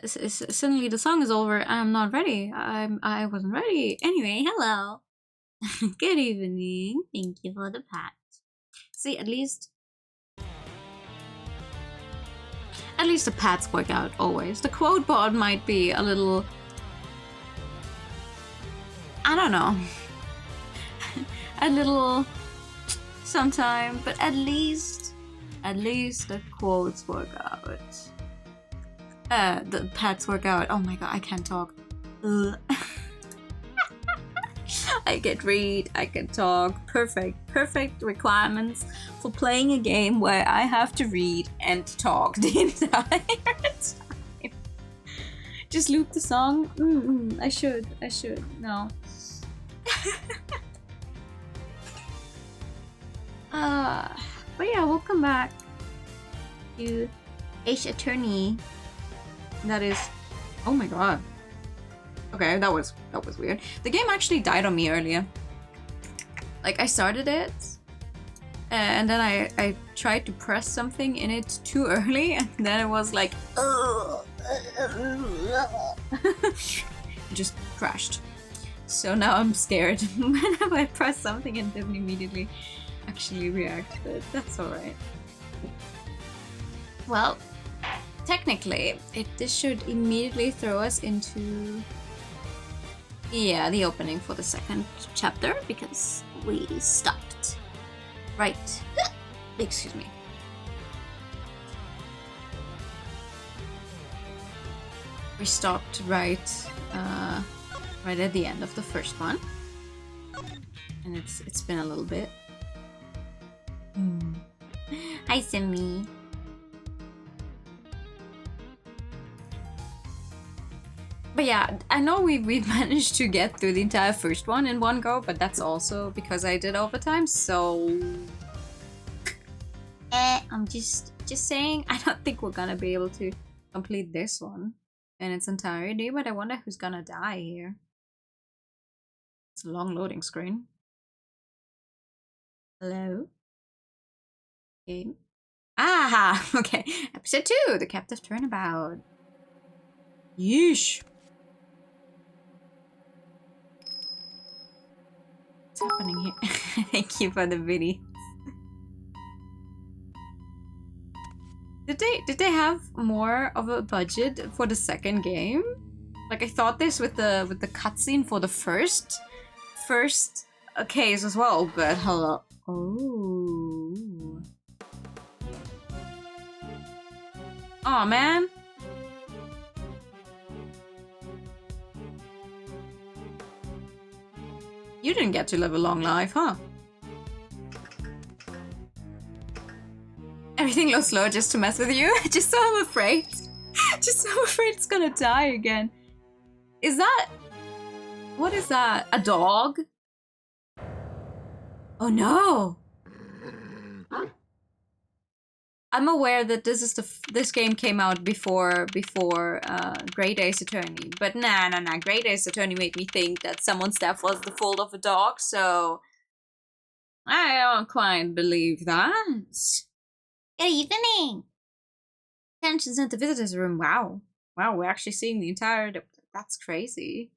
Suddenly the song is over. I'm not ready. I wasn't ready. Anyway, hello. Good evening. Thank you for the pat. See, at least the pats work out always. The quote board might be a little, I don't know, a little sometime, but at least the quotes work out. The pats work out. Oh my god, I can't talk. I can read, I can talk. Perfect requirements for playing a game where I have to read and talk the entire time. Just loop the song. I should. No. But yeah, welcome back to Ace Attorney. That is. Oh my god. Okay, that was weird. The game actually died on me earlier. Like, I started it, and then I tried to press something in it too early, and then it was like, it just crashed. So now I'm scared whenever I press something and doesn't immediately actually react, but that's alright. Well, technically, this should immediately throw us into... yeah, the opening for the second chapter, because we stopped right. Excuse me. We stopped right at the end of the first one, and it's been a little bit. Hi, Simmy. But yeah, I know we've managed to get through the entire first one in one go, but that's also because I did overtime, so... I'm just saying, I don't think we're gonna be able to complete this one in its entirety, but I wonder who's gonna die here. It's a long loading screen. Hello? Game? Aha! Okay, episode 2, The Captive Turnabout. Yeesh! What's happening here? Thank you for the video. Did they have more of a budget for the second game? Like, I thought this with the cutscene for the first case as well, but hello. Oh. Aw, man. You didn't get to live a long life, huh? Everything looks slow just to mess with you. Just so I'm afraid. Just so I'm afraid it's gonna die again. Is that... what is that? A dog? Oh no! I'm aware that this game came out before Great Ace Attorney, but nah. Great Ace Attorney made me think that someone's death was the fault of a dog, so I don't quite believe that. Good evening. Attention's at the visitors' room. Wow, we're actually seeing the entire. That's crazy.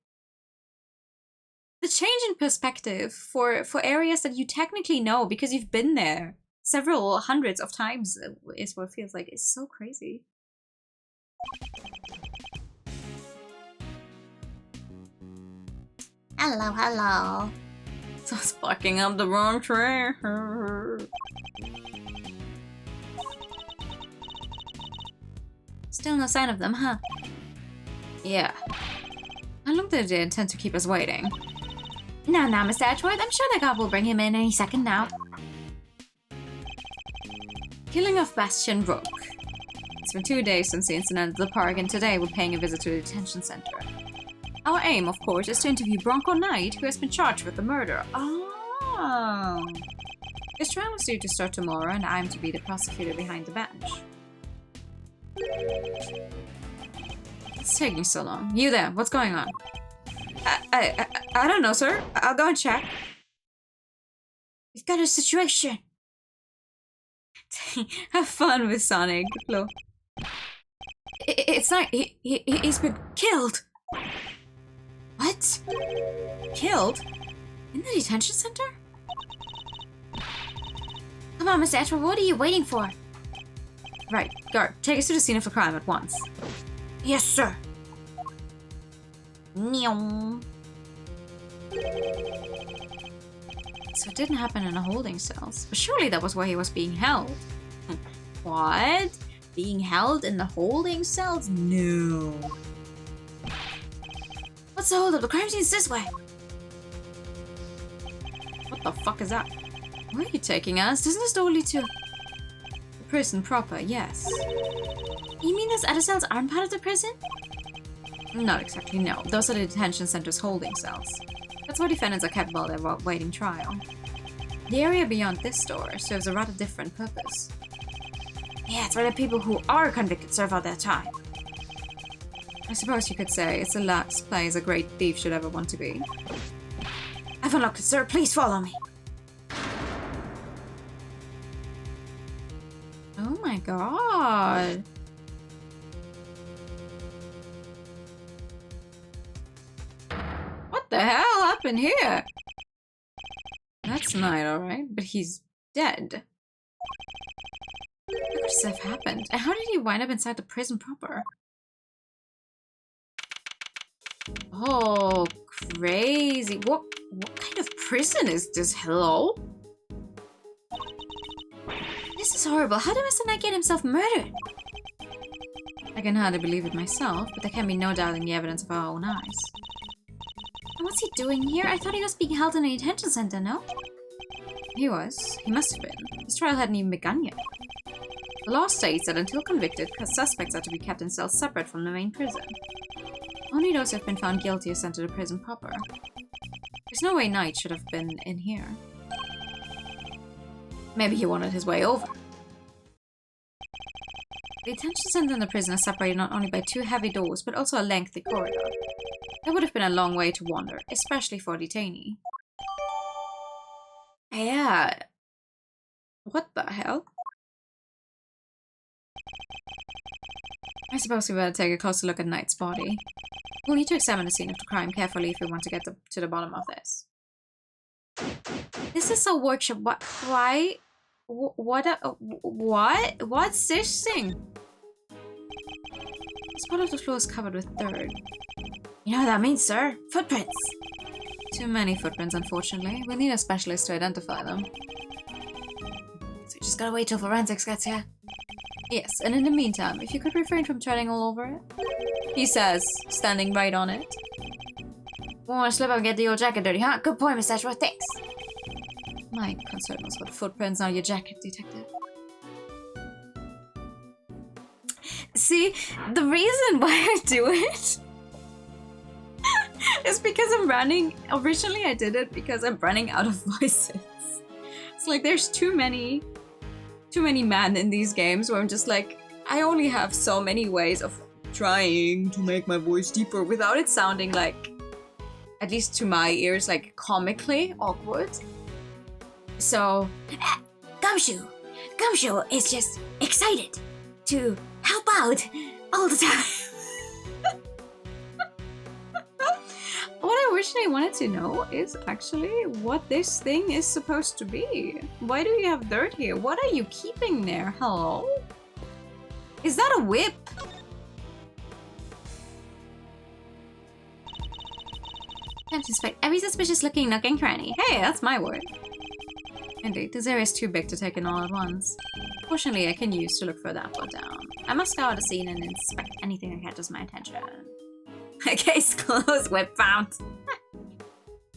The change in perspective for areas that you technically know because you've been there several hundreds of times is what it feels like. It's so crazy. Hello. So it's barking up the wrong tree. Still no sign of them, huh? Yeah. How long did they intend to keep us waiting? Now, Mr. Edgeworth, I'm sure the guard will bring him in any second now. Killing of Bastion Rook. It's been 2 days since the incident at the park, and today we're paying a visit to the detention center. Our aim, of course, is to interview Bronco Knight, who has been charged with the murder. Oh! His trial is due to start tomorrow, and I'm to be the prosecutor behind the bench. It's taking so long. You there, what's going on? I don't know, sir. I'll go and check. We've got a situation. Have fun with Sonic. Flo. It's not. He's been killed. What? Killed? In the detention center? Come on, Mr. Edward, what are you waiting for? Right, guard, take us to the scene of the crime at once. Yes, sir. Meow. So it didn't happen in the holding cells, but surely that was where he was being held. What? Being held in the holding cells? No. What's the hold up? The crime scene's this way. What the fuck is that? Where are you taking us? Doesn't this door lead to the prison proper? Yes. You mean those other cells aren't part of the prison? Not exactly, no. Those are the detention center's holding cells. That's where defendants are kept while they're waiting trial. The area beyond this door serves a rather different purpose. Yeah, it's where the people who are convicted serve out their time. I suppose you could say it's the last place a great thief should ever want to be. I've unlocked it, sir. Please follow me. Oh my god. What the hell happened here? That's Knight, alright, but he's dead. How could this have happened? And how did he wind up inside the prison proper? Oh, crazy. What kind of prison is this? Hello? This is horrible. How did Mr. Knight get himself murdered? I can hardly believe it myself, but there can be no doubt in the evidence of our own eyes. And what's he doing here? I thought he was being held in a detention center, no? He was. He must have been. His trial hadn't even begun yet. The law states that until convicted, suspects are to be kept in cells separate from the main prison. Only those who have been found guilty are sent to the prison proper. There's no way Knight should have been in here. Maybe he wanted his way over. The detention center and the prison are separated not only by two heavy doors, but also a lengthy corridor. That would have been a long way to wander, especially for a detainee. Yeah. What the hell? I suppose we better take a closer look at Knight's body. We'll need to examine the scene of the crime carefully if we want to get to the bottom of this. This is a workshop. What? Why? What? What's this thing? This part of the floor is covered with dirt. You know what that means, sir? Footprints! Too many footprints, unfortunately. We'll need a specialist to identify them. So we just gotta wait till forensics gets here. Yes, and in the meantime, if you could refrain from treading all over it. He says, standing right on it. Won't want to slip up and get the old jacket dirty, huh? Good point, Miss Ashworth, thanks. My concern was for the footprints, not your jacket, detective. See, the reason why I do it is because I'm running. Originally, I did it because I'm running out of voices. It's like there's too many men in these games where I'm just like, I only have so many ways of trying to make my voice deeper without it sounding like, at least to my ears, like comically awkward. So, Gumshoe is just excited to help out all the time. What I originally wanted to know is actually what this thing is supposed to be. Why do you have dirt here? What are you keeping there? Hello? Is that a whip? Time to inspect every suspicious looking nook and cranny. Hey, that's my word. Indeed, this area is too big to take in all at once. Fortunately, I can use to look further up or down. I must scour the scene and inspect anything that catches my attention. Case closed, whip found.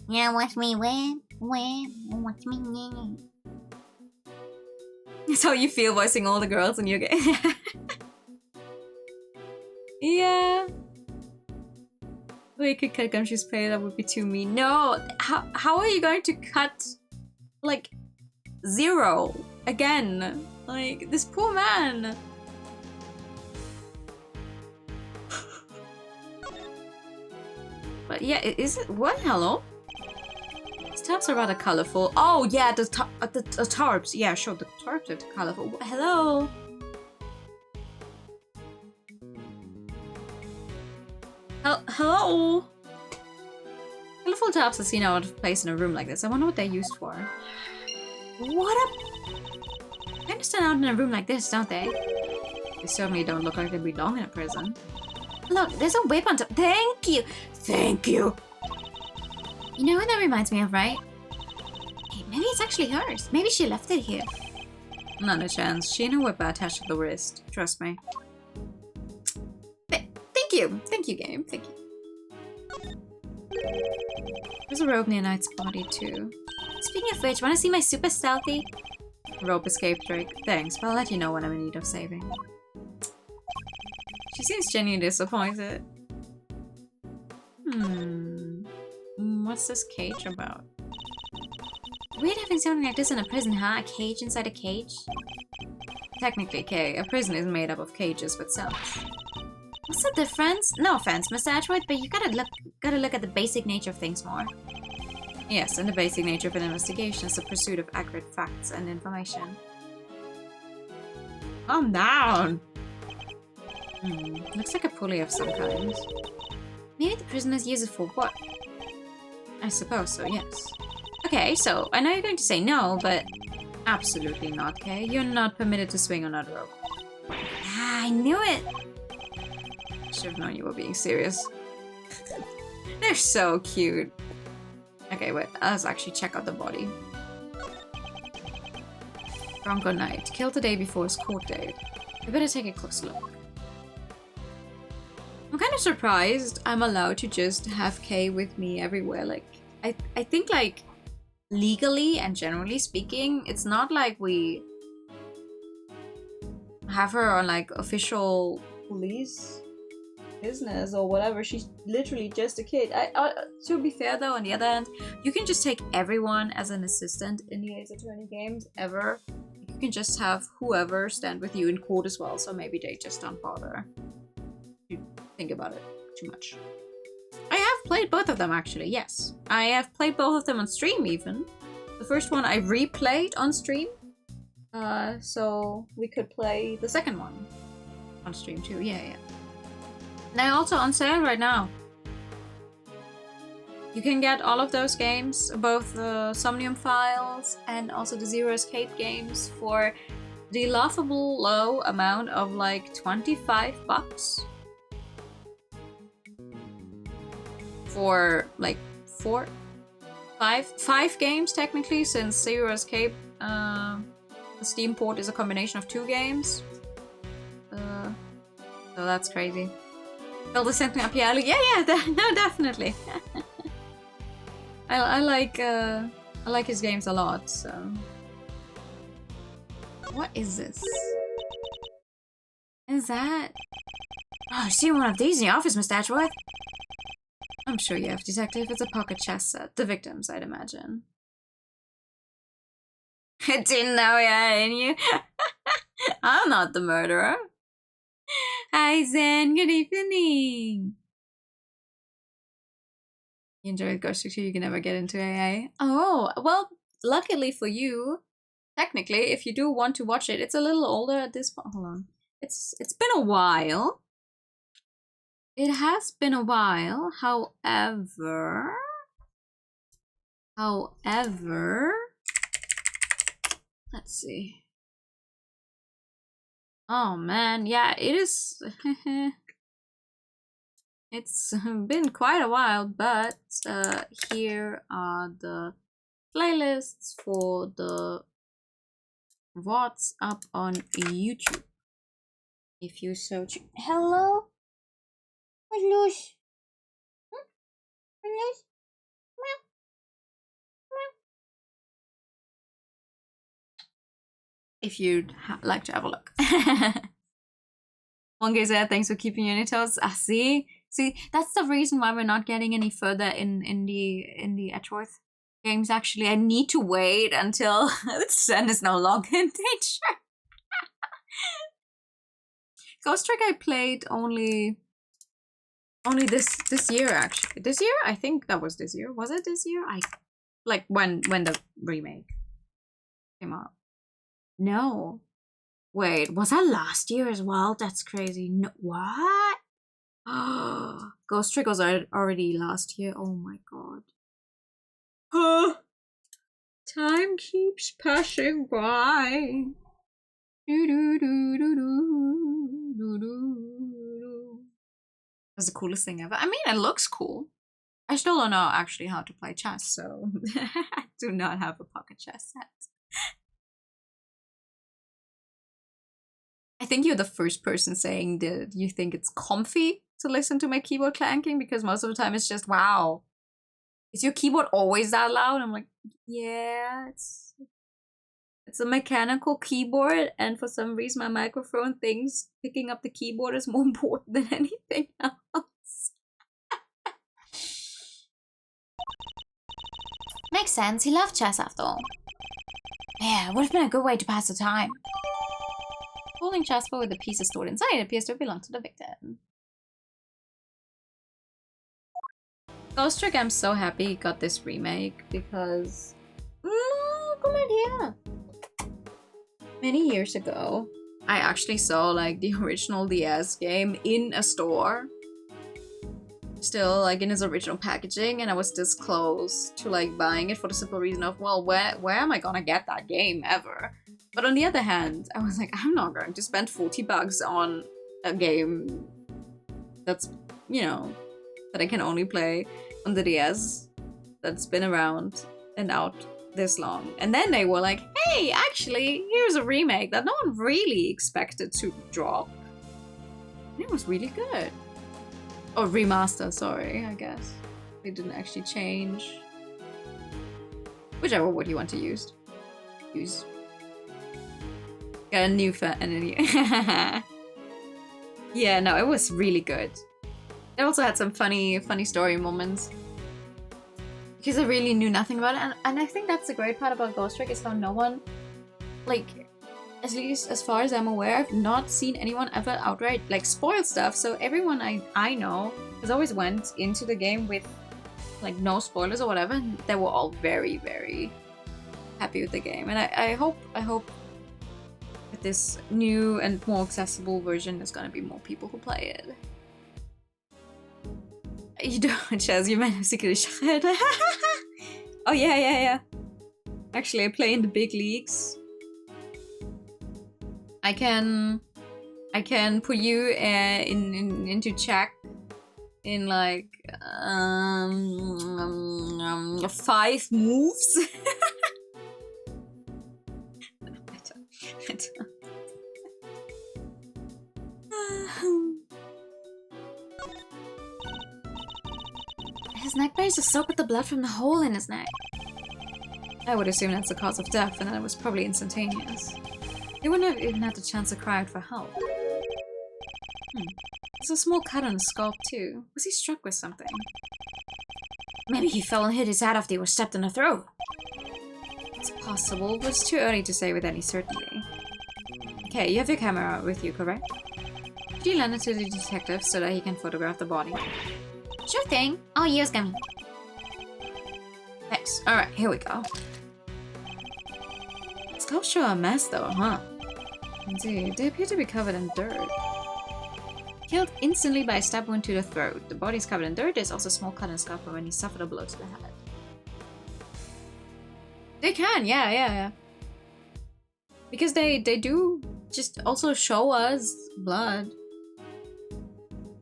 Yeah, watch me whip, watch me. That's how you feel voicing all the girls in your game. Yeah. We could cut Gumshoe's pay, that would be too mean. No, how are you going to cut, like, 0 again? Like, this poor man. But yeah, is it, what? Hello? These tarps are rather colorful. Oh yeah, the tarps. Yeah, sure, the tarps are colorful. Hello? Hello? Colorful tabs are seen out of place in a room like this. I wonder what they're used for. What a... They stand out in a room like this, don't they? They certainly don't look like they belong in a prison. Look, there's a whip on top. Thank you! Thank you! You know what that reminds me of, right? Hey, maybe it's actually hers. Maybe she left it here. Not a chance. She and her whip are attached to the wrist. Trust me. Thank you. Thank you, game. Thank you. There's a rope near Knight's body, too. Speaking of which, wanna see my super stealthy? Rope escape trick. Thanks, but I'll let you know when I'm in need of saving. She seems genuinely disappointed. What's this cage about? Weird having something like this in a prison, huh? A cage inside a cage? Technically, Kay, a prison is made up of cages with cells. What's the difference? No offense, Mr. Edgeworth, but you gotta look at the basic nature of things more. Yes, and the basic nature of an investigation is the pursuit of accurate facts and information. Calm down! Looks like a pulley of some kind. Maybe the prisoners use it for what? I suppose so, yes. Okay, so I know you're going to say no, but absolutely not, Kay. You're not permitted to swing on that rope. Ah, I knew it! Should have known you were being serious. They're so cute. Okay, wait, let's actually check out the body. Bronco Knight, killed the day before his court date. We better take a close look. I'm kind of surprised I'm allowed to just have Kay with me everywhere. Like, I think, like, legally and generally speaking, it's not like we have her on, like, official police business or whatever. She's literally just a kid. To be fair, though, on the other hand, you can just take everyone as an assistant in the Ace Attorney games, ever. You can just have whoever stand with you in court as well, so maybe they just don't bother to think about it too much. I have played both of them, actually, yes. I have played both of them on stream, even. The first one I replayed on stream, so we could play the second one on stream too. Yeah. They're also on sale right now. You can get all of those games, both the Somnium Files and also the Zero Escape games, for the laughable low amount of like $25 for like five games technically, since Zero Escape, the Steam port is a combination of 2 games. So that's crazy. Build something up, yeah, no, definitely. I like his games a lot, so. What is this? Is that? Oh, I've seen one of these in the office, Mr. Edgeworth. I'm sure you have, Detective. It's a pocket chess set. The victims, I'd imagine. I didn't know you had in you. I'm not the murderer. Hi, Zen. Good evening. You enjoy Ghost Trick 2, you can never get into AA. Oh, well, luckily for you, technically, if you do want to watch it, it's a little older at this point. Hold on. It's been a while. It has been a while. However, let's see. Oh man, yeah, it is. It's been quite a while, but here are the playlists for the what's up on YouTube. If you so choose. Hello? What's loose? What's loose? Meow. Meow. If you'd like to have a look. One said, thanks for keeping you on your toes. Ah, see, that's the reason why we're not getting any further in the Edgeworth games. Actually, I need to wait until Zen is no longer in danger. Ghost Trick I played only this year, actually. This year? I think that was this year. Was it this year? Like when the remake came out. No. Wait, was that last year as well? That's crazy. No, what? Ghost Trick was already last year. Oh my god. Time keeps passing by. That's the coolest thing ever. I mean, it looks cool. I still don't know actually how to play chess, so I do not have a pocket chess set. I think you're the first person saying that you think it's comfy to listen to my keyboard clanking, because most of the time it's just, wow, is your keyboard always that loud? I'm like, yeah, it's a mechanical keyboard, and for some reason my microphone thinks picking up the keyboard is more important than anything else. Makes sense, he loved chess after all. Yeah, would have been a good way to pass the time. Holding chessboard with the pieces stored inside appears to belong to the victim. Ghost Trick, I'm so happy he got this remake because... come in here. Many years ago, I actually saw like the original DS game in a store. Still like in its original packaging, and I was this close to like buying it for the simple reason of, well, where am I gonna get that game ever? But on the other hand, I was like, I'm not going to spend 40 bucks on a game that's, you know, that I can only play on the DS, that's been around and out this long. And then they were like, hey, actually, here's a remake that no one really expected to drop. And it was really good. Or remaster, sorry, I guess. They didn't actually change. Whichever word you want to use. Got a new fan and yeah, no, it was really good. It also had some funny story moments. Because I really knew nothing about it, and I think that's the great part about Ghost Trick is how no one, like, at least as far as I'm aware, I've not seen anyone ever outright like spoil stuff. So everyone I know has always went into the game with like no spoilers or whatever, and they were all very, very happy with the game. And I hope with this new and more accessible version, there's gonna be more people who play it. You don't, Chaz, you might have secretly shot. Oh yeah. Actually, I play in the big leagues. I can put you into check in like 5 moves. I don't. His neck brace is soaked with the blood from the hole in his neck. I would assume that's the cause of death, and that it was probably instantaneous. He wouldn't have even had the chance to cry out for help. There's a small cut on his scalp too. Was he struck with something? Maybe he fell and hit his head after he was stepped in the throat. It's possible, but it's too early to say with any certainty. Okay, you have your camera with you, correct? Could you lend it to the detective so that he can photograph the body? Sure thing. I'll use Gummy. Thanks. Alright, here we go. Scalps show a mess though, huh? Indeed, they appear to be covered in dirt. Killed instantly by a stab wound to the throat. The body's covered in dirt. There's also a small cut and scalp from when he suffered a blow to the head. They can, yeah. Because they do just also show us blood.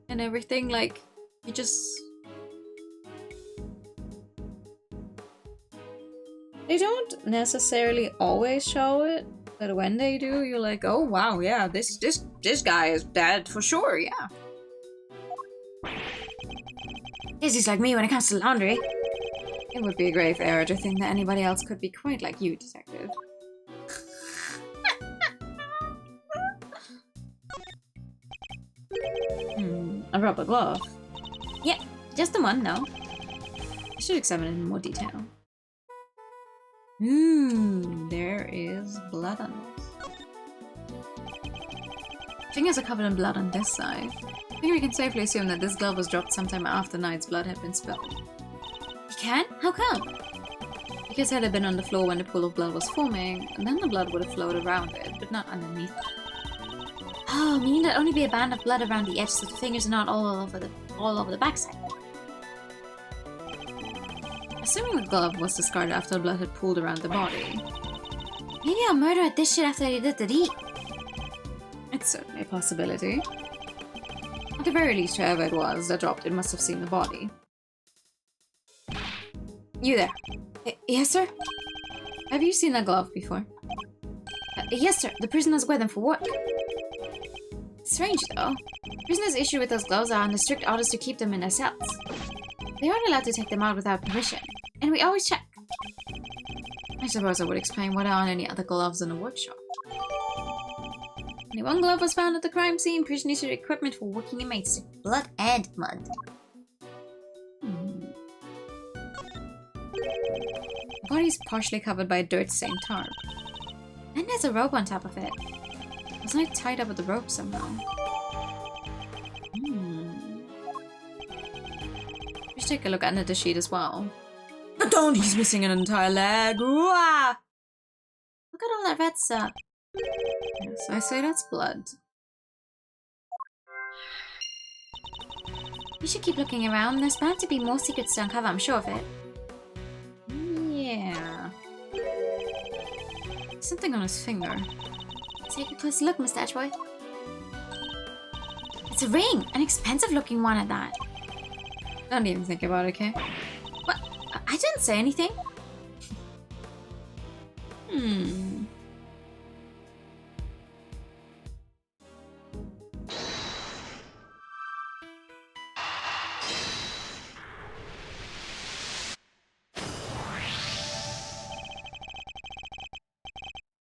And everything, like, you just... They don't necessarily always show it, but when they do, you're like, oh wow, yeah, this guy is dead for sure, yeah. Izzy's like me when it comes to laundry. It would be a grave error to think that anybody else could be quite like you, detective. A rubber glove. Yeah, just the one, no. I should examine it in more detail. There is blood on this. Fingers are covered in blood on this side. I think we can safely assume that this glove was dropped sometime after Knight's blood had been spilled. You can? How come? Because had it been on the floor when the pool of blood was forming, and then the blood would have flowed around it, but not underneath it. Oh, meaning there'd only be a band of blood around the edge so the fingers are not all over the backside. Assuming the glove was discarded after the blood had pooled around the body. Maybe I'll murder at this shit after they did the deed. It's certainly a possibility. At the very least, whoever it was that dropped it must have seen the body. You there. Yes, sir? Have you seen that glove before? Yes, sir. The prisoners wear them for work. Strange, though. Prisoners issued with those gloves are under strict orders to keep them in their cells. They aren't allowed to take them out without permission, and we always check. I suppose that would explain why there aren't any other gloves in the workshop. Only one glove was found at the crime scene. Prison issued equipment for working inmates. Blood and mud. The body is partially covered by a dirt-stained tarp. And there's a rope on top of it. Wasn't it tied up with the rope somehow? We should take a look under the sheet as well. But don't! He's missing an entire leg! Wah! Look at all that red stuff. Yes, I say that's blood. We should keep looking around. There's bound to be more secrets to uncover, I'm sure of it. Yeah. Something on his finger. Take a closer look, Mr. Edgeworth. It's a ring! An expensive looking one at that. Don't even think about it, okay? What? I didn't say anything.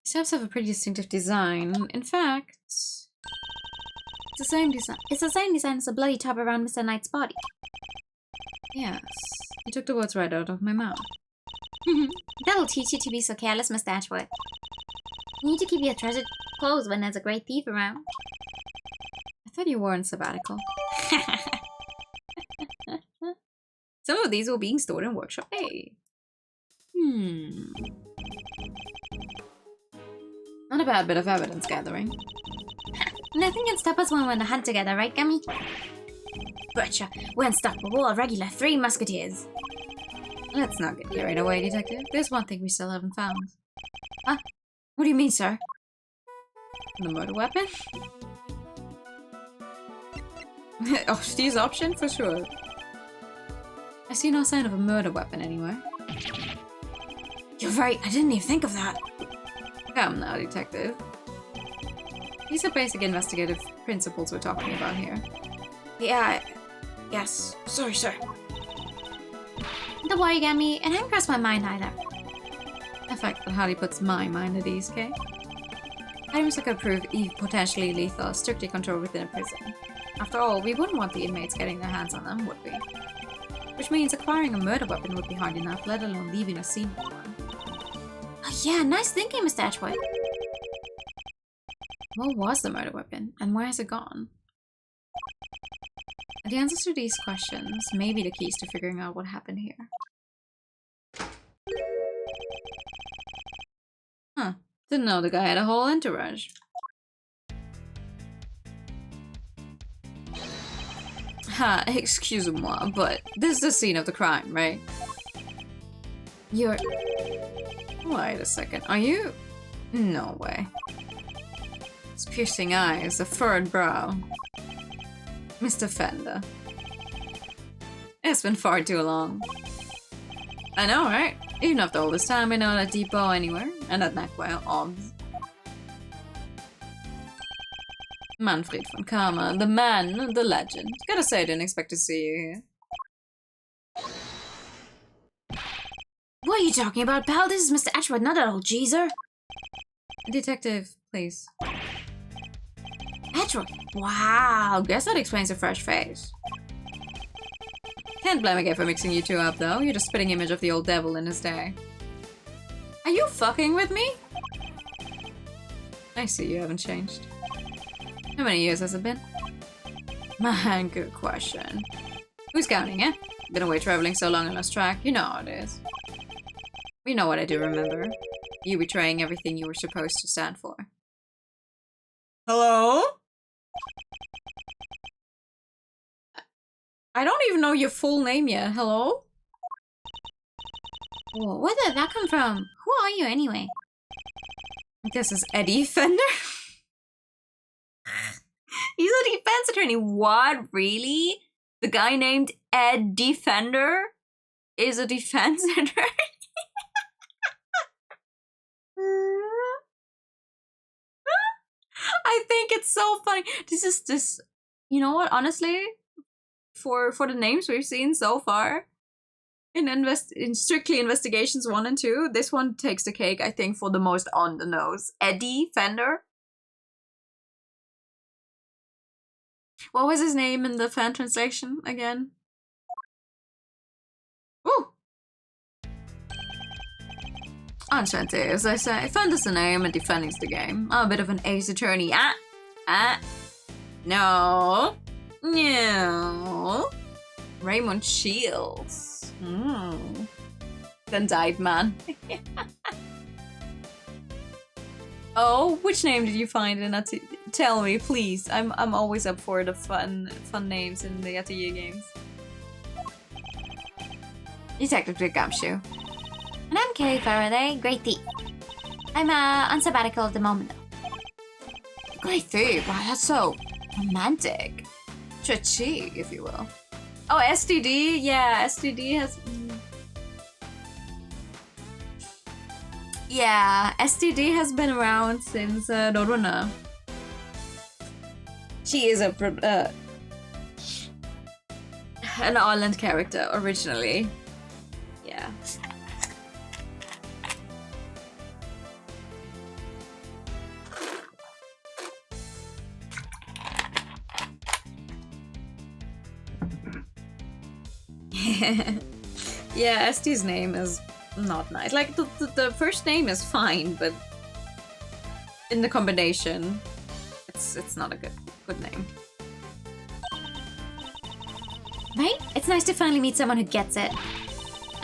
These tabs have a pretty distinctive design. In fact, it's the same design. It's the same design as the bloody top around Mr. Knight's body. yes. You took the words right out of my mouth. That'll teach you to be so careless, Mr. Ashworth. You need to keep your treasure close when there's a great thief around. I thought you were on sabbatical. Some of these were being stored in workshop A. Not a bad bit of evidence gathering. Nothing can stop us when we're on the hunt together, right, Gummy? Betcha, we're unstoppable, a regular 3 musketeers. Let's not get carried away, Detective. There's one thing we still haven't found. Huh? What do you mean, sir? The murder weapon? Oh, Steve's option? For sure. I see no sign of a murder weapon anywhere. You're right, I didn't even think of that. Come now, Detective. These are basic investigative principles we're talking about here. Yeah, yes. Sorry, sir. Don't worry, Gummy. It hadn't crossed my mind either. The fact that hardly puts my mind at ease, okay? Items that could prove potentially lethal are strictly controlled within a prison. After all, we wouldn't want the inmates getting their hands on them, would we? Which means acquiring a murder weapon would be hard enough, let alone leaving a scene with one. Oh yeah, nice thinking, Mr. Edgeworth. What was the murder weapon, and where has it gone? The answers to these questions may be the keys to figuring out what happened here. Huh. Didn't know the guy had a whole entourage. Ha, excuse-moi, but this is the scene of the crime, right? You're... Wait a second, are you? No way. His piercing eyes, the furrowed brow. Mr. Fender. It's been far too long. I know, right? Even after all this time, I know that deep bow anywhere, and that neck well, obs. Manfred von Karma, the man, the legend. Gotta say, I didn't expect to see you here. What are you talking about, pal? This is Mr. Ashworth, not that old geezer. Detective, please. Ashworth? Wow, guess that explains the fresh face. Can't blame a guy for mixing you two up, though. You're the spitting image of the old devil in his day. Are you fucking with me? I see you haven't changed. How many years has it been? Man, good question. Who's counting, eh? Been away traveling so long and lost track. You know how it is. You know what I do remember. You betraying everything you were supposed to stand for. Hello? I don't even know your full name yet. Hello? Whoa, where did that come from? Who are you anyway? I guess it's Eddie Fender. He's a defense attorney. What? Really? The guy named Ed Defender is a defense attorney? I think it's so funny. This. You know what? Honestly, for the names we've seen so far in Strictly Investigations 1 and 2, this one takes the cake, I think, for the most on the nose. Eddie Fender. What was his name in the fan translation again? Ooh! Enchanté, as I say. Fender's the name and defending's the game. I'm a bit of an ace attorney. No. No. Raymond Shields. Then died, man. Oh, which name did you find in that? Tell me, please. I'm always up for the fun names in the Atelier games. Detective Akashio. And I'm Carrie Faraday, Great Thief. I'm on sabbatical at the moment though. Great Thief? Wow, that's so romantic. Cha-chi, if you will. Oh, STD? Yeah, STD has... Yeah, STD has been around since Noruna. She is an Ireland character originally. Yeah. Yeah, ST's name is not nice. Like, the first name is fine, but in the combination, it's not a good name. Right? It's nice to finally meet someone who gets it.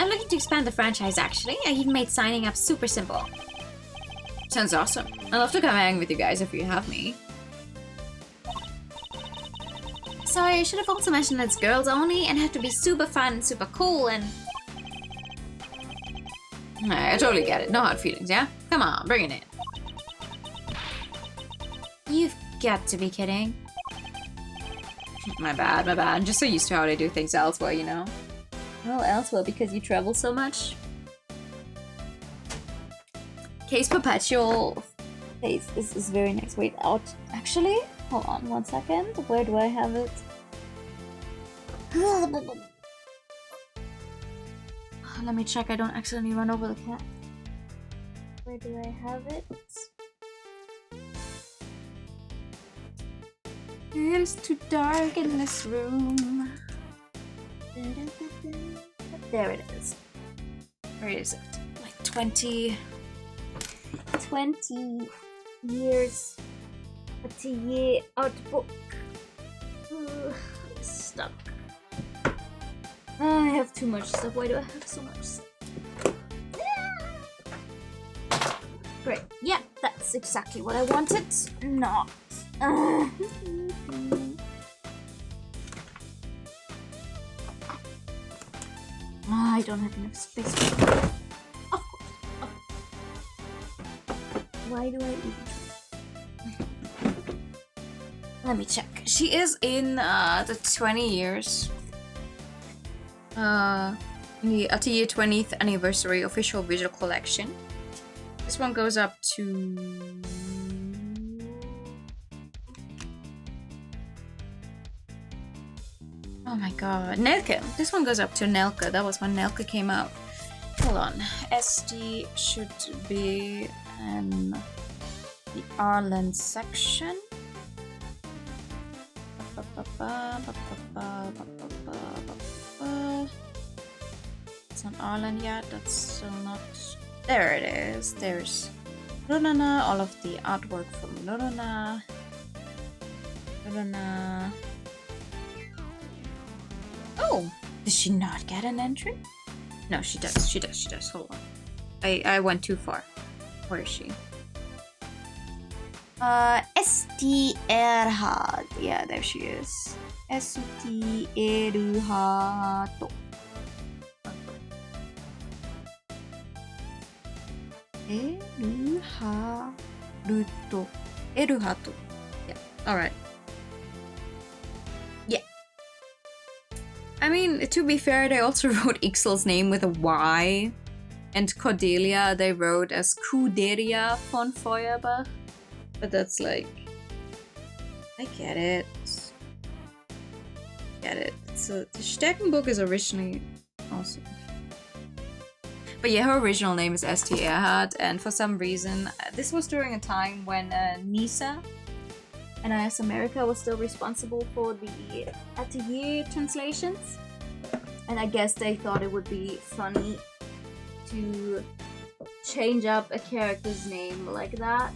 I'm looking to expand the franchise, actually. I even made signing up super simple. Sounds awesome. I'd love to come hang with you guys if you have me. Sorry, I should have also mentioned that it's girls only and have to be super fun and super cool and... I totally get it. No hard feelings, yeah? Come on, bring it in. You've got to be kidding. My bad. I'm just so used to how they do things elsewhere, you know? Well, elsewhere because you travel so much. Case Perpetual. This is very nice. Wait, out. Actually, hold on 1 second. Where do I have it? Let me check I don't accidentally run over the cat. Where do I have it? It is too dark in this room. There it is. Where is it? Like 20 years. What's a year out book? Stuck. I have too much stuff. Why do I have so much stuff? Great. Yeah, that's exactly what I wanted. Not. I don't have enough space for that. Of course. Oh. Why do I even try? Let me check. She is in the 20 years. The Atelier 20th anniversary official visual collection. This one goes up to... Oh my god. Nelke. This one goes up to Nelke. That was when Nelke came out. Hold on. SD should be in the Ireland section. It's not Ireland yet. That's still not... There it is. There's Lorena, all of the artwork from Lorena. Oh! Does she not get an entry? No, she does. She does. Hold on. I went too far. Where is she? St. Erhard. Yeah, there she is. St. Eruhato. Eruharuto. Eruhato. Yeah, alright. Yeah. I mean, to be fair, they also wrote Ixel's name with a Y. And Cordelia, they wrote as Cordelia von Feuerbach. But that's like... I get it. Get it. So, the Steckenburg is originally also... But yeah, her original name is St. Erhard, and for some reason, this was during a time when NISA, NIS America, was still responsible for the atelier translations. And I guess they thought it would be funny to change up a character's name like that.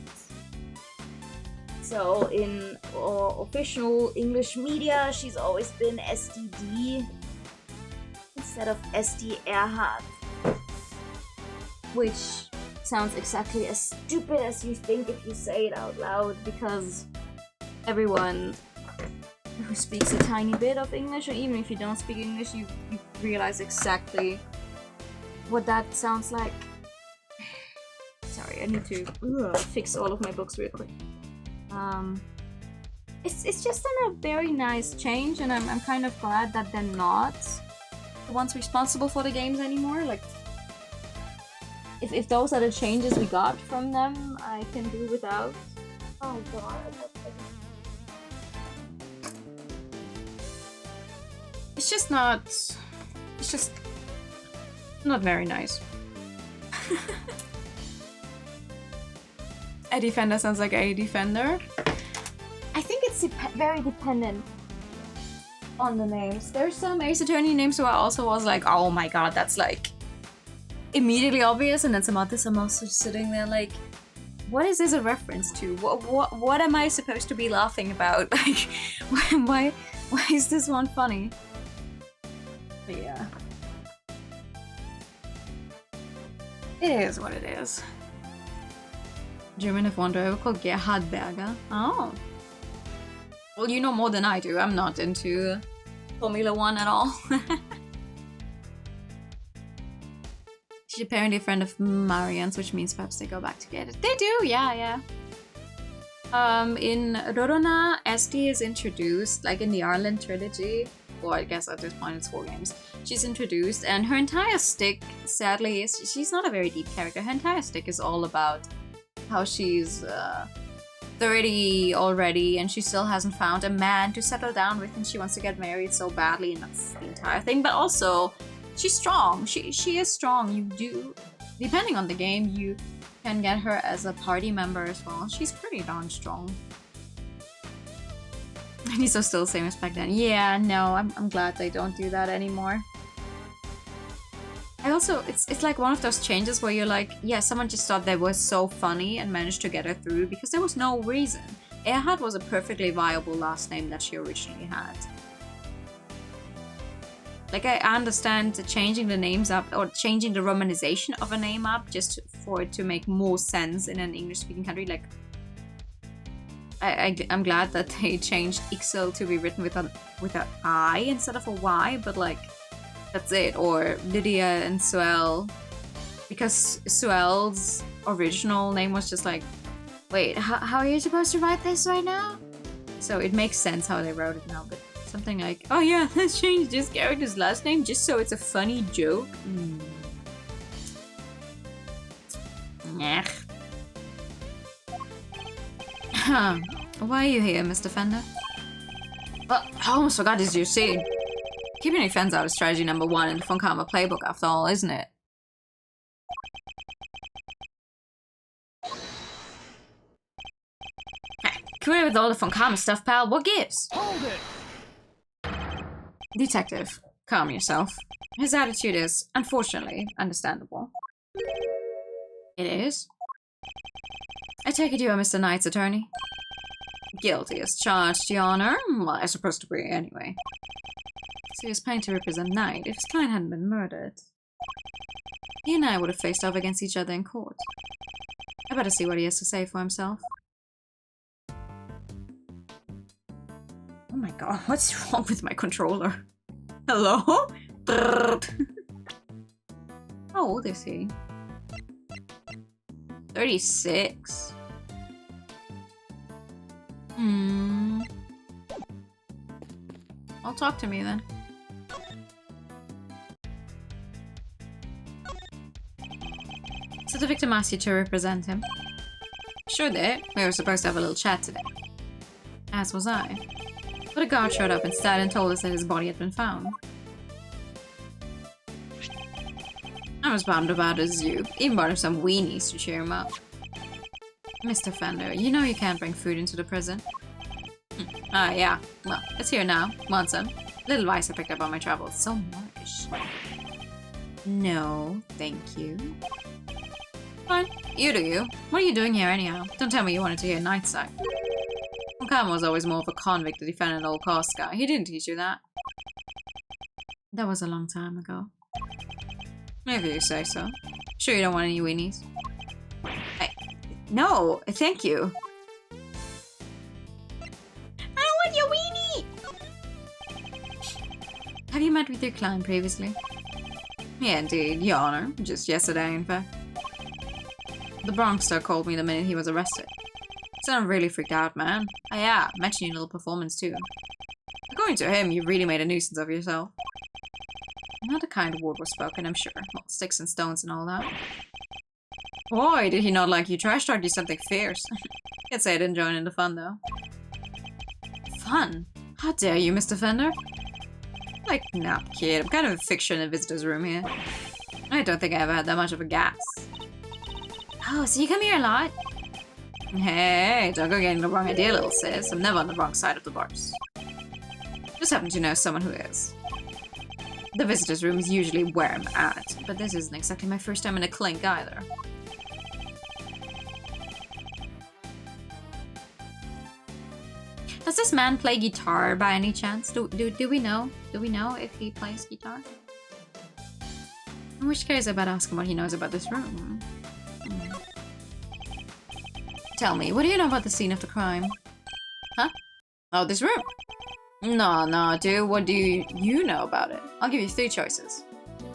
So in official English media, she's always been STD instead of St. Erhard. Which sounds exactly as stupid as you think if you say it out loud, because everyone who speaks a tiny bit of English, or even if you don't speak English, you realize exactly what that sounds like. Sorry, I need to fix all of my books real quick. It's just a very nice change, and I'm kind of glad that they're not the ones responsible for the games anymore. Like, if those are the changes we got from them, I can do without. Oh god. It's just not... It's just... not very nice. A defender sounds like a defender. I think it's very dependent on the names. There's some Ace Attorney names where I also was like, oh my god, that's like... immediately obvious, and then some others I'm also sitting there like, what is this a reference to? What am I supposed to be laughing about? Like, why is this one funny? But yeah. It is what it is. German F1 driver called Gerhard Berger. Oh. Well, you know more than I do. I'm not into Formula 1 at all. She's apparently a friend of Marianne's, which means perhaps they go back together. They do, yeah. In Rorona, Esti is introduced, like in the Arlen trilogy, or I guess at this point it's 4 games. She's introduced, and her entire stick, sadly, she's not a very deep character. Her entire stick is all about how she's 30 already, and she still hasn't found a man to settle down with, and she wants to get married so badly, and that's the entire thing. But also, she's strong. She is strong. You do, depending on the game, you can get her as a party member as well. She's pretty darn strong. And he's still the same as back then. Yeah, no, I'm glad they don't do that anymore. I also, it's like one of those changes where you're like, yeah, someone just thought they were so funny and managed to get her through because there was no reason. Erhard was a perfectly viable last name that she originally had. Like, I understand changing the names up, or changing the romanization of a name up just for it to make more sense in an English-speaking country. Like, I'm glad that they changed Ixel to be written with an I instead of a Y, but like, that's it. Or Lydia and Suel, because Suel's original name was just like, wait, how are you supposed to write this right now? So it makes sense how they wrote it now, but something like, oh yeah, let's change this character's last name just so it's a funny joke. Nah. Why are you here, Mr. Fender? Well, I almost forgot this is your scene. Keeping your fans out is strategy number 1 in the Funkama playbook after all, isn't it? Quit with all the Funkama stuff, pal. What gives? Hold it! Detective, calm yourself. His attitude is, unfortunately, understandable. It is? I take it you are Mr. Knight's attorney? Guilty as charged, Your Honor. Well, I supposed to be anyway. So he was planning to represent Knight if his client hadn't been murdered. He and I would have faced off against each other in court. I better see what he has to say for himself. god, what's wrong with my controller? Hello? How old is he? 36. I'll talk to me then. So the victim asked you to represent him? Sure did. We were supposed to have a little chat today. As was I. But a guard showed up instead and told us that his body had been found. I'm as bummed about it as you. Even brought him some weenies to cheer him up. Mr. Fender, you know you can't bring food into the prison. Ah, yeah. Well, it's here now. Want some? Little rice I picked up on my travels. So much. No, thank you. Fine. You do you. What are you doing here anyhow? Don't tell me you wanted to hear Nightside. Okama was always more of a convict that defended an old cost guy. He didn't teach you that. That was a long time ago. Maybe you say so. Sure you don't want any weenies? No, thank you. I don't want your weenie! Have you met with your client previously? Yeah, indeed, Your Honor. Just yesterday, in fact. The Bronxster called me the minute he was arrested. So I'm really freaked out, man. Oh yeah, mention your little performance too. According to him, you really made a nuisance of yourself. Not a kind word was spoken, I'm sure. Well, sticks and stones and all that. Boy, did he not like you trash-talked you something fierce. Can't say I didn't join in the fun, though. Fun? How dare you, Mr. Fender? Like, nah, kid. I'm kind of a fixture in the visitor's room here. I don't think I ever had that much of a gas. Oh, so you come here a lot? Hey, don't go getting the wrong idea, little sis. I'm never on the wrong side of the bars. Just happen to know someone who is. The visitor's room is usually where I'm at, but this isn't exactly my first time in a clink either. Does this man play guitar by any chance? Do we know? Do we know if he plays guitar? In which case, I better ask him what he knows about this room. Tell me, what do you know about the scene of the crime? Huh? Oh, this room? No, dude, what do you know about it? I'll give you 3 choices.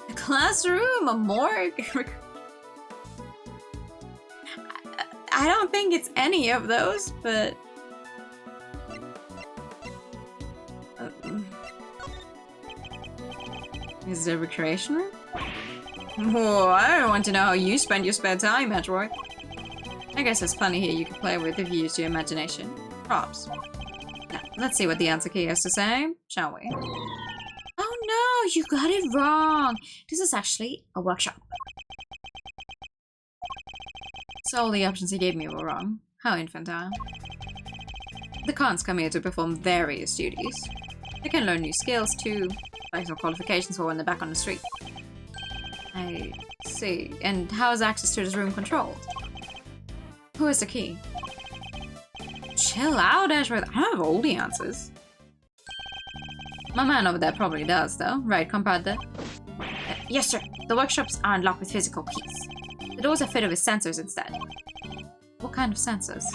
A classroom, a morgue. I don't think it's any of those, but... Is it a recreation room? Oh, I don't want to know how you spend your spare time, Metroid. I guess there's plenty here you can play with if you use your imagination. Props. Now, let's see what the answer key has to say, shall we? Oh no, you got it wrong! This is actually a workshop. So all the options he gave me were wrong. How infantile. The cons come here to perform various duties. They can learn new skills too, like some qualifications for when they're back on the street. I see. And how is access to this room controlled? Who has the key? Chill out, Ashworth. I don't have all the answers. My man over there probably does, though. Right, compadre? Yes, sir. The workshops are unlocked with physical keys. The doors are fitted with sensors instead. What kind of sensors?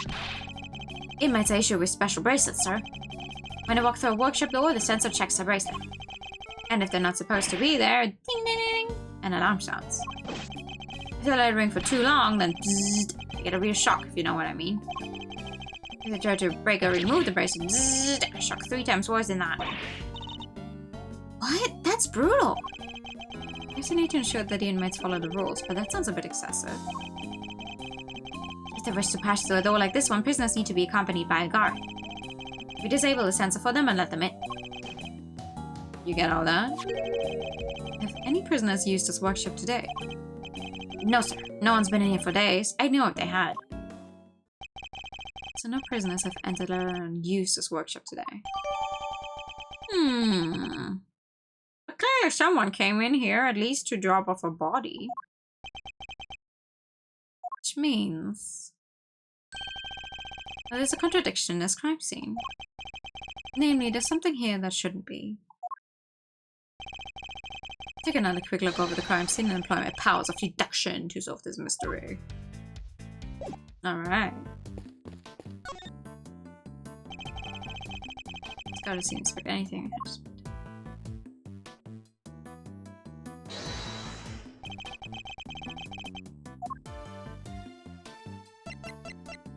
Inmates are issued with special bracelets, sir. When they walk through a workshop door, the sensor checks their bracelet. And if they're not supposed to be there, ding ding ding ding, an alarm sounds. If they let it ring for too long, then bzzzt, you get a real shock, if you know what I mean. If they try to break or remove the bracelet, bzzzt, a shock 3 times worse than that. What? That's brutal! There's a need to ensure that the inmates follow the rules, but that sounds a bit excessive. If they wish to pass through a door like this one, prisoners need to be accompanied by a guard. We disable the sensor for them and let them in. You get all that? Have any prisoners used this workshop today? No, sir. No one's been in here for days. I knew if they had. So no prisoners have entered and used this workshop today. But clearly someone came in here at least to drop off a body. Which means... there's a contradiction in this crime scene. Namely, there's something here that shouldn't be. Take another quick look over the crime scene and apply my powers of deduction to solve this mystery. Alright. Gotta see inspect anything.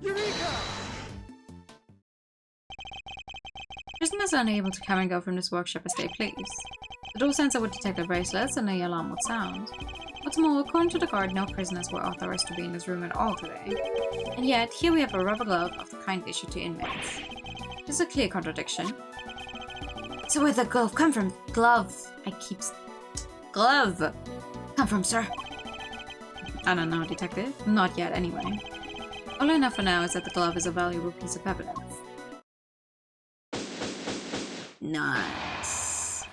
Eureka! Prisoners are unable to come and go from this workshop as they please. The door sensor would detect the bracelets and the alarm would sound. What's more, according to the guard, no prisoners were authorized to be in this room at all today. And yet, here we have a rubber glove of the kind issued to inmates. This is a clear contradiction. So where'd the glove come from? Glove. Glove! Come from, sir? I don't know, detective. Not yet, anyway. All I know for now is that the glove is a valuable piece of evidence. Nice.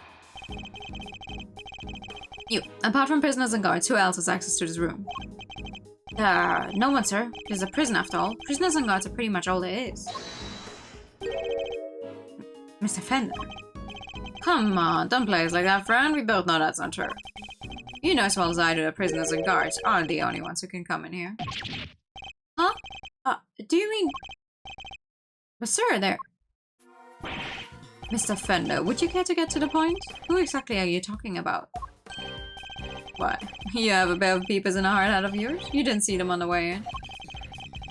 You, apart from prisoners and guards, who else has access to this room? No one, sir. It's a prison after all. Prisoners and guards are pretty much all there is. Mr. Fender. Come on, don't play us like that, friend. We both know that's not true. You know as well as I do that prisoners and guards aren't the only ones who can come in here. Huh? Do you mean... But sir, there... Mr. Fender, would you care to get to the point? Who exactly are you talking about? What? You have a pair of peepers and a hard hat of yours? You didn't see them on the way in?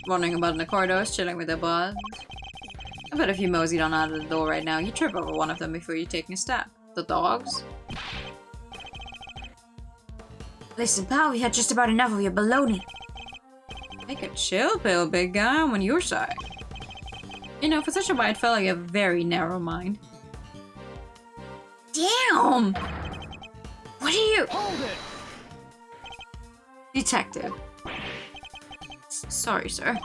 Wandering about in the corridors, chilling with their buds? I bet if you moseyed on out of the door right now, you'd trip over one of them before you take a step. The dogs? Listen, pal, we had just about enough of your baloney. Take a chill pill, big guy. I'm on your side. You know, for such a white fella, you have a very narrow mind. Damn! What are you? Hold it! Detective. Sorry, sir.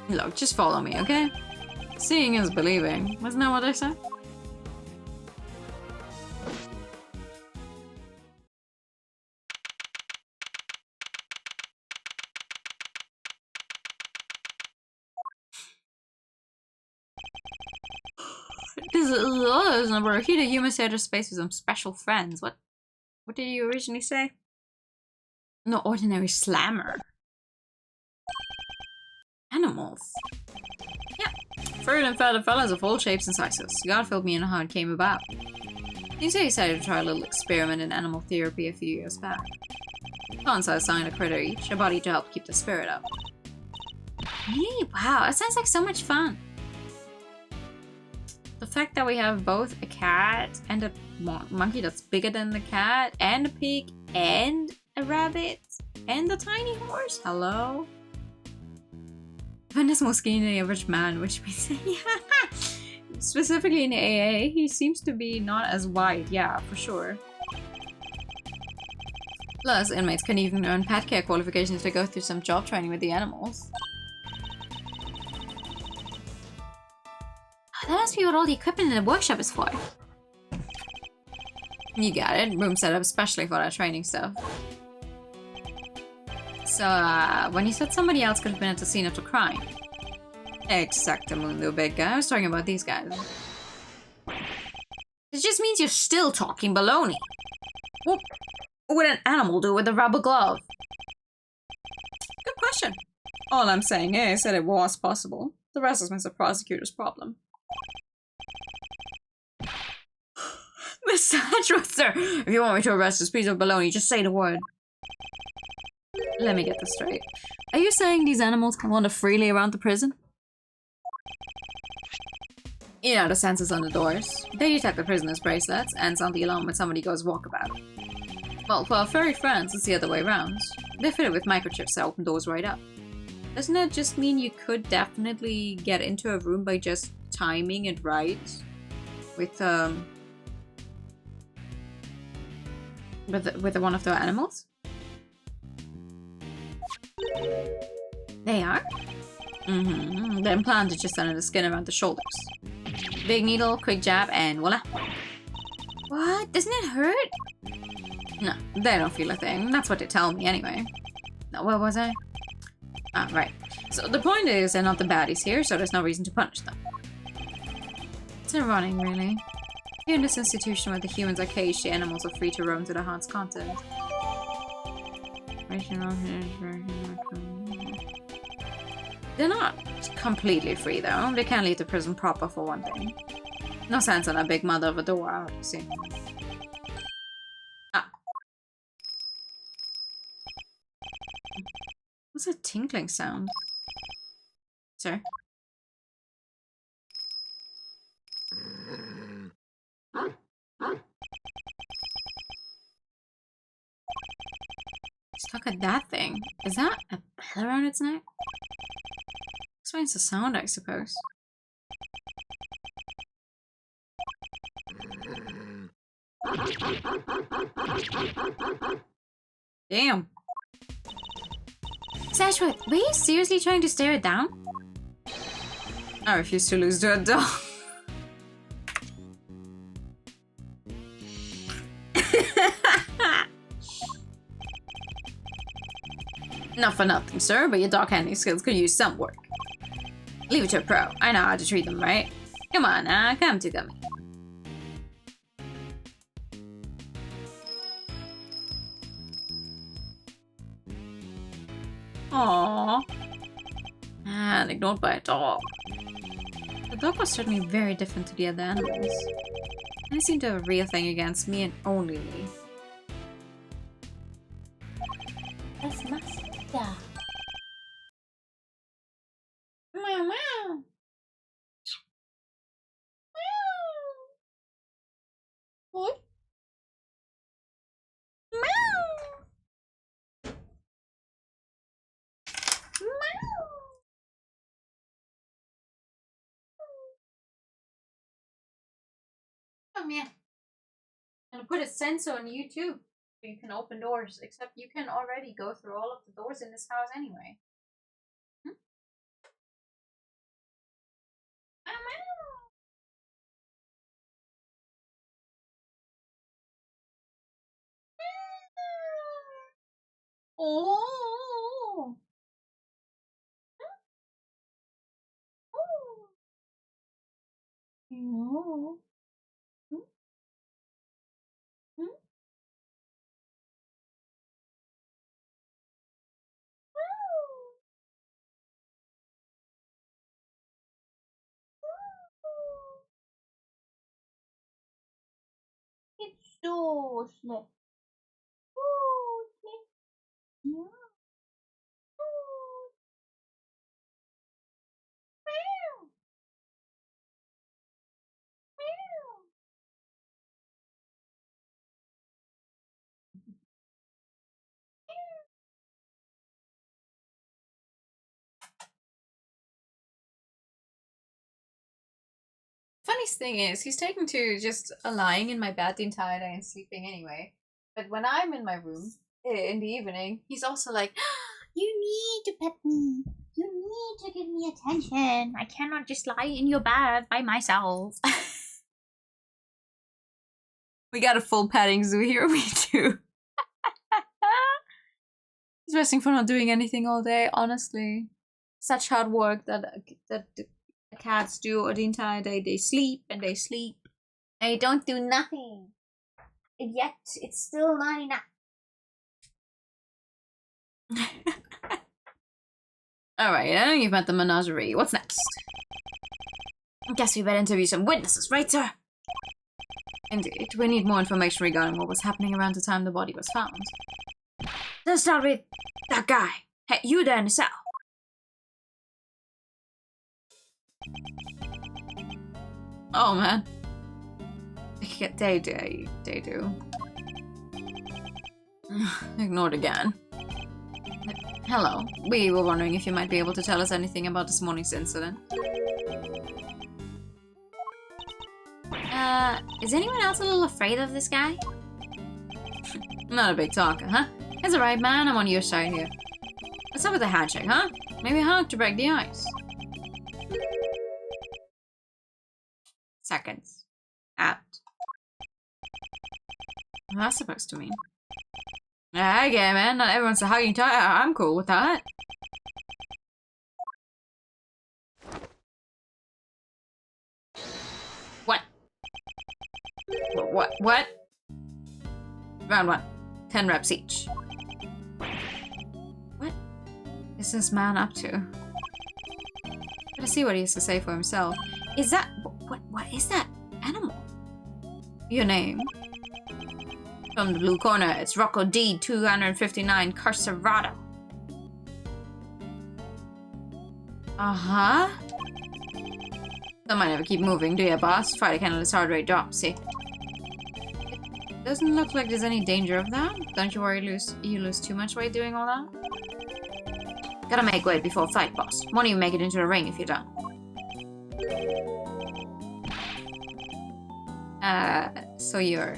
Look, just follow me, okay? Seeing is believing. Wasn't that what I said? This is number. He the human shared space with some special friends. What did you originally say? No ordinary slammer. Animals. Yeah. Furred and feathered fellas of all shapes and sizes. God filled me in on how it came about. He said he decided to try a little experiment in animal therapy a few years back. Hans assigned a critter each, a body to help keep the spirit up. Really? Wow, that sounds like so much fun. The fact that we have both a cat and a monkey that's bigger than the cat, and a pig, and a rabbit, and a tiny horse. Hello? Van is more skinny than the average man, which means, yeah. Specifically in the AA, he seems to be not as wide, yeah, for sure. Plus, inmates can even earn pet care qualifications to go through some job training with the animals. That must be what all the equipment in the workshop is for. You got it. Room set up especially for that training stuff. So, when you said somebody else could have been at the scene of the crime. Exactamundo, big guy. I was talking about these guys. It just means you're still talking baloney. What would an animal do with a rubber glove? Good question. All I'm saying is that it was possible. The rest is Mr. Prosecutor's problem. Mr. Hedgewater, if you want me to arrest this piece of baloney, just say the word. Let me get this straight. Are you saying these animals can wander freely around the prison? You know the sensors on the doors. They detect the prisoner's bracelets and sound the alarm when somebody goes walkabout. Well, for our furry friends, it's the other way around. They're fitted with microchips that open doors right up. Doesn't that just mean you could definitely get into a room by just timing it right? With one of the animals? They are? Mm-hmm. The implant is just under the skin around the shoulders. Big needle, quick jab, and voila. What? Doesn't it hurt? No, they don't feel a thing. That's what they tell me anyway. No, where was I? Ah, right. So the point is they're not the baddies here, so there's no reason to punish them. It's ironic, really. Here in this institution where the humans are caged, the animals are free to roam to the heart's content. They're not completely free, though. They can't leave the prison proper, for one thing. No sense on a big mother of a door, obviously. Ah. What's a tinkling sound? Sir? Just look at that thing. Is that a bell around its neck? Explains the sound, I suppose. Damn. Sashwat, were you seriously trying to stare it down? I refuse to lose to a dog. Not for nothing, sir, but your dog handling skills could use some work. Leave it to a pro. I know how to treat them, right? Come on now, come to Gummy. Aww. And ignored by a dog. The dog was certainly very different to the other animals. They seemed to have a real thing against me and only me. That's master. Meow meow. What? Meow. Come here. I'm gonna put a sensor on you too. So you can open doors. Except you can already go through all of the doors in this house anyway. Oh. No. It's so slow. Funniest thing is, he's taken to just lying in my bed the entire day and sleeping anyway. But when I'm in my room in the evening, he's also like, You need to pet me. You need to give me attention. I cannot just lie in your bed by myself. we got a full petting zoo here, we do. He's resting for not doing anything all day, honestly. Such hard work that the cats do the entire day. They sleep and they sleep. They don't do nothing. And yet, it's still not enough. Alright, I know you've met the menagerie. What's next? Guess we better interview some witnesses, right, sir? Indeed, we need more information regarding what was happening around the time the body was found. Let's start with that guy. Hey, you there in the cell. Oh man. They do. Ignored again. Hello. We were wondering if you might be able to tell us anything about this morning's incident. Is anyone else a little afraid of this guy? Not a big talker, huh? It's alright, man. I'm on your side here. What's up with the handshake, huh? Maybe a hug to break the ice. Seconds. Apt. What's that supposed to mean? I get it, man. Not everyone's a hugging type. I'm cool with that. What? What? Round 1. 10 reps each. What is this man up to? Let's see what he has to say for himself. Is that... What is that? Your name? From the blue corner, it's Rocco D. 259 Carcerado. Uh-huh. Don't mind if I keep moving, do ya, boss? Fight Canada's heart rate drops, see? It doesn't look like there's any danger of that. Don't you worry, you lose too much weight doing all that? Gotta make weight before fight, boss. Won't even make it into the ring if you don't. So you're...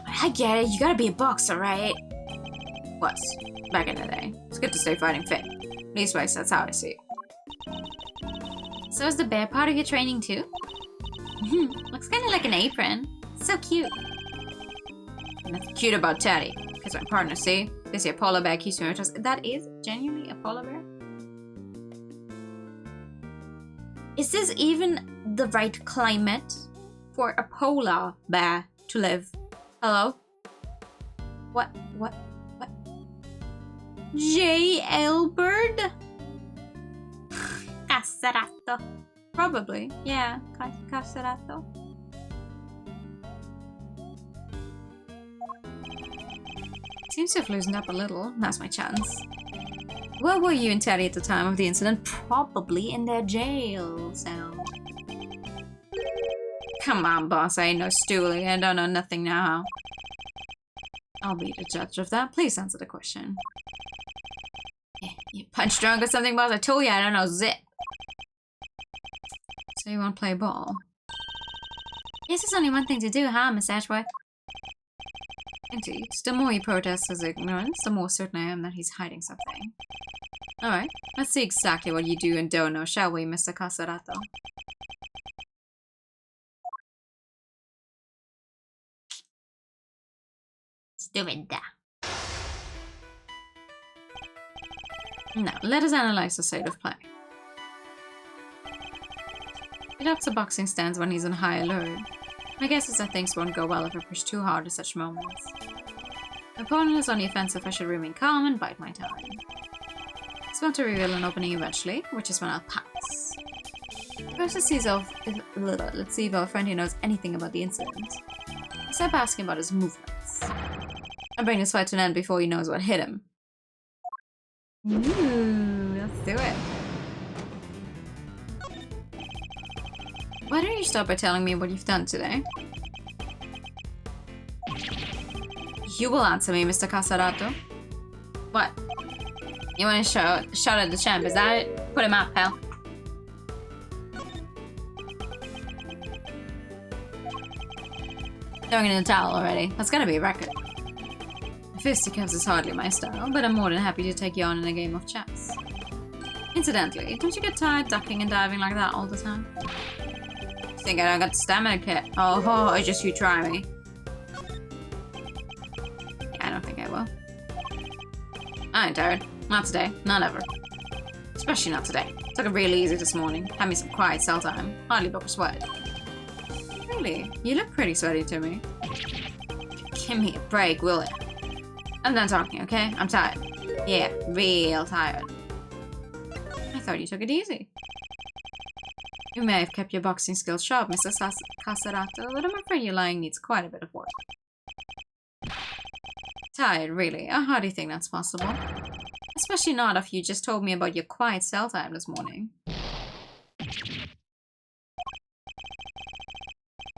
I get it. You gotta be a boxer, right? Was. Back in the day. It's good to stay fighting fit. Leastways, that's how I see it. So is the bear part of your training too? Looks kind of like an apron. So cute. Nothing cute about Teddy. Because my partner, see? This here polar bear keeps me on toes. That is genuinely a polar bear? Is this even the right climate for a polar bear to live? Hello? What? J.L. Bird? Caserato. Probably. Yeah, Caserato. Seems to have loosened up a little. That's my chance. Where were you and Teddy at the time of the incident? Probably in their jail cell. Come on, boss. I ain't no stoolie. I don't know nothing now. I'll be the judge of that. Please answer the question. Yeah, you punch drunk or something, boss? I told you I don't know zip. So you want to play ball? Yes, there's only one thing to do, huh, Miss Ashworth? Indeed. The more he protests his ignorance, the more certain I am that he's hiding something. Alright, let's see exactly what you do and don't know, shall we, Mr. Caserato? Stupid. Now, let us analyze the state of play. He adopts a boxing stance when he's on high alert. My guess is that things won't go well if I push too hard at such moments. My opponent is on the offensive, I should remain calm and bide my time. He's about to reveal an opening eventually, which is when I'll pass. First, let's see if our friend here knows anything about the incident. I start asking about his movements. I bring this fight to an end before he knows what hit him. Ooh, let's do it. Why don't you start by telling me what you've done today? You will answer me, Mr. Caserato. What? You want to shout at the champ, is that it? Put him out, pal. Throwing in the towel already. That's gotta be a record. Fisticuffs is hardly my style, but I'm more than happy to take you on in a game of chess. Incidentally, don't you get tired ducking and diving like that all the time? Think I don't got the stamina kit? Oh, just you try me. Yeah, I don't think I will. I ain't tired. Not today. Not ever. Especially not today. Took it real easy this morning. Had me some quiet cell time. Hardly broke a sweat. Really? You look pretty sweaty to me. Give me a break, will it? I'm done talking, okay? I'm tired. Yeah, real tired. I thought you took it easy. You may have kept your boxing skills sharp, Mr. Caserato, but I'm afraid your lying needs quite a bit of work. Tired, really? I hardly think that's possible. Especially not if you just told me about your quiet cell time this morning.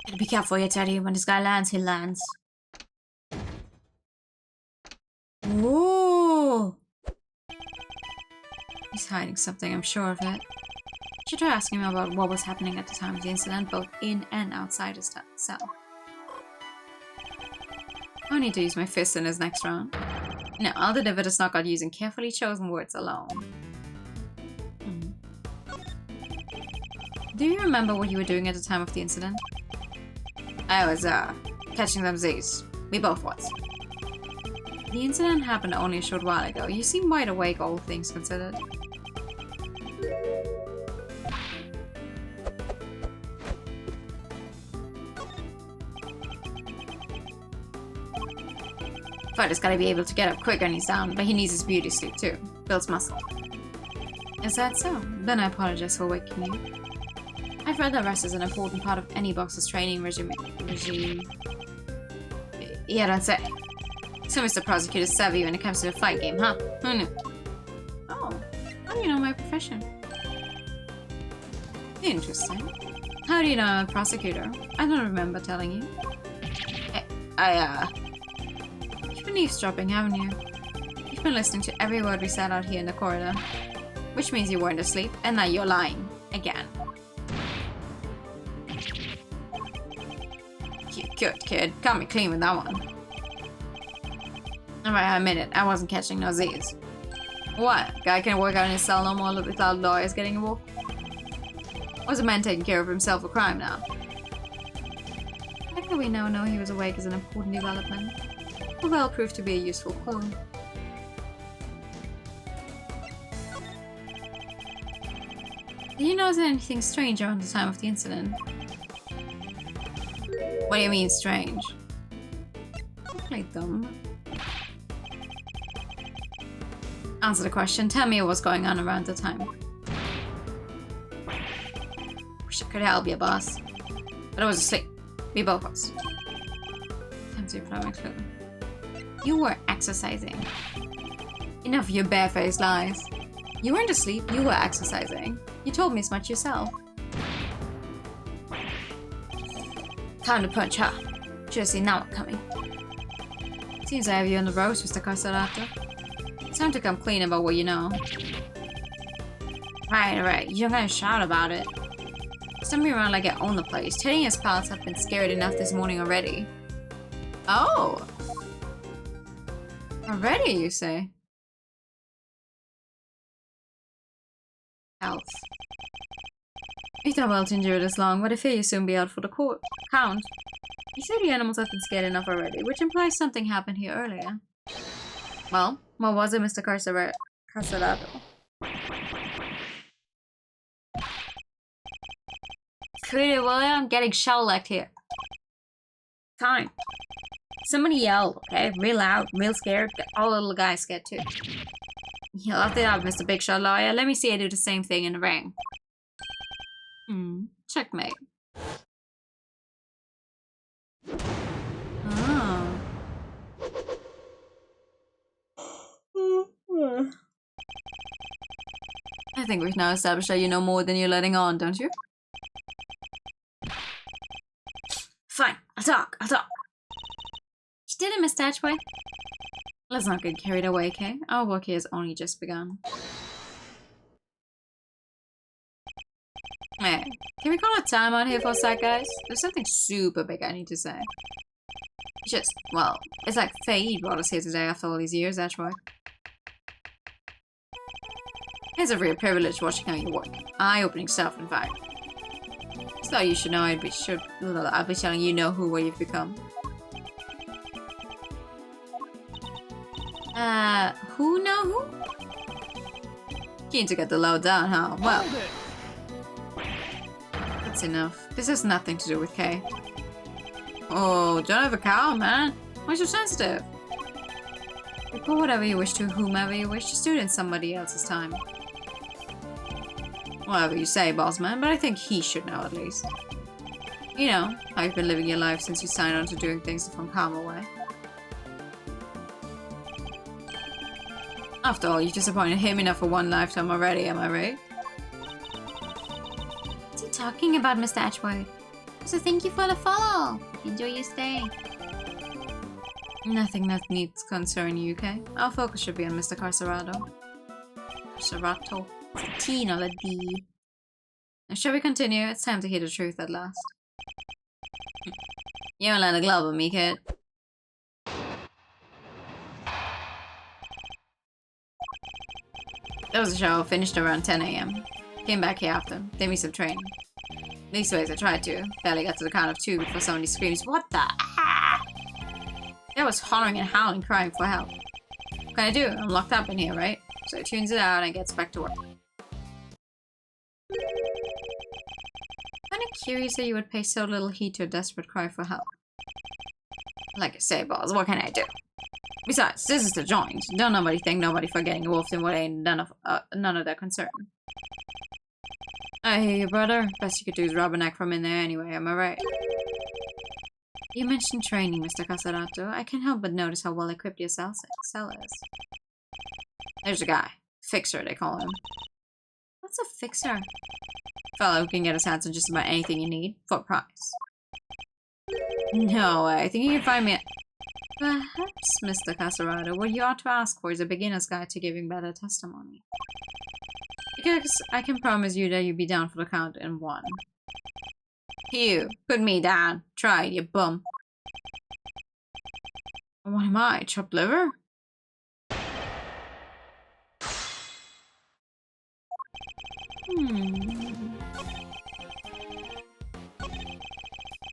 Gotta be careful here, Teddy. When this guy lands, he lands. Ooh! He's hiding something, I'm sure of it. Should try asking him about what was happening at the time of the incident, both in and outside his cell. I'll need to use my fist in his next round. No, I'll deliver this knockout using carefully chosen words alone. Do you remember what you were doing at the time of the incident? I was, catching some Z's. We both was. The incident happened only a short while ago. You seem wide awake, all things considered. Fighter's gotta be able to get up quick when he's down, but he needs his beauty sleep too. Builds muscle. Is that so? Then I apologize for waking you. I've read that rest is an important part of any boxer's training regime. Yeah, don't say. So Mr. Prosecutor's savvy when it comes to the fight game, huh? Who knew? Oh, how do you know my profession? Interesting. How do you know I'm a prosecutor? I don't remember telling you. You've been eavesdropping, haven't you? You've been listening to every word we said out here in the corridor. Which means you weren't asleep, and now you're lying. Again. Good kid. Got me clean with that one. Alright, I admit it. I wasn't catching no Z's. What? Guy can work out in his cell no more without lawyers getting involved? Was a man taking care of himself a crime now? I think that we now know he was awake is an important development. Will well prove to be a useful clue. Did you notice anything strange around the time of the incident? What do you mean, strange? Play dumb. Answer the question. Tell me what's going on around the time. Wish I could help you, boss. But I was asleep. We both was. Time to reply my clue. You were exercising. Enough of your barefaced lies. You weren't asleep. You were exercising. You told me as much yourself. Time to punch her. Should've seen that one coming. Seems I have you on the ropes, Mr. Carcerato. It's time to come clean about what you know. Right. You don't gotta shout about it. Send me around like I own the place. Teddy and his pals have been scared enough this morning already. Oh! Already, you say? Health. You've done well to endure this long, but I fear you'll soon be out for the count. You said the animals have been scared enough already, which implies something happened here earlier. Well, what was it, Mr. Carcerato? Pretty well, I'm getting shell-lecked here. Fine. Somebody yell, okay? Real loud, real scared. Get all the little guys scared too. You left it up, Mr. Big Shot Lawyer. Let me see you do the same thing in the ring. Checkmate. Oh. I think we've now established that you know more than you're letting on, don't you? Fine, I'll talk. You did it, Miss Tatchway. Let's not get carried away, okay? Our work here has only just begun. Hey, can we call a time out here for a sec, guys? There's something super big I need to say. Well, it's like fate brought us here today after all these years, that's right. It's a real privilege watching how you work. Eye-opening stuff, in fact. Just thought you should know I'd be telling you who you've become. Who know who? Keen to get the lowdown, huh? Well, that's enough. This has nothing to do with Kay. Oh, don't have a cow, man. Why so sensitive? Report whatever you wish to whomever you wish. Just do it in somebody else's time. Whatever you say, boss man, but I think he should know at least. You know, how you've been living your life since you signed on to doing things the Von Karma way. After all, you've disappointed him enough for one lifetime already, am I right? What's he talking about, Mr. Atchway? So thank you for the follow. Enjoy your stay. Nothing that needs concern you, okay? Our focus should be on Mr. Carcerato. Carcerato. It's a T, not a D. Now, shall we continue? It's time to hear the truth at last. You don't land a glove on me, kid. That was a show. Finished around 10 AM. Came back here after. Did me some training. These ways I tried to. Barely got to the count of 2 before somebody screams, "What the ah!" I was hollering and howling, crying for help. What can I do? I'm locked up in here, right? So he tunes it out and gets back to work. Kinda curious that you would pay so little heed to a desperate cry for help. Like I say, boss, what can I do? Besides, this is the joint. Don't nobody thank nobody for getting involved in what ain't none of their concern. I hear you, brother. Best you could do is rob a neck from in there anyway, am I right? You mentioned training, Mr. Casarato. I can't help but notice how well equipped your cell is. There's a guy. Fixer, they call him. What's a fixer? Fellow who can get his hands on just about anything you need, for a price. No way, I think you can find me a... Perhaps, Mr. Casarato, what you ought to ask for is a beginner's guide to giving better testimony. Because I can promise you that you'll be down for the count in one. You, put me down. Try it, you bum. What am I, chopped liver?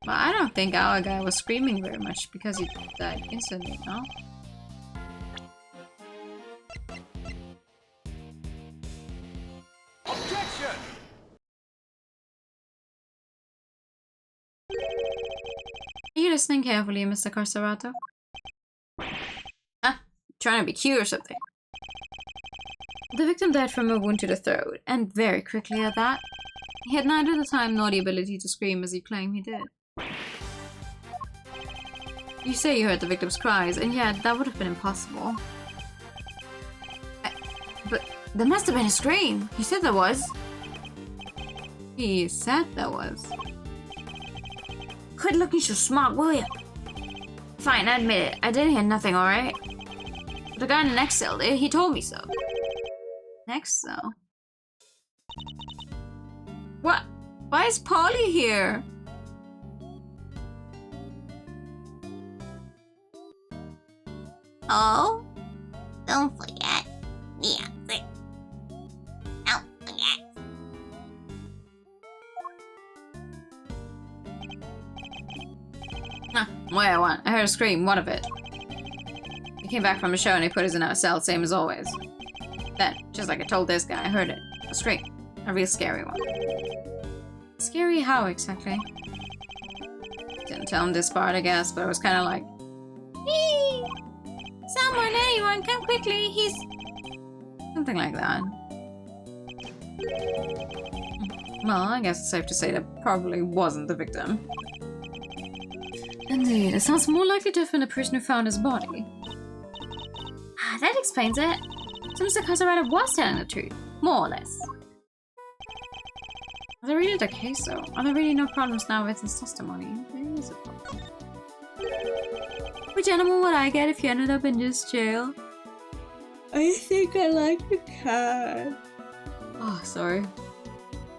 Well, I don't think our guy was screaming very much because he died instantly, no? Objection! Are you listening carefully, Mr. Casarato? Huh? Trying to be cute or something? The victim died from a wound to the throat, and very quickly at that. He had neither the time nor the ability to scream as he claimed he did. You say you heard the victim's cries, and yet that would have been impossible. But there must have been a scream. He said there was. He said there was. Quit looking so smart, will you? Fine, I admit it. I did hear nothing, alright? The guy in the next cell did. He told me so. Next cell? What? Why is Polly here? Oh, don't forget. Yeah, don't forget. Huh, wait, what? I heard a scream, what of it? He came back from a show and he put us in our cell, same as always. Then, just like I told this guy, I heard it. A scream. A real scary one. Scary how, exactly? Didn't tell him this part, I guess, but it was kind of like... Whee! Someone, anyone, come quickly, he's... something like that. Well, I guess it's safe to say that probably wasn't the victim. Indeed, it sounds more likely to have been the person who found his body. Ah, that explains it. So Mr. Casarato was telling the truth, more or less. Is that really the case, though? Are there really no problems now with his testimony? There is a problem. Which animal would I get if you ended up in this jail? I think I like a cat. Oh, sorry.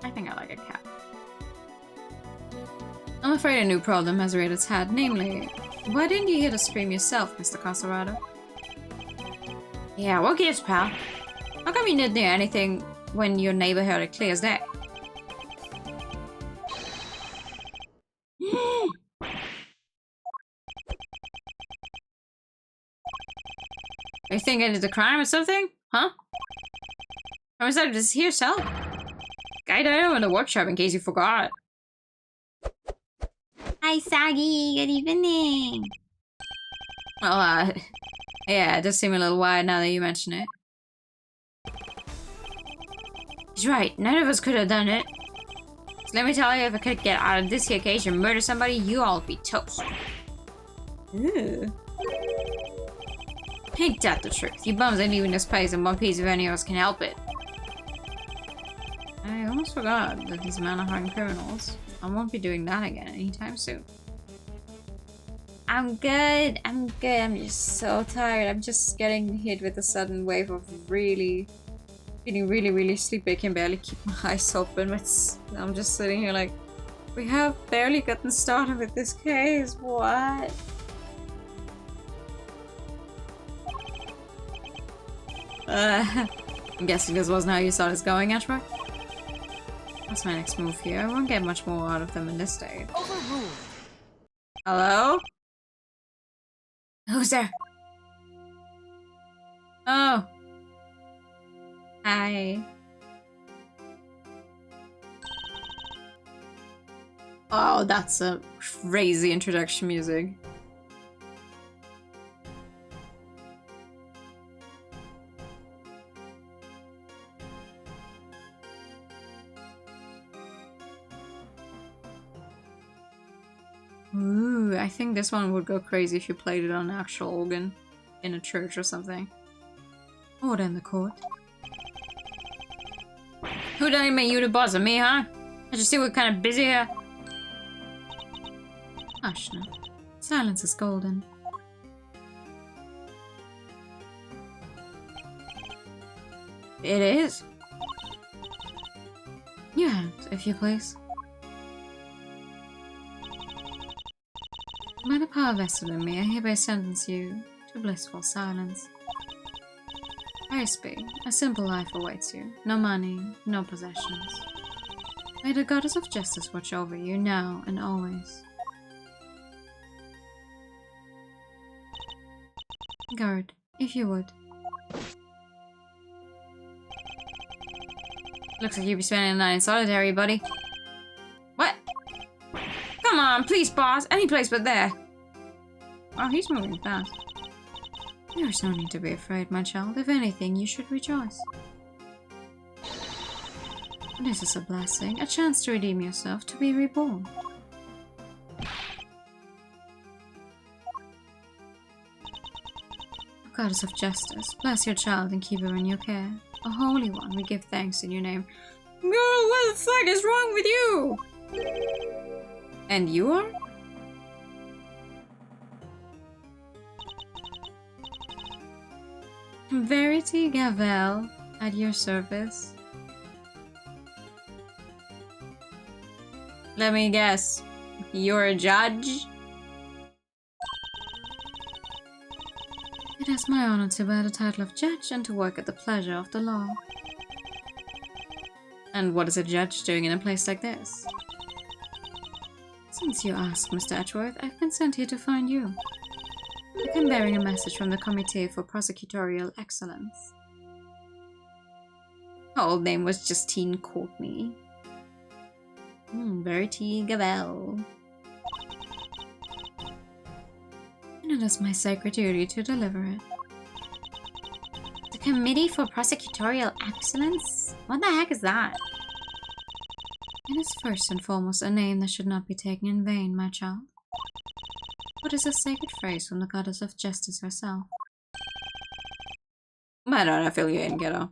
I think I like a cat. I'm afraid a new problem has reared its head, namely, why didn't you hear the scream yourself, Mr. Casarato? Yeah, what gives, pal? How come you didn't hear anything when your neighbor heard it clear as day? Are you thinking it's a crime or something? Huh? Or was that just here, cell? Guy died in the workshop in case you forgot. Hi, Sagi. Good evening. Well, yeah, it does seem a little wide now that you mention it. He's right, none of us could have done it. So let me tell you, if I could get out of this here cage and murder somebody, you all would be toast. Ew. Ain't that the truth? You bums ain't leaving this place in one piece if any of us can help it. I almost forgot that these men are hardened criminals. I won't be doing that again anytime soon. I'm good. I'm good. I'm just so tired. I'm just getting hit with a sudden wave of feeling really sleepy. I can barely keep my eyes open. I'm just sitting here like, we have barely gotten started with this case. What? I'm guessing this wasn't how you saw this going, Ashbrook? What's my next move here? I won't get much more out of them in this state. Overruled. Hello? Who's there? Oh. Hi. Oh, that's a crazy introduction music. Ooh, Ooh, I think this one would go crazy if you played it on an actual organ in a church or something. Order in the court. Who done make you the boss of me, huh? I just see we're kind of busy here. Hush now. Silence is golden. It is. Your hands, if you please. By the power vested in me, I hereby sentence you to blissful silence. Praise be, a simple life awaits you. No money, no possessions. May the goddess of justice watch over you now and always. Guard, if you would. Looks like you'll be spending the night in solitary, buddy. What? Come on, please, boss. Any place but there. Oh, he's moving fast. There's no need to be afraid, my child. If anything, you should rejoice. This is a blessing, a chance to redeem yourself, to be reborn. Goddess of justice, bless your child and keep her in your care. A holy one, we give thanks in your name. Girl, what the fuck is wrong with you? And you are? Verity Gavel, at your service. Let me guess. You're a judge? It is my honor to bear the title of judge and to work at the pleasure of the law. And what is a judge doing in a place like this? Since you ask, Mr. Edgeworth, I've been sent here to find you. I am bearing a message from the Committee for Prosecutorial Excellence. Her old name was Justine Courtney. Verity Gavel. And it is my sacred duty to deliver it. The Committee for Prosecutorial Excellence? What the heck is that? It is first and foremost a name that should not be taken in vain, my child. What is a sacred phrase from the goddess of justice herself? Why don't I fill you in, kiddo?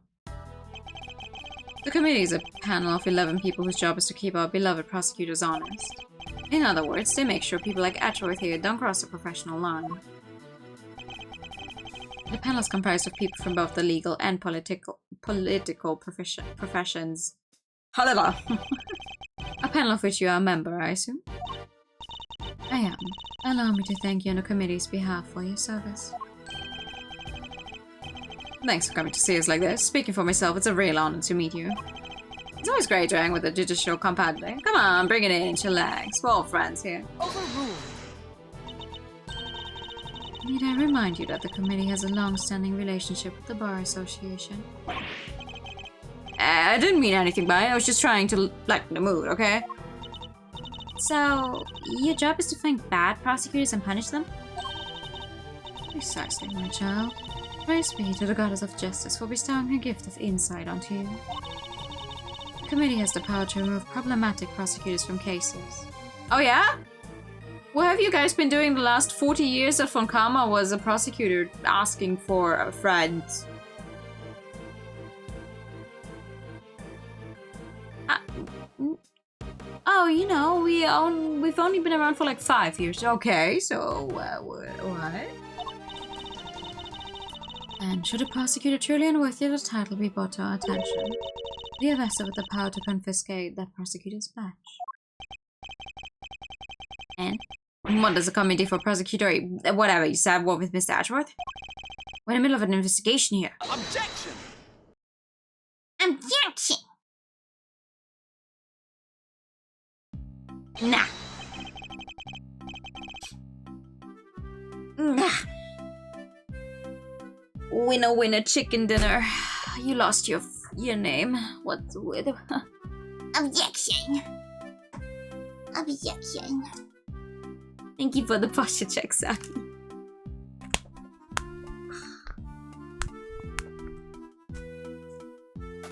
The committee is a panel of 11 people whose job is to keep our beloved prosecutors honest. In other words, they make sure people like Edgeworth here don't cross the professional line. The panel is comprised of people from both the legal and political professions. A panel of which you are a member, I assume? I am. Allow me to thank you on the committee's behalf for your service. Thanks for coming to see us like this. Speaking for myself, it's a real honor to meet you. It's always great to hang with the judicial compadre. Come on, bring it in, chillax. We're all friends here. Overruled. Need I remind you that the committee has a long-standing relationship with the Bar Association? I didn't mean anything by it. I was just trying to lighten the mood, okay? So, your job is to find bad prosecutors and punish them? Precisely, my child. Praise be to the goddess of justice for bestowing her gift of insight onto you. The committee has the power to remove problematic prosecutors from cases. Oh yeah? What have you guys been doing the last 40 years that Von Karma was a prosecutor asking for a friend? Oh, you know, we've only been around for like 5 years. Okay, so what? And should a prosecutor truly unworthy of the title be brought to our attention, we are vested with the power to confiscate that prosecutor's badge. And what does the Committee for Prosecutory... Whatever, you said what with Mr. Edgeworth? We're in the middle of an investigation here. Objection! Objection! Nah. Nah. Winner, winner, chicken dinner. You lost your name. What's with? Objection. Objection. Thank you for the posture check, Saki.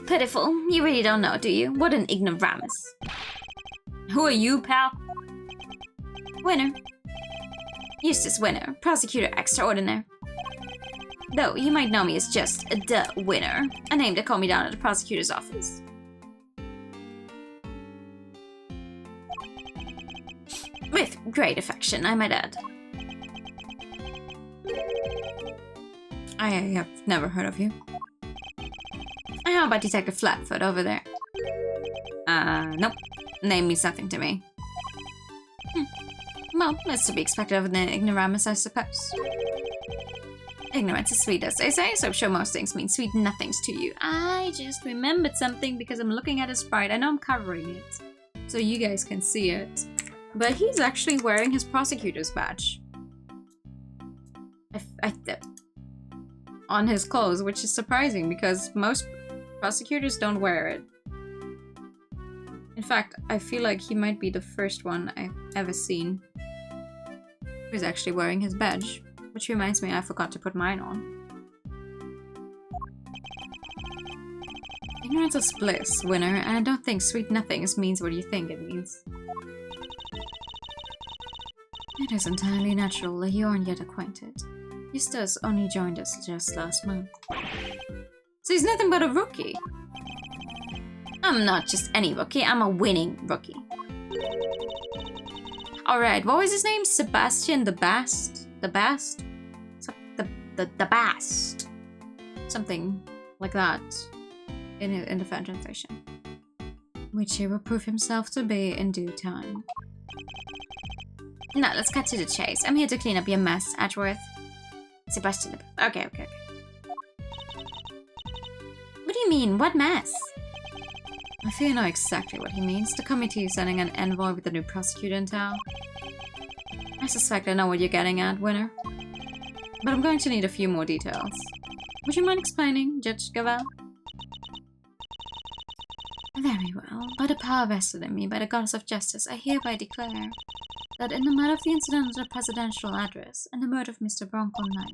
Pitiful. You really don't know, do you? What an ignoramus. Who are you, pal? Winner. Eustace Winner, Prosecutor Extraordinaire. Though you might know me as just the Winner, a name to call me down at the prosecutor's office. With great affection, I might add. I have never heard of you. And how about Detective Flatfoot over there? Nope. Name means nothing to me. Well, it's to be expected of an ignoramus, I suppose. Ignorance is sweet, as they say, so I'm sure most things mean sweet nothings to you. I just remembered something because I'm looking at his sprite. I know I'm covering it, so you guys can see it. But he's actually wearing his prosecutor's badge. On his clothes, which is surprising because most prosecutors don't wear it. In fact, I feel like he might be the first one I've ever seen who's actually wearing his badge. Which reminds me, I forgot to put mine on. Ignorance is bliss, Winner, and I don't think sweet nothings means what you think it means. It is entirely natural that you aren't yet acquainted. Eustace only joined us just last month. So he's nothing but a rookie. I'm not just any rookie, I'm a winning rookie. Alright, what was his name? Sebastian the Bast? The Bast? The Bast. Something like that in the fan translation. Which he will prove himself to be in due time. Now, let's cut to the chase. I'm here to clean up your mess, Edgeworth. Sebastian. Okay. What do you mean? What mess? I feel you know exactly what he means. The committee is sending an envoy with a new prosecutor in town. I suspect I know what you're getting at, Winner. But I'm going to need a few more details. Would you mind explaining, Judge Gavel? Very well. By the power vested in me by the goddess of justice, I hereby declare that in the matter of the incident of the presidential address and the murder of Mr. Bronco Knight,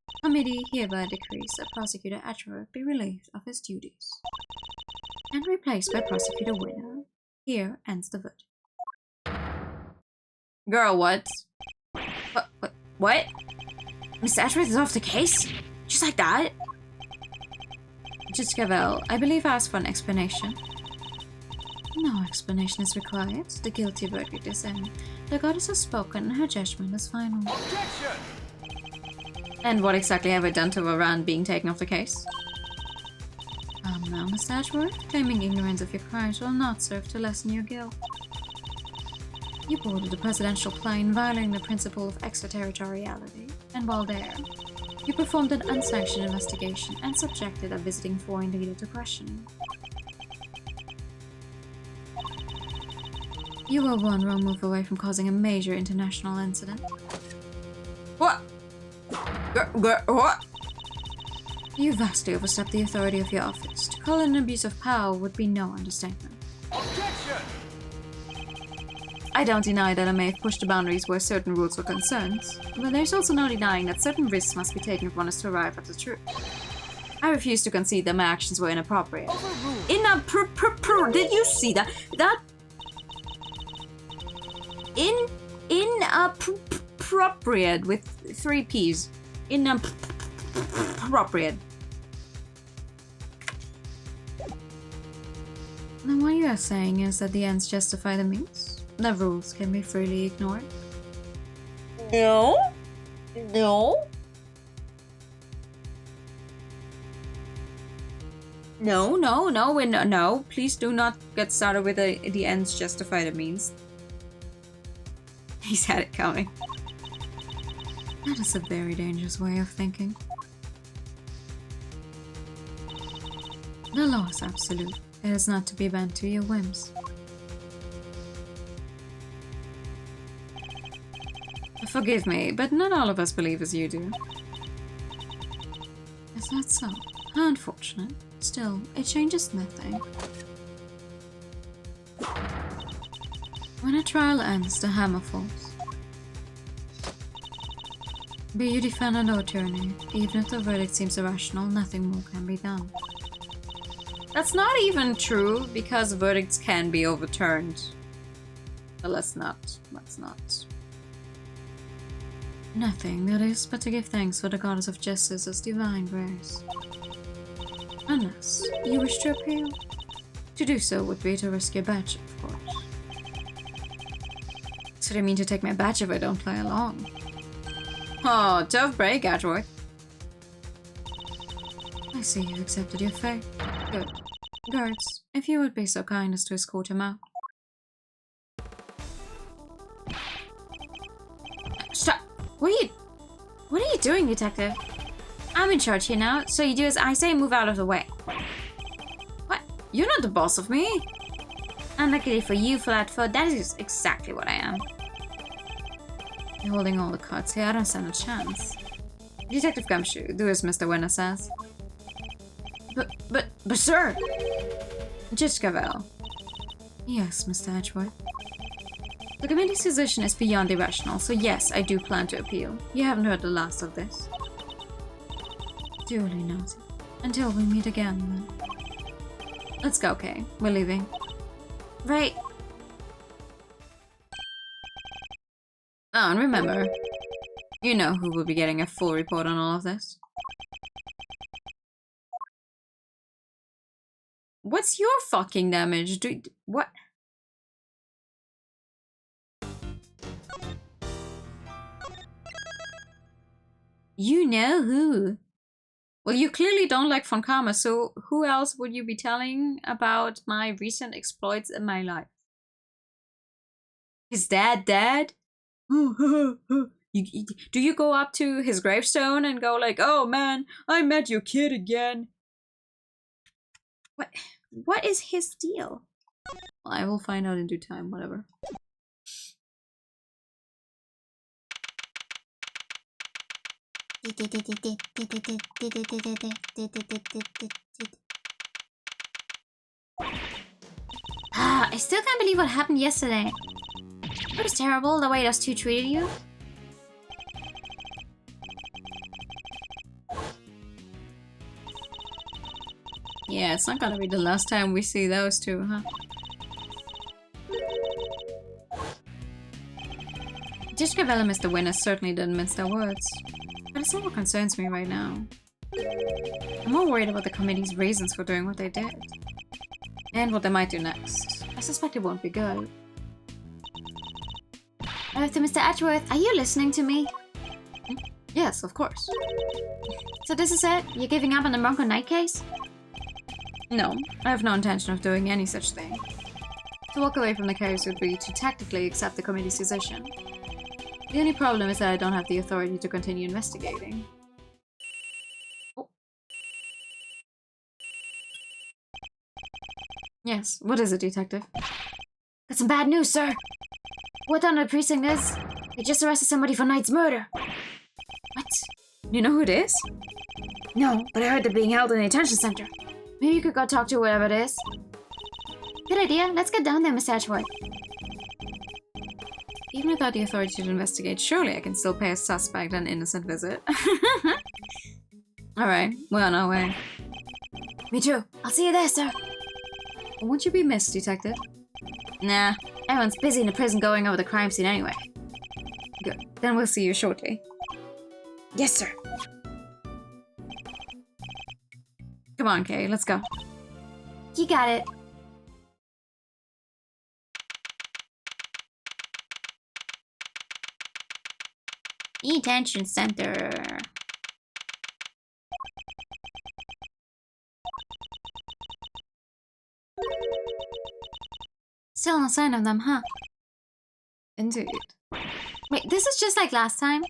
the committee hereby decrees that Prosecutor Edgeworth be relieved of his duties and replaced by Prosecutor Winner. Here ends the vote. Girl, what? What? Mr. Edgeworth is off the case? Just like that? Judge Gavel, I believe I asked for an explanation. No explanation is required. The guilty verdict is in. The goddess has spoken and her judgment is final. Objection! And what exactly have I done to warrant being taken off the case? Now, Mr. Edgeworth, claiming ignorance of your crimes will not serve to lessen your guilt. You boarded a presidential plane violating the principle of extraterritoriality, and while there, you performed an unsanctioned investigation and subjected a visiting foreign leader to questioning. You were one wrong move away from causing a major international incident. What? What? You vastly overstepped the authority of your office. To call it an abuse of power would be no understatement. Objection! I don't deny that I may have pushed the boundaries where certain rules were concerned, but there's also no denying that certain risks must be taken if one is to arrive at the truth. I refuse to concede that my actions were inappropriate. Did you see that? Inappropriate with 3 P's. Inappropriate. Then what you are saying is that the ends justify the means? The rules can be freely ignored? No. No. Please do not get started with the ends justify the means. He's had it coming. That is a very dangerous way of thinking. The law is absolute. It is not to be bent to your whims. Forgive me, but not all of us believe as you do. Is that so? How unfortunate. Still, it changes nothing. When a trial ends, the hammer falls. Be you defendant or attorney, even if the verdict seems irrational, nothing more can be done. That's not even true, because verdicts can be overturned. But let's not. Nothing, that is, but to give thanks for the goddess of justice's divine grace. Unless you wish to appeal. To do so would be to risk your badge, of course. So they mean to take my badge if I don't play along. Oh, tough break, Edgeworth. I see you've accepted your fate. Good. Guards, if you would be so kind as to escort him out. Stop! What are you doing, Detective? I'm in charge here now, so you do as I say and move out of the way. What? You're not the boss of me! Unluckily for you, Flatfoot, that is exactly what I am. You're holding all the cards here, I don't stand a chance. Detective Gumshoe, do as Mr. Winner says. But sir! Judge Cavell. Yes, Mr. Edgeworth. The committee's decision is beyond irrational, so yes, I do plan to appeal. You haven't heard the last of this. Duly noted. Until we meet again, then. Let's go, Kay. We're leaving. Right. Oh, and remember, you know who will be getting a full report on all of this. What's your fucking damage? What? You know who? Well, you clearly don't like Von Karma, so who else would you be telling about my recent exploits in my life? His dad? Do you go up to his gravestone and go like, oh man, I met your kid again? What is his deal? Well, I will find out in due time, whatever. I still can't believe what happened yesterday. It was terrible, the way those two treated you. Yeah, it's not gonna be the last time we see those two, huh? Judge Cavell and Mr. Winner certainly didn't mince their words. But it's not what concerns me right now. I'm more worried about the committee's reasons for doing what they did. And what they might do next. I suspect it won't be good. To Mr. Edgeworth, are you listening to me? Yes, of course. So this is it? You're giving up on the Bronco Knight case? No, I have no intention of doing any such thing. To walk away from the case would be to tactically accept the committee's decision. The only problem is that I don't have the authority to continue investigating. Oh. Yes, what is it, Detective? Got some bad news, sir. What down at the precinct is? They just arrested somebody for Knight's murder. What? You know who it is? No, but I heard they're being held in the detention center. Maybe you could go talk to whoever it is. Good idea. Let's get down there, Miss Edgeworth. Even without the authority to investigate, surely I can still pay a suspect an innocent visit. Alright, we're on our way. Me too. I'll see you there, sir. Won't you be missed, Detective? Nah, everyone's busy in the prison going over the crime scene anyway. Good. Then we'll see you shortly. Yes, sir. Come on, Kay, let's go. You got it. Detention center. Still no sign of them, huh? Indeed. Wait, this is just like last time?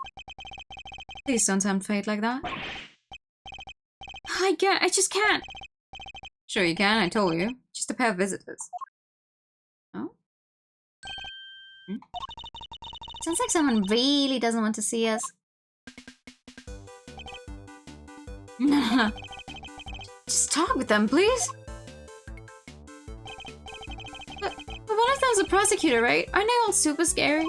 Please don't tempt fate like that. I just can't. Sure you can, I told you. Just a pair of visitors. Oh? Hmm? Sounds like someone really doesn't want to see us. Just talk with them, please. But one of them's a prosecutor, right? Aren't they all super scary?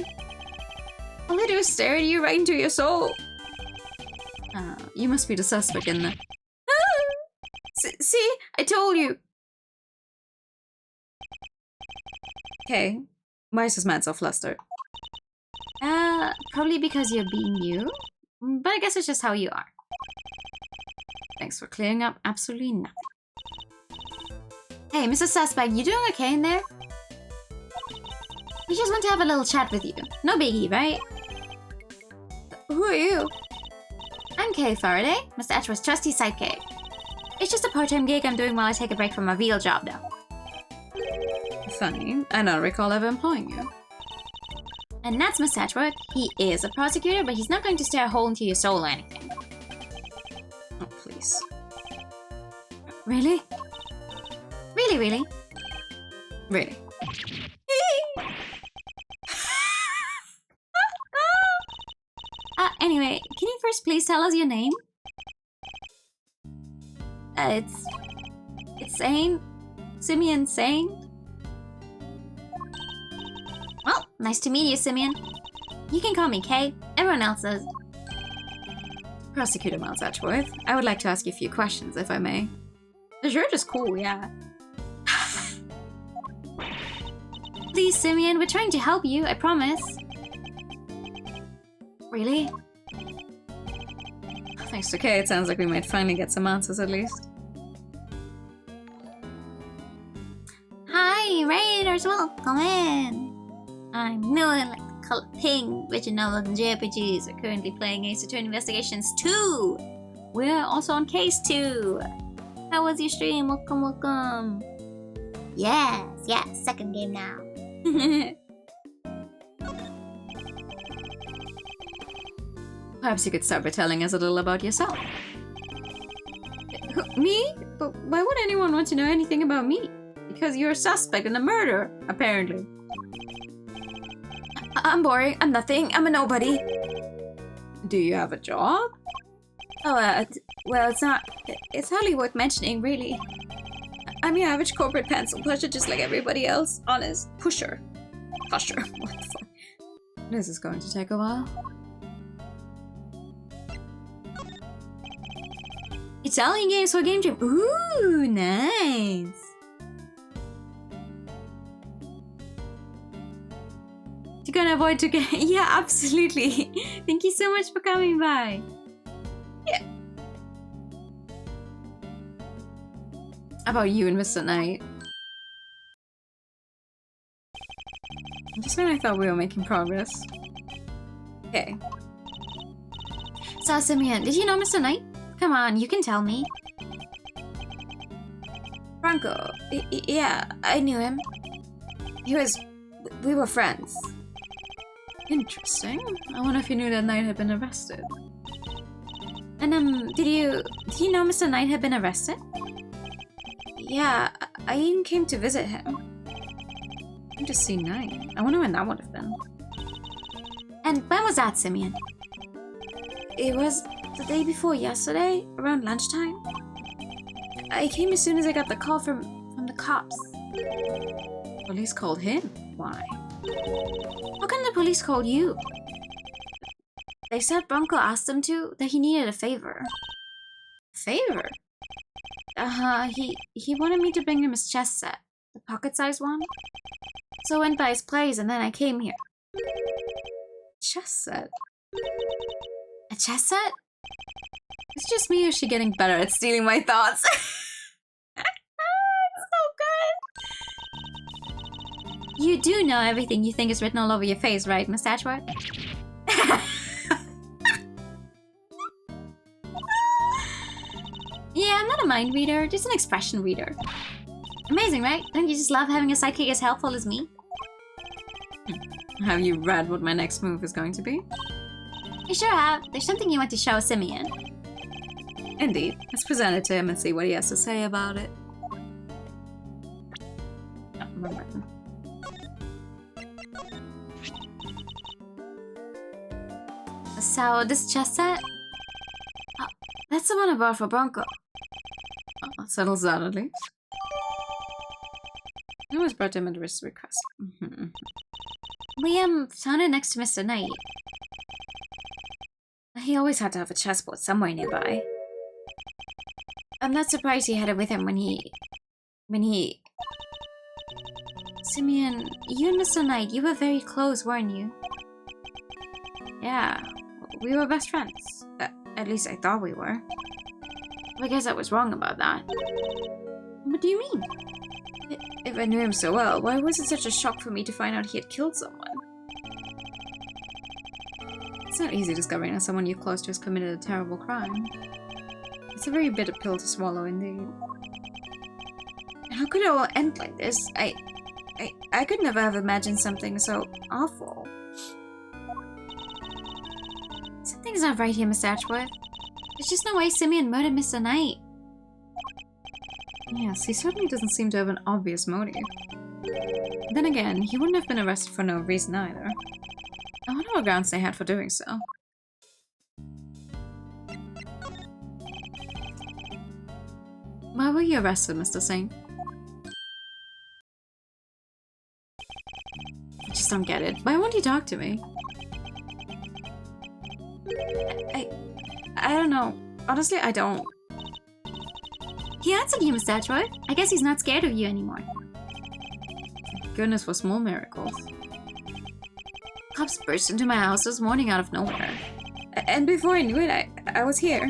All they do is stare at you right into your soul. You must be the suspect in the... See? I told you. Okay, why is this man so flustered? Probably because you're being you. But I guess it's just how you are. Thanks for clearing up absolutely nothing. Hey, Mr. Suspect, you doing okay in there? We just want to have a little chat with you. No biggie, right? Who are you? I'm Kay Faraday, Mr. Edgeworth's trusty sidekick. It's just a part-time gig I'm doing while I take a break from my real job, though. Funny, I don't recall ever employing you. And that's Mr. Edgeworth. He is a prosecutor, but he's not going to stare a hole into your soul or anything. Oh, please. Really? Really, really? Really? Anyway, can you first please tell us your name? It's Sane. Simeon Sane. Well, nice to meet you, Simeon. You can call me Kay. Everyone else does. Prosecutor Miles Edgeworth, I would like to ask you a few questions, if I may. You're just cool, yeah. Please, Simeon, we're trying to help you, I promise. Really? Thanks to Kay, it sounds like we might finally get some answers at least. Hi, Raiders, welcome in. I'm Noah, like the color pink, original of JRPGs. We're currently playing Ace Attorney Investigations 2. We're also on Case 2. How was your stream? Welcome, welcome. Yes, second game now. Perhaps you could start by telling us a little about yourself. Me? But why would anyone want to know anything about me? Because you're a suspect in a murder, apparently. I'm boring. I'm nothing. I'm a nobody. Do you have a job? Oh, well, it's hardly worth mentioning, really. I'm your average corporate pencil pusher, just like everybody else. Honest. Pusher. What the fuck? This is going to take a while. Italian games for Game Jam. Ooh, nice. You're gonna avoid to get. Yeah, absolutely. Thank you so much for coming by. Yeah. About you and Mr. Knight. Just when I thought we were making progress. Okay. So, Simeon, did you know Mr. Knight? Come on, you can tell me. Franco. Yeah, I knew him. We were friends. Interesting. I wonder if you knew that Knight had been arrested. And did you know Mr. Knight had been arrested? Yeah, I even came to visit him. Came to see Knight. I wonder when that would have been. And when was that, Simeon? It was the day before yesterday, around lunchtime. I came as soon as I got the call from the cops. Police called him. Why? How come the police called you? They said Bronco asked them to, that he needed a favor. Favor? He wanted me to bring him his chess set. The pocket-sized one. So I went by his place and then I came here. Chess set? A chess set? It's just me, or is she getting better at stealing my thoughts? It's so good! You do know everything you think is written all over your face, right, Miss Edgeworth? Yeah, I'm not a mind reader, just an expression reader. Amazing, right? Don't you just love having a sidekick as helpful as me? Have you read what my next move is going to be? I sure have. There's something you want to show Simeon. Indeed. Let's present it to him and see what he has to say about it. Oh, wrong button. So, this chess set? Oh, that's the one I bought for Bronco. Oh, that settles that at least. I always brought him a request. We found it next to Mr. Knight. He always had to have a chessboard somewhere nearby. I'm not surprised he had it with him when he... Simeon, you and Mr. Knight, you were very close, weren't you? Yeah, we were best friends. At least I thought we were. I guess I was wrong about that. What do you mean? If I knew him so well, why was it such a shock for me to find out he had killed someone? It's not easy discovering that someone you're close to has committed a terrible crime. It's a very bitter pill to swallow indeed. How could it all end like this? I could never have imagined something so awful. Something's not right here, Mr. Ashworth. There's just no way Simeon murdered Mr. Knight. Yes, he certainly doesn't seem to have an obvious motive. Then again, he wouldn't have been arrested for no reason either. I wonder what grounds they had for doing so. Why were you arrested, Mr. Singh? I just don't get it. Why won't he talk to me? I don't know. Honestly, I don't. He answered you, Mr. Ashworth. I guess he's not scared of you anymore. Goodness for small miracles. Cops burst into my house this morning out of nowhere. And before I knew it, I was here.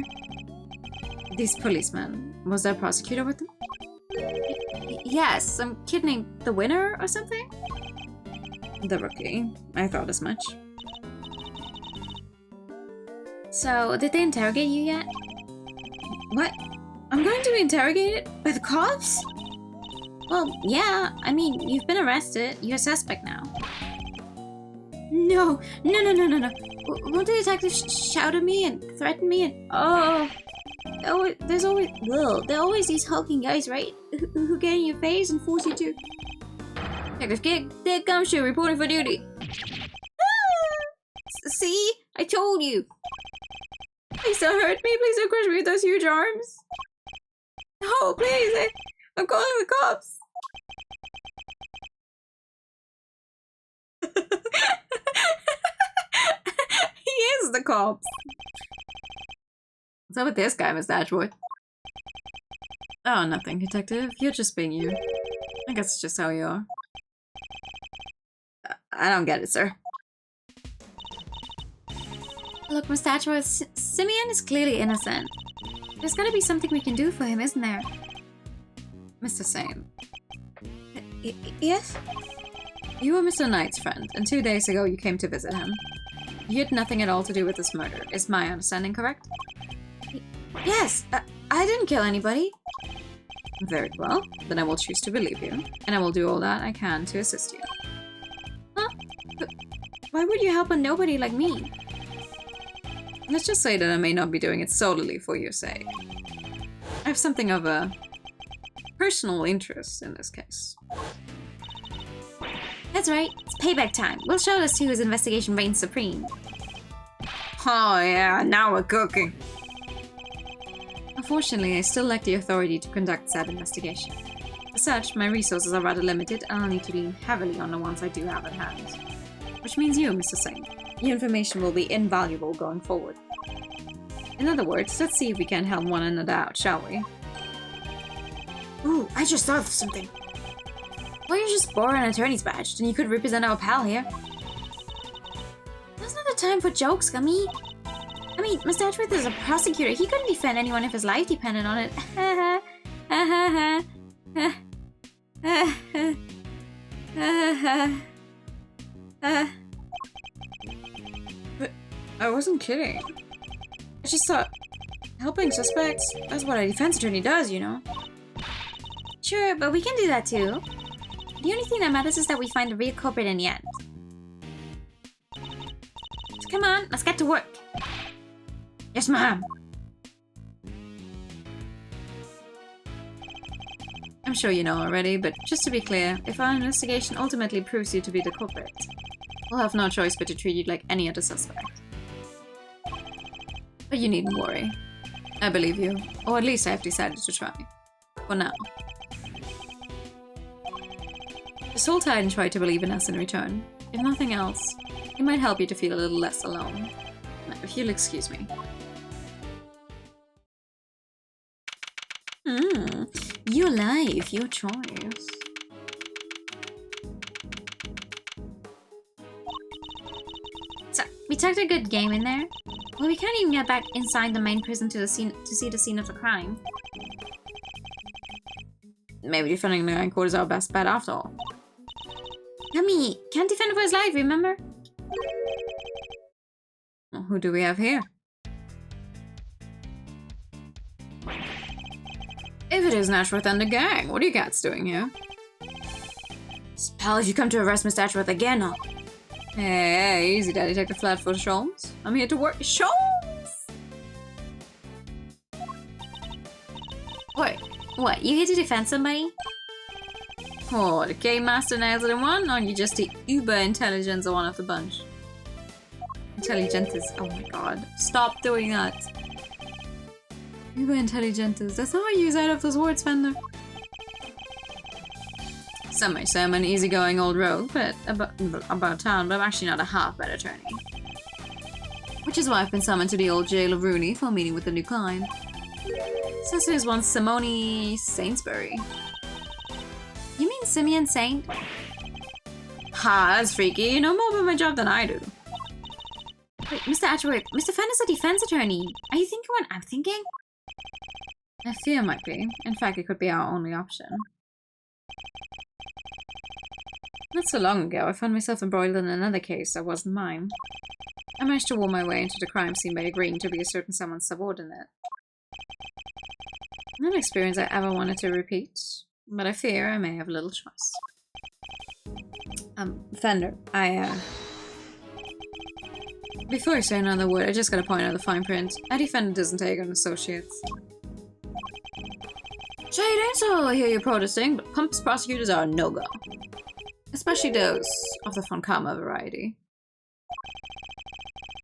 These policemen. Was there a prosecutor with them? Yes, some kid named the Winner or something? The Rookie. I thought as much. So, did they interrogate you yet? What? I'm going to be interrogated? By the cops? Well, yeah. I mean, you've been arrested. You're a suspect now. No. Won't the detective shout at me and threaten me and... Oh, there are always these hulking guys, right? Who get in your face and force you to... Detective, there comes Shiro reporting for duty. See? I told you. Please don't hurt me. Please don't crush me with those huge arms. Oh, please. I'm calling the cops. He is the cops. What's up with this guy, Mr. Ashworth? Oh, nothing, detective. You're just being you. I guess it's just how you are. I don't get it, sir. Look, Mr. Ashworth, Simeon is clearly innocent. There's gotta be something we can do for him, isn't there? Mr. Same. Yes? You were Mr. Knight's friend, and 2 days ago you came to visit him. You had nothing at all to do with this murder. Is my understanding correct? Yes, I didn't kill anybody. Very well, then I will choose to believe you, and I will do all that I can to assist you. Huh? But why would you help a nobody like me? Let's just say that I may not be doing it solely for your sake. I have something of a personal interest in this case. That's right. It's payback time. We'll show this to whose investigation reigns supreme. Oh yeah, now we're cooking. Unfortunately, I still lack the authority to conduct said investigation. As such, my resources are rather limited and I'll need to lean heavily on the ones I do have at hand. Which means you, Mr. Singh. Your information will be invaluable going forward. In other words, let's see if we can help one another out, shall we? Ooh, I just thought of something. Why don't you just borrow an attorney's badge? Then you could represent our pal here. That's not the time for jokes, Gummy. I mean, Mr. Ashworth is a prosecutor. He couldn't defend anyone if his life depended on it. But I wasn't kidding. I just thought helping suspects, that's what a defense attorney does, you know. Sure, but we can do that too. The only thing that matters is that we find the real culprit in the end. So come on, let's get to work. Yes, ma'am. I'm sure you know already, but just to be clear, if our investigation ultimately proves you to be the culprit, we'll have no choice but to treat you like any other suspect. But you needn't worry. I believe you, or at least I have decided to try. For now. Just hold tight and try to believe in us in return. If nothing else, it might help you to feel a little less alone. If you'll excuse me. Your life, your choice. So, We tucked a good game in there. Well, we can't even get back inside the main prison to see the scene of the crime. Maybe defending the court is our best bet after all. Yummy! Can't defend for his life, remember? Well, who do we have here? If it isn't Ashworth and the gang, what are you cats doing here? Pal, if you come to arrest Mr. Ashworth again, I'll... Hey, easy, Daddy. Take the flat foot, Sholmes. I'm here to work. Sholmes! What? You here to defend somebody? Oh, the game master nails it in one, or you just the uber intelligence of one of the bunch? Intelligentes. Oh my god. Stop doing that. Uber intelligentes. That's not how you use either of those words, Fender. Some may say I'm an easygoing old rogue, but about town, but I'm actually not a half-bad attorney. Which is why I've been summoned to the old jail of Rooney for a meeting with a new client. Says there's one Simone Sainsbury. You mean Simeon Saint? Ha, that's freaky. You know more about my job than I do. Wait, Mr. Ashworth, Mr. Fenn is a defense attorney. Are you thinking what I'm thinking? I fear it might be. In fact, it could be our only option. Not so long ago, I found myself embroiled in another case that wasn't mine. I managed to war my way into the crime scene by agreeing to be a certain someone's subordinate. Not an experience I ever wanted to repeat, but I fear I may have little choice. Fender, before I say another word, I just gotta point out the fine print. Eddie Fender doesn't take on associates. Jade, so I hear you protesting, but Pump's prosecutors are a no-go. Especially those of the von Karma variety.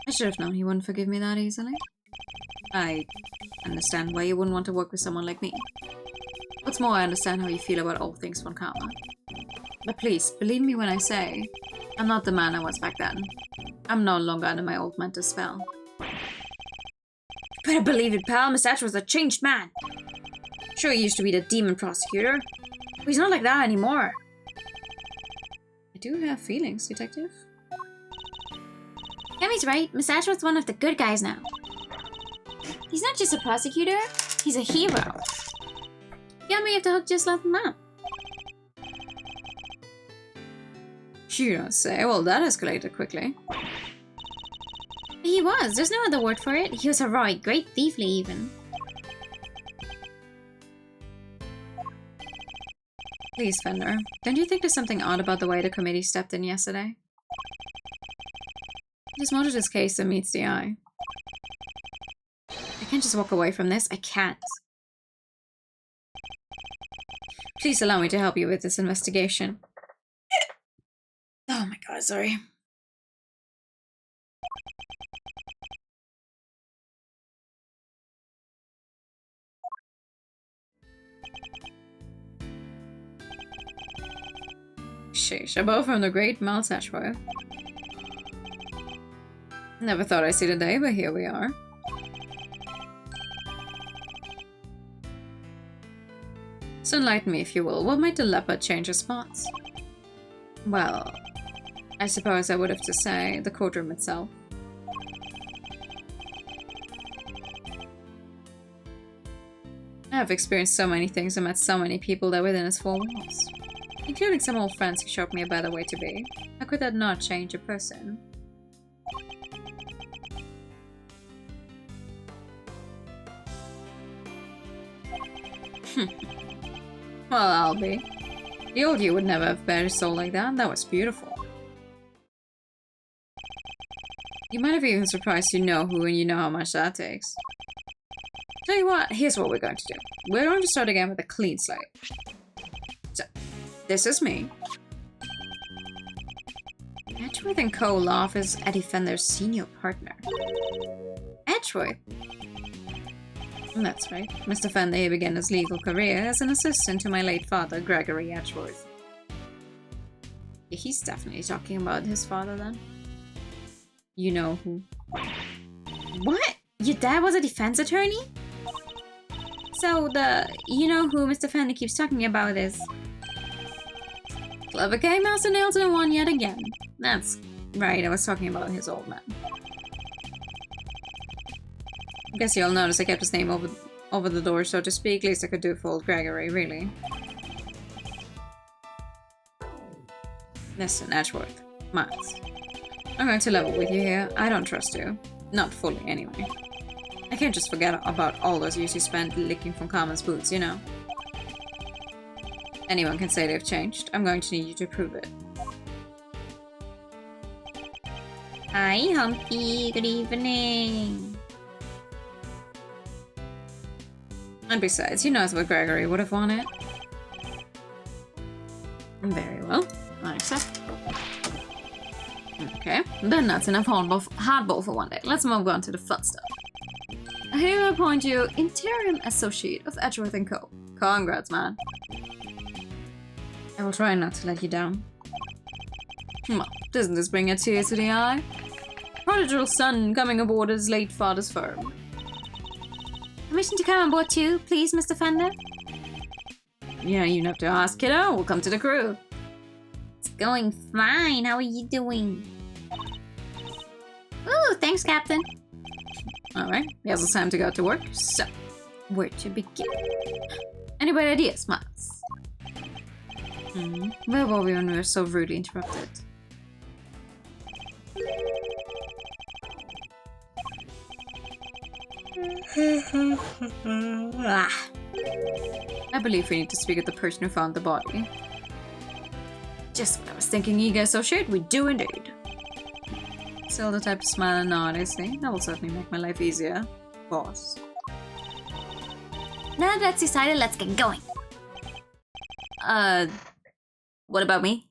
I should have known he wouldn't forgive me that easily. I understand why you wouldn't want to work with someone like me. What's more, I understand how you feel about all things von Karma. But please, believe me when I say, I'm not the man I was back then. I'm no longer under my old mentor's spell. You better believe it, pal. Mr. Ashworth's a changed man. Sure, he used to be the demon prosecutor, but he's not like that anymore. I do have feelings, detective. Emmy's right. Mr. Ashworth's one of the good guys now. He's not just a prosecutor, he's a hero. Got me off the hook just like that. You don't say. Well, that escalated quickly. He was. There's no other word for it. He was heroic, great thiefly even. Please, Fender. Don't you think there's something odd about the way the committee stepped in yesterday? There's more to this case than meets the eye. I can't just walk away from this. I can't. Please allow me to help you with this investigation. Oh my god, sorry. Sheesh, a bow from the great Miles Ashworth. Never thought I'd see the day, but here we are. So enlighten me, if you will. What made the leopard change her spots? Well, I suppose I would have to say the courtroom itself. I've experienced so many things and met so many people that within its four walls. Including some old friends who showed me a better way to be. How could that not change a person? Well, I'll be. The old you would never have bared a soul like that. That was beautiful. You might have even surprised you know who and you know how much that takes. Tell you what, here's what we're going to do. We're going to start again with a clean slate. So, this is me. Edgeworth & Co. Law Office Eddie Fender's senior partner. Edgeworth? That's right. Mr. Fender began his legal career as an assistant to my late father, Gregory Edgeworth. He's definitely talking about his father then. You know who. What? Your dad was a defense attorney? So the you know who Mr. Fender keeps talking about is... Clever game master nails in one yet again. That's Right, I was talking about his old man. I guess you'll notice I kept his name over the door, so to speak. Least I could do for old Gregory, really. Listen, Edgeworth. Miles. I'm going to level with you here. I don't trust you. Not fully, anyway. I can't just forget about all those years you spent licking from Carmen's boots, you know. Anyone can say they've changed. I'm going to need you to prove it. Hi, Humpy. Good evening. And besides, you know what Gregory would have wanted. Very well. I accept. Okay, then that's enough hardball for one day. Let's move on to the fun stuff. I hereby appoint you Interim Associate of Edgeworth & Co. Congrats, man. I will try not to let you down. Well, doesn't this bring a tear to the eye? Prodigal son coming aboard his late father's firm. Permission to come on board too, please, Mr. Fender? Yeah, you don't have to ask, kiddo. We'll come to the crew. It's going fine. How are you doing? Ooh, thanks, Captain. Alright, here's the time to go to work. So, where to begin? Any bright ideas, Miles? Where were we when we were so rudely interrupted? I believe we need to speak with the person who found the body. Just what I was thinking, eager associate. We do indeed. Still the type to smile and nod, I see. That will certainly make my life easier. Boss. Now that that's decided, let's get going. What about me?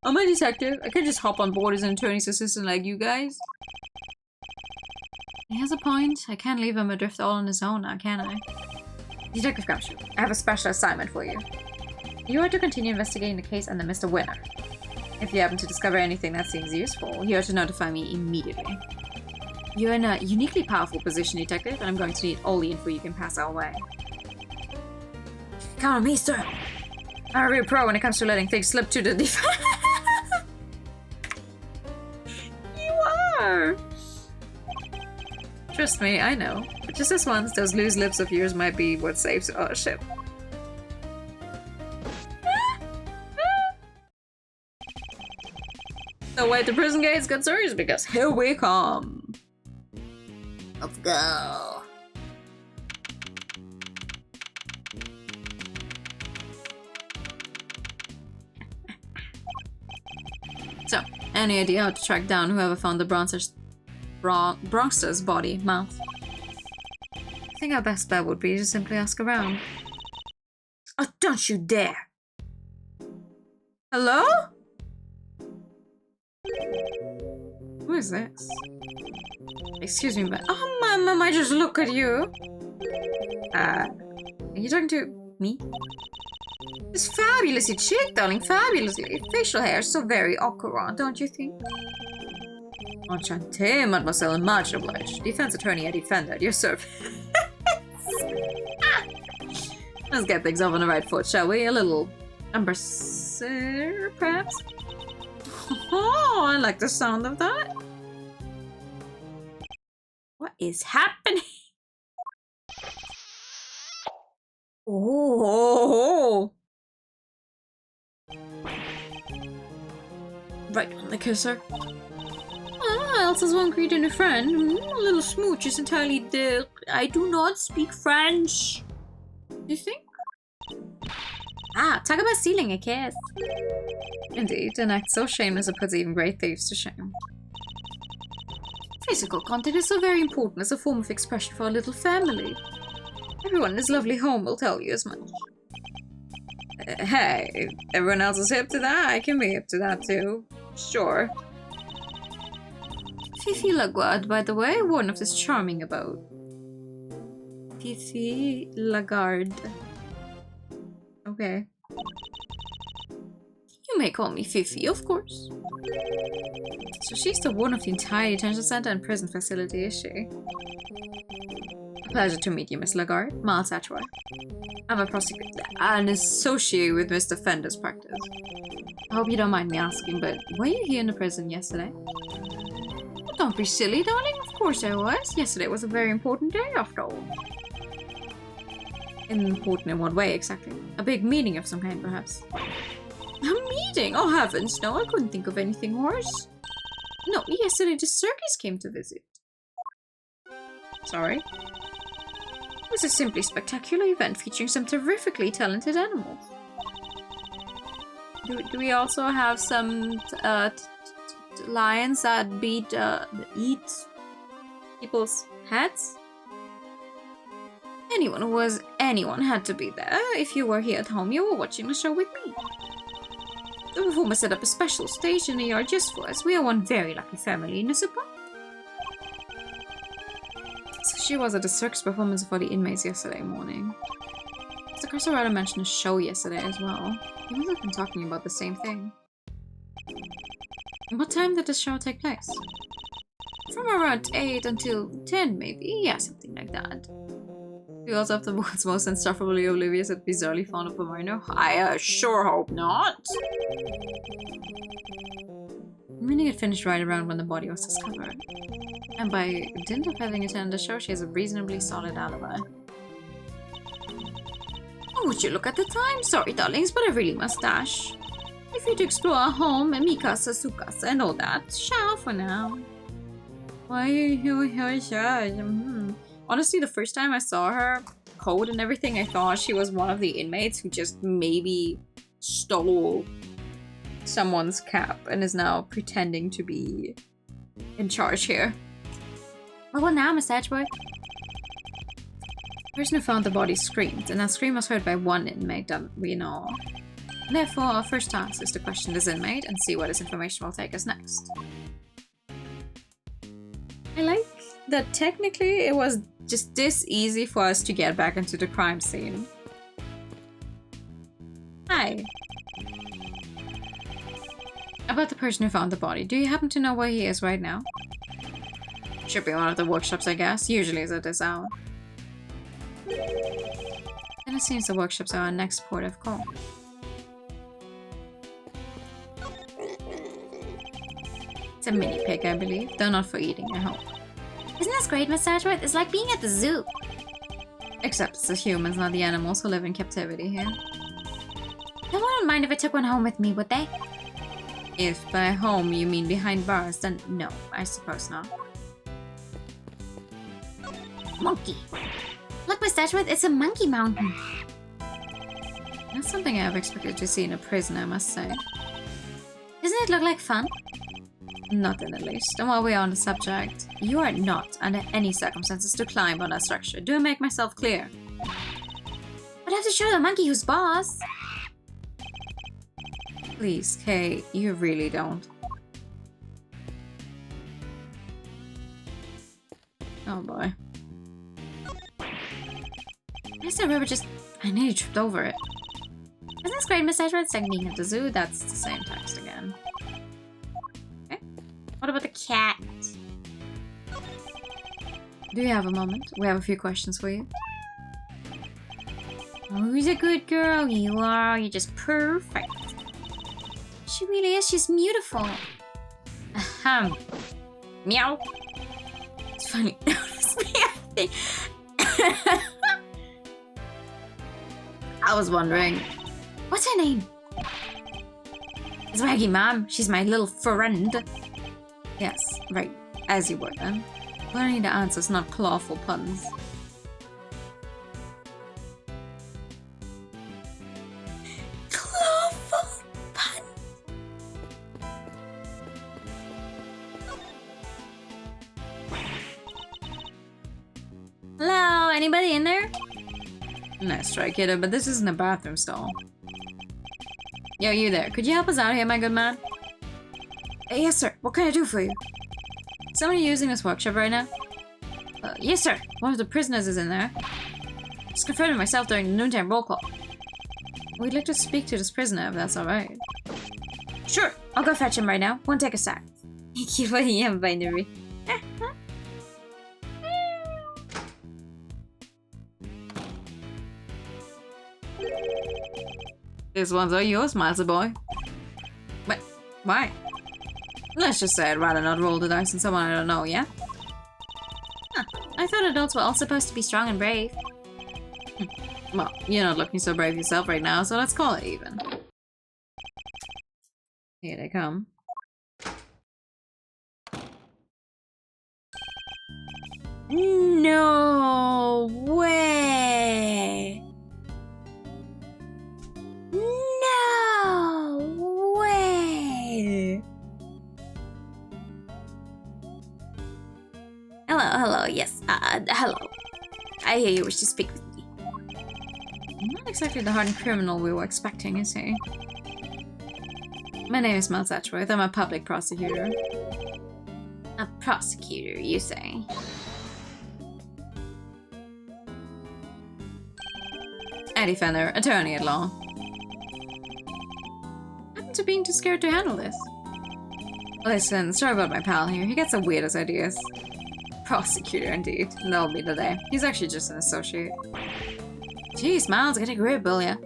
I'm a detective. I can't just hop on board as an attorney's assistant like you guys. He has a point. I can't leave him adrift all on his own now, can I? Detective Akashio, I have a special assignment for you. You are to continue investigating the case under Mr. Winner. If you happen to discover anything that seems useful, you are to notify me immediately. You're in a uniquely powerful position, Detective, and I'm going to need all the info you can pass our way. Count on me, sir. I'm a real pro when it comes to letting things slip to the defense. You are! Trust me, I know. But just this once, those loose lips of yours might be what saves our ship. So wait, the prison gates get serious because here we come. Let's go. So, any idea how to track down whoever found the Bronxter's body, Miles? I think our best bet would be to simply ask around. Oh, don't you dare! Hello? Who is this? Excuse me, but oh, Mom, I just look at you. Are you talking to me? This fabulously chick, darling, fabulously. Facial hair so very au courant, don't you think? Enchanté, mademoiselle, much obliged. Defense attorney at Defender at your service. Let's get things off on the right foot, shall we? A little ambassador, perhaps? Oh, I like the sound of that. What is happening? Oh. Right on the kisser. Ah, Elsa's one greeting a friend. A little smooch is entirely the... I do not speak French. You think? Ah, talk about stealing a kiss. Indeed, an act so shameless it puts even great thieves to shame. Physical contact is so very important as a form of expression for our little family. Everyone in this lovely home will tell you as much. Hey, if everyone else is hip to that, I can be hip to that too. Sure. Fifi Lagarde, by the way, one of this charming abode. Fifi Lagarde. Okay. You may call me Fifi, of course. So she's the one of the entire detention center and prison facility, is she? A pleasure to meet you, Miss Lagarde. Miles Atchway. I'm an associate with Mr. Fender's practice. hope you don't mind me asking, but were you here in the prison yesterday? Don't be silly, darling. Of course I was. Yesterday was a very important day, after all. Important in what way, exactly? A big meeting of some kind, perhaps? A meeting? Oh, heavens, no. I couldn't think of anything worse. No, yesterday the circus came to visit. Sorry? It was a simply spectacular event featuring some terrifically talented animals. Do we also have some lions that eat people's heads? Anyone had to be there. If you were here at home, you were watching the show with me. The performer set up a special stage in the yard just for us. We are one very lucky family in the super. So she was at the circus performance for the inmates yesterday morning. Mr. Carcerado mentioned a show yesterday as well. He must have been talking about the same thing. What time did the show take place? From around 8 until 10 maybe? Yeah, something like that. We also have the world's most insufferably oblivious and bizarrely fond of Pomerino. I sure hope not. The meeting had finished right around when the body was discovered. And by dint of having attended the show, she has a reasonably solid alibi. Oh, would you look at the time? Sorry, darlings, but I really must dash. If you'd explore our home, and Mikasa, Tsukasa, and all that, ciao for now. Honestly, the first time I saw her code and everything, I thought she was one of the inmates who just maybe stole someone's cap and is now pretending to be in charge here. Well, what now, Mr. Edgeworth? The person who found the body screamed, and that scream was heard by one inmate that we know. Therefore, our first task is to question this inmate and see what his information will take us next. I like that technically it was just this easy for us to get back into the crime scene. Hi. About the person who found the body, do you happen to know where he is right now? Should be one of the workshops, I guess. Usually is at this hour. And it seems the workshops are our next port of call. It's a mini pig, I believe. Though not for eating, I hope. Isn't this great, Miss Edgeworth? It's like being at the zoo. Except it's the humans, not the animals, who live in captivity here. No one would mind if I took one home with me, would they? If by home you mean behind bars, then no, I suppose not. Monkey. Look, Miss Edgeworth, it's a monkey mountain. Not something I ever expected to see in a prison, I must say. Doesn't it look like fun? Not in the least. And while we are on the subject, you are not, under any circumstances, to climb on that structure. Do I make myself clear? I'd have to show the monkey who's boss. Please, Kay, you really don't. Oh boy. Where's the rubber just... I nearly tripped over it. Isn't this great, Miss Edgeworth? It's like being At the zoo, that's the same text again. What about the cat? Do you have a moment? We have a few questions for you. Oh, who's a good girl? You are. You're just perfect. She really is. She's beautiful. Ahem. Meow. It's funny. I was wondering. What's her name? It's Maggie, ma'am. She's my little friend. Yes, right. As you were then. Learning the answers, not clawful puns. Clawful pun. Hello, anybody in there? Nice try, kiddo, but this isn't a bathroom stall. Yo, you there. Could you help us out here, my good man? Yes, sir. What can I do for you? Somebody using this workshop right now? Yes, sir. One of the prisoners is in there. Just confirmed it myself during the noontime roll call. We'd like to speak to this prisoner, if that's alright. Sure. I'll go fetch him right now. Won't take a sec. Thank you for the binary. These ones are yours, Miles boy. Why? Let's just say I'd rather not roll the dice on someone I don't know, yeah? Huh. I thought adults were all supposed to be strong and brave. Well, you're not looking so brave yourself right now, so let's call it even. Here they come. No way! No way! Hello, yes, hello. I hear you wish to speak with me. Not exactly the hardened criminal we were expecting, is he? My name is Miles Atchworth. I'm a public prosecutor. A prosecutor, you say? A defender, attorney at law. Happen to being too scared to handle this. Listen, sorry about my pal here. He gets the weirdest ideas. Prosecutor, indeed. That'll be the day. He's actually just an associate. Jeez, Miles, get a grip, will ya?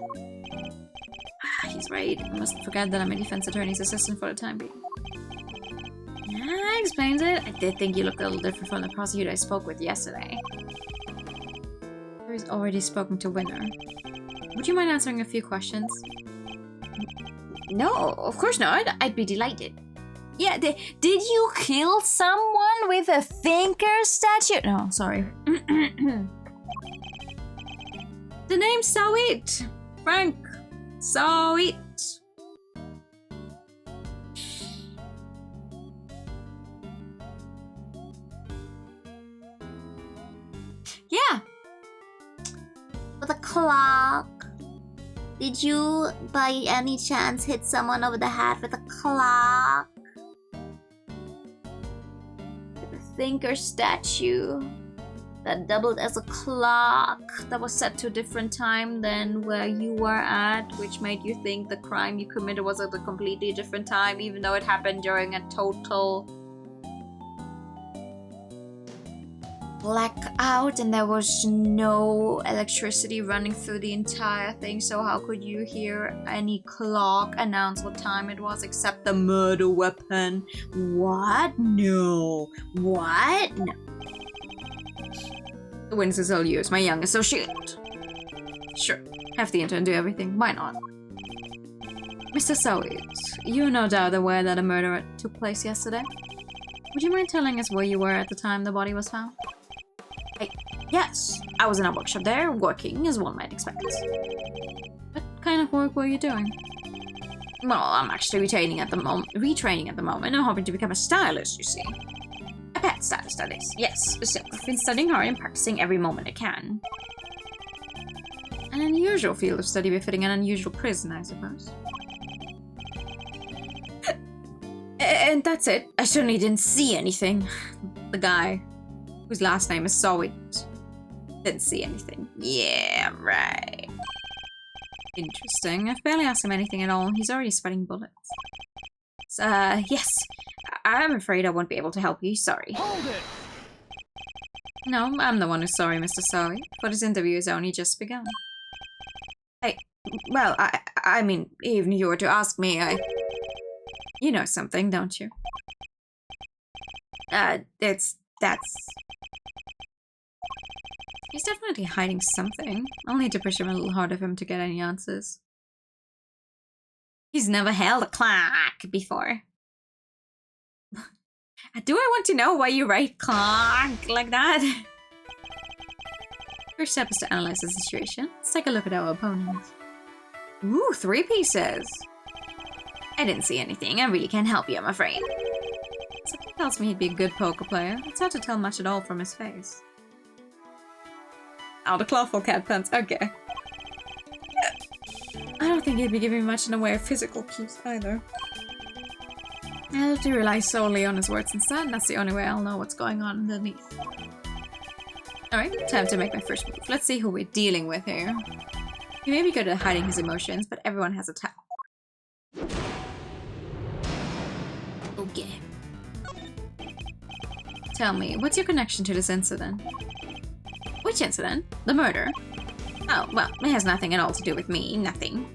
He's right. I mustn't forget that I'm a defense attorney's assistant for the time being. That explains it. I did think you looked a little different from the prosecutor I spoke with yesterday. He's already spoken to Winner. Would you mind answering a few questions? No, of course not. I'd be delighted. Yeah, did you kill someone with a thinker statue? No, sorry. The name's Sawit. Frank. Sawit. Yeah. With a clock. Did you, by any chance, hit someone over the head with a clock? With a thinker statue that doubled as a clock that was set to a different time than where you were at, which made you think the crime you committed was at a completely different time, even though it happened during a total blackout and there was no electricity running through the entire thing, so how could you hear any clock announce what time it was except the murder weapon? What? No. What? No. The wins is all yours, my young associate. Sure, have the intern do everything, why not? Mr. Sawit, you're no doubt aware that a murder took place yesterday. Would you mind telling us where you were at the time the body was found? Yes, I was in a workshop there, working as one might expect. What kind of work were you doing? Well, I'm actually retraining at the moment. I'm hoping to become a stylist, you see. A pet stylist, that is. Yes, so I've been studying hard and practicing every moment I can. An unusual field of study befitting an unusual prison, I suppose. And that's it. I certainly didn't see anything. The guy, whose last name is Sawit, didn't see anything. Yeah, right. Interesting. I've barely asked him anything at all. He's already sweating bullets. Yes. I'm afraid I won't be able to help you. Sorry. Hold it! No, I'm the one who's sorry, Mr. Sawit, but his interview has only just begun. Well, I mean, even if you were to ask me, You know something, don't you? that's... He's definitely hiding something. I'll need to push him a little harder for him to get any answers. He's never held a clock before. Do I want to know why you write clock like that? First step is to analyze the situation. Let's take a look at our opponents. Ooh, 3 pieces. I didn't see anything. I really can't help you, I'm afraid. Something tells me he'd be a good poker player. It's hard to tell much at all from his face. Oh, the clawful cat pants. Okay. I don't think he'd be giving much in the way of physical cues either. I'll have to rely solely on his words instead, and that's the only way I'll know what's going on underneath. Alright, time to make my first move. Let's see who we're dealing with here. He may be good at hiding his emotions, but everyone has a talent. Okay. Tell me, what's your connection to this incident? Which incident? The murder? Oh, well, it has nothing at all to do with me. Nothing.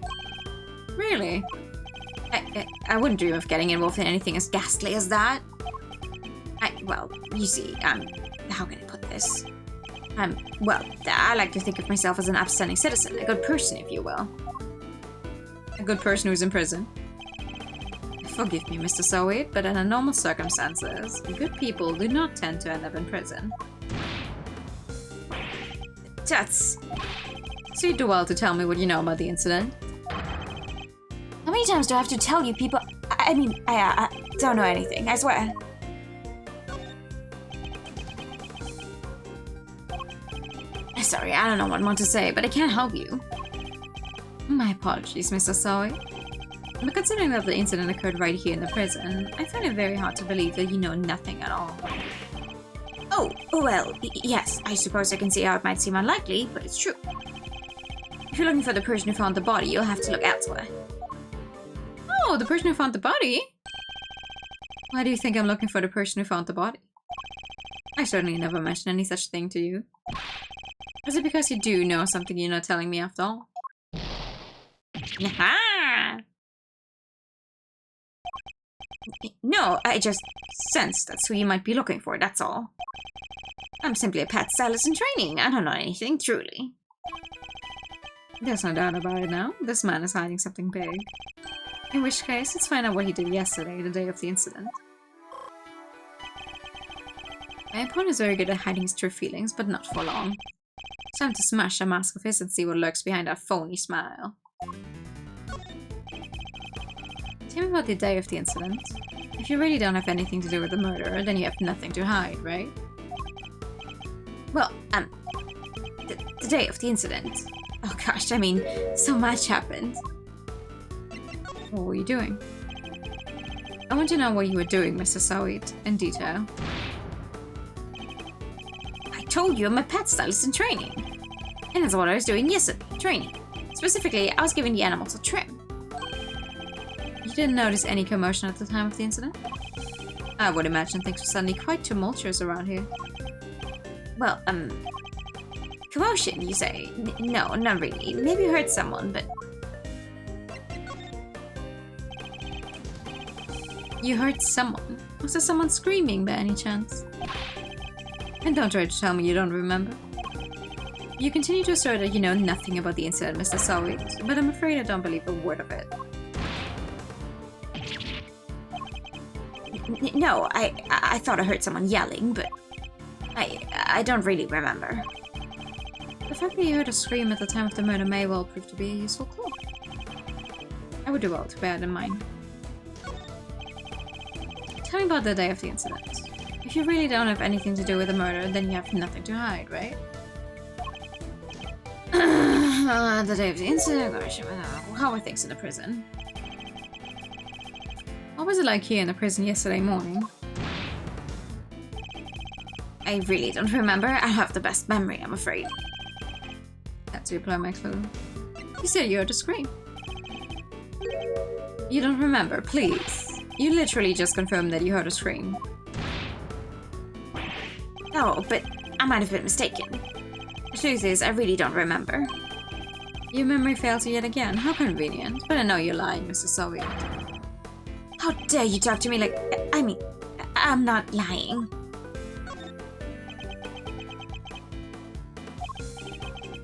Really? I wouldn't dream of getting involved in anything as ghastly as that. Well, you see, how can I put this? Well, I like to think of myself as an upstanding citizen, a good person, if you will. A good person who's in prison. Forgive me, Mr. Soweid, but under normal circumstances, good people do not tend to end up in prison. That's... So you do well to tell me what you know about the incident. How many times do I have to tell you people... I don't know anything, I swear. Sorry, I don't know what more to say, but I can't help you. My apologies, Mr. Soweid. But considering that the incident occurred right here in the prison, I find it very hard to believe that you know nothing at all. Oh, well, yes, I suppose I can see how it might seem unlikely, but it's true. If you're looking for the person who found the body, you'll have to look elsewhere. Oh, the person who found the body? Why do you think I'm looking for the person who found the body? I certainly never mentioned any such thing to you. Is it because you do know something you're not telling me after all? Aha! No, I just sensed that's who you might be looking for, that's all. I'm simply a pet stylist in training. I don't know anything, truly. There's no doubt about it now. This man is hiding something big. In which case, let's find out what he did yesterday, the day of the incident. My opponent is very good at hiding his true feelings, but not for long. It's time to smash a mask of his and see what lurks behind that phony smile. Tell me about the day of the incident. If you really don't have anything to do with the murder, then you have nothing to hide, right? Well, the day of the incident. Oh gosh, I mean, so much happened. What were you doing? I want to know what you were doing, Mr. Soweid, in detail. I told you I'm a pet stylist in training. And that's what I was doing yesterday, training. Specifically, I was giving the animals a trim. You didn't notice any commotion at the time of the incident? I would imagine things were suddenly quite tumultuous around here. Well, commotion, you say? No, not really. Maybe you hurt someone, but... You hurt someone? Was there someone screaming by any chance? And don't try to tell me you don't remember. You continue to assert that you know nothing about the incident, Mr. Soweid, but I'm afraid I don't believe a word of it. No, I thought I heard someone yelling, but I don't really remember. The fact that you heard a scream at the time of the murder may well prove to be a useful clue. I would do well to bear it in mind. Tell me about the day of the incident. If you really don't have anything to do with the murder, then you have nothing to hide, right? The day of the incident, gosh, how are things in the prison? What was it like here in the prison yesterday morning? I really don't remember. I have the best memory, I'm afraid. That's your plumb clue. You said you heard a scream. You don't remember, please. You literally just confirmed that you heard a scream. Oh, but I might have been mistaken. The truth is, I really don't remember. Your memory fails you yet again. How convenient. But I know you're lying, Mr. Soweid. How dare you talk to me like... I mean, I'm not lying.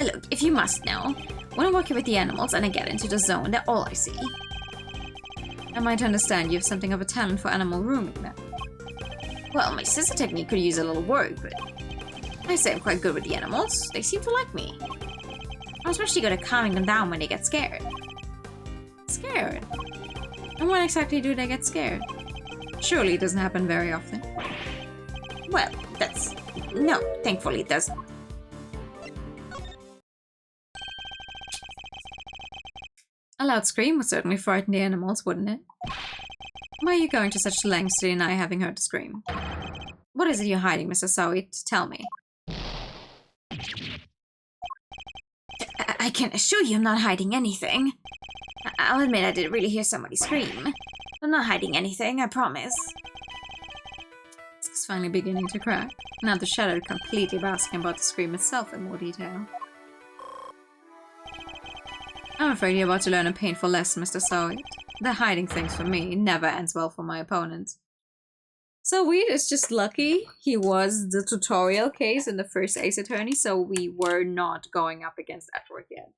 Look, if you must know, when I'm working with the animals and I get into the zone, they're all I see. I might understand you have something of a talent for animal grooming then. Well, my sister technique could use a little work, but I say I'm quite good with the animals. They seem to like me. I'm especially good at calming them down when they get scared. Scared? And when exactly do they get scared? Surely it doesn't happen very often. Well, that's... No, thankfully it doesn't. A loud scream would certainly frighten the animals, wouldn't it? Why are you going to such lengths to deny having heard the scream? What is it you're hiding, Mr. Soweid? Tell me. I can assure you I'm not hiding anything. I'll admit I did really hear somebody scream. I'm not hiding anything, I promise. It's finally beginning to crack. Now the shadow completely basking about the scream itself in more detail. I'm afraid you're about to learn a painful lesson, Mr. Soweid. The hiding things for me never ends well for my opponents. So Weed is just lucky he was the tutorial case in the first Ace Attorney, so we were not going up against Edward yet.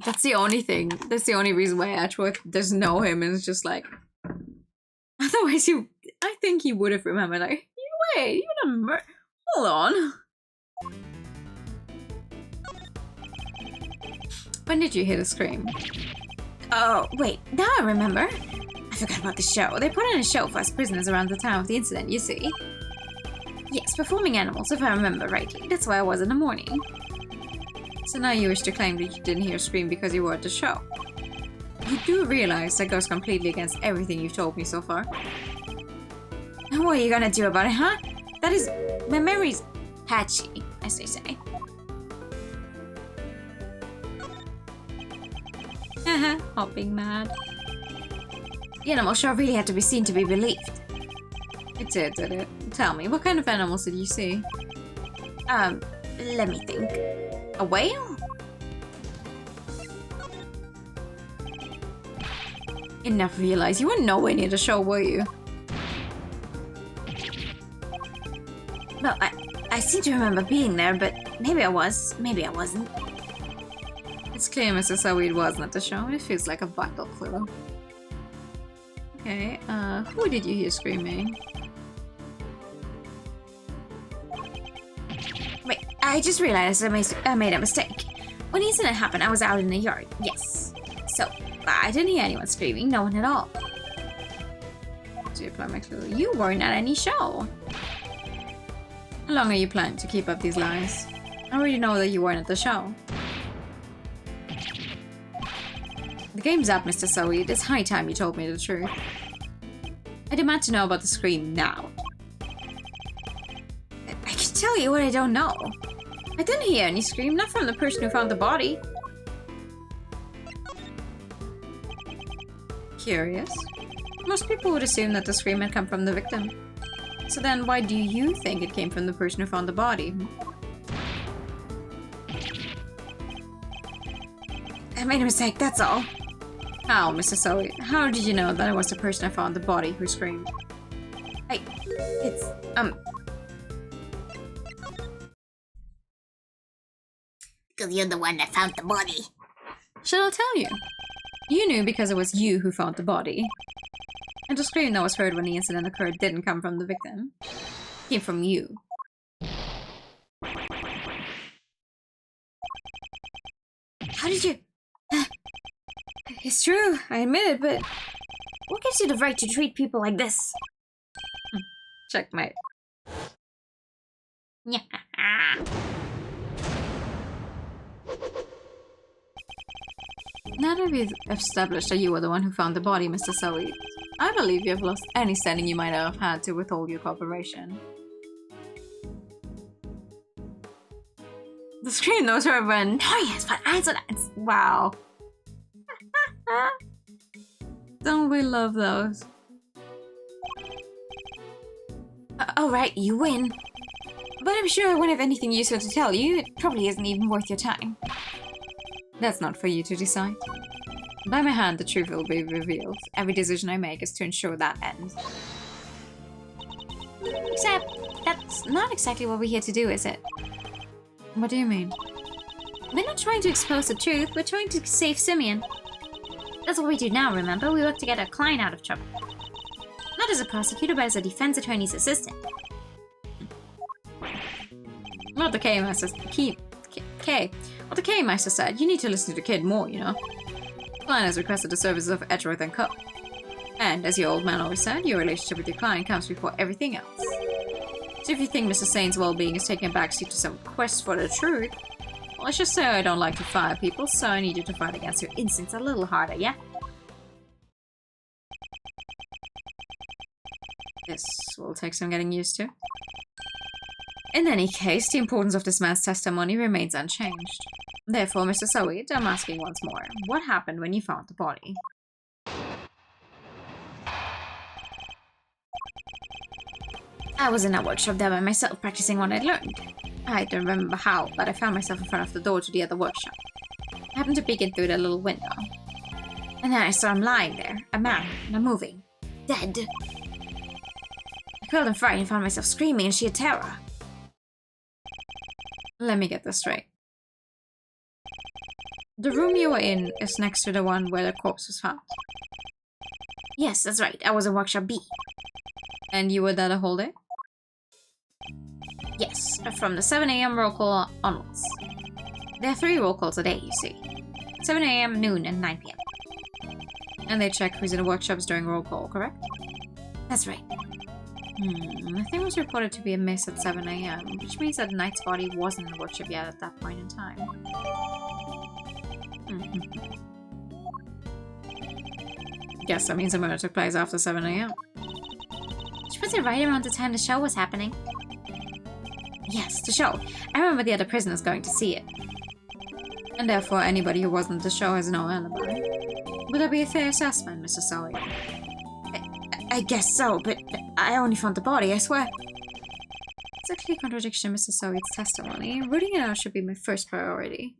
That's the only thing. That's the only reason why Edgeworth doesn't know him, and it's just like... Otherwise, I think he would have remembered, like, wait, you don't hold on. When did you hear the scream? Oh, wait, now I remember. I forgot about the show. They put on a show for us prisoners around the time of the incident, you see. Yes, performing animals, if I remember rightly. That's why I was in the morning. So now you wish to claim that you didn't hear a scream because you were at the show. You do realize that goes completely against everything you've told me so far. And what are you gonna do about it, huh? That is... my memory's patchy, as they say. Haha, hopping mad. The animal show really had to be seen to be believed. It did it? Tell me, what kind of animals did you see? Let me think. A whale? You never realized you were nowhere near the show, were you? Well, I seem to remember being there, but maybe I was, maybe I wasn't. It's clear Mr. Saweed wasn't at the show. It feels like a vital clue. Okay, who did you hear screaming? Wait, I just realized I made a mistake. When the incident happened, I was out in the yard, yes. So, I didn't hear anyone screaming, no one at all. To apply my clue, you weren't at any show. How long are you planning to keep up these lies? I already know that you weren't at the show. The game's up, Mr. Saweed. It's high time you told me the truth. I demand to know about the scream now. I can tell you what I don't know. I didn't hear any scream, not from the person who found the body. Curious. Most people would assume that the scream had come from the victim. So then why do you think it came from the person who found the body? I made a mistake, that's all. How, Mr. Saweed? How did you know that it was the person who found the body who screamed? It's, Because you're the one that found the body. Shall I tell you? You knew because it was you who found the body. And the scream that was heard when the incident occurred didn't come from the victim. It came from you. how did you... It's true, I admit it, but... what gives you the right to treat people like this? Checkmate. Now that we've established that you were the one who found the body, Mr. Saweed, I believe you have lost any standing you might have had to withhold your cooperation. The scream that was heard when... Oh yes, but answer that! Wow. Don't we love those? Alright, you win. But I'm sure I won't have anything useful to tell you. It probably isn't even worth your time. That's not for you to decide. By my hand, the truth will be revealed. Every decision I make is to ensure that ends. Except, that's not exactly what we're here to do, is it? What do you mean? We're not trying to expose the truth, we're trying to save Simeon. That's what we do now, remember? We work to get our client out of trouble. Not as a prosecutor, but as a defense attorney's assistant. What the K-Master What the K-Master said, you need to listen to the kid more, you know. The client has requested the services of Edgeworth & Co. And, as your old man always said, your relationship with your client comes before everything else. So if you think Mr. Sane's well-being is taking a backseat to some quest for the truth, well, let's just say I don't like to fire people, so I need you to fight against your instincts a little harder, yeah? This will take some getting used to. In any case, the importance of this man's testimony remains unchanged. Therefore, Mr. Saweed, I'm asking once more, what happened when you found the body? I was in a workshop there by myself, practicing what I'd learned. I don't remember how, but I found myself in front of the door to the other workshop. I happened to peek in through the little window. And then I saw him lying there, a man, not moving, dead. I quilled in fright and found myself screaming in sheer terror. Let me get this straight. The room you were in is next to the one where the corpse was found. Yes, that's right. I was in workshop B. And you were there the whole day? Yes, from the 7 a.m. roll call onwards. There are 3 roll calls a day, you see. 7 a.m., noon, and 9 p.m. And they check who's in the workshops during roll call, correct? That's right. The thing was reported to be a miss at 7 a.m., which means that Knight's body wasn't in the workshop yet at that point in time. Guess that means the murder took place after 7 a.m. Which puts it right around the time the show was happening. Yes, the show. I remember the other prisoners going to see it. And therefore, anybody who wasn't at the show has no alibi. Would that be a fair assessment, Mr. Sully? I guess so, but I only found the body, I swear. It's a clear contradiction, Mr. Sully's testimony. Rooting it out should be my first priority.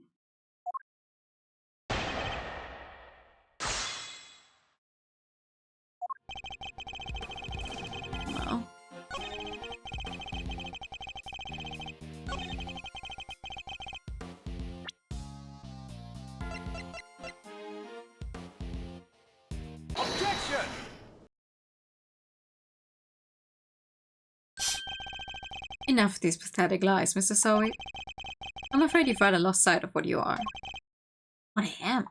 Well. Objection! Enough of these pathetic lies, Mr. Sully. I'm afraid you've rather lost sight of what you are. What I am?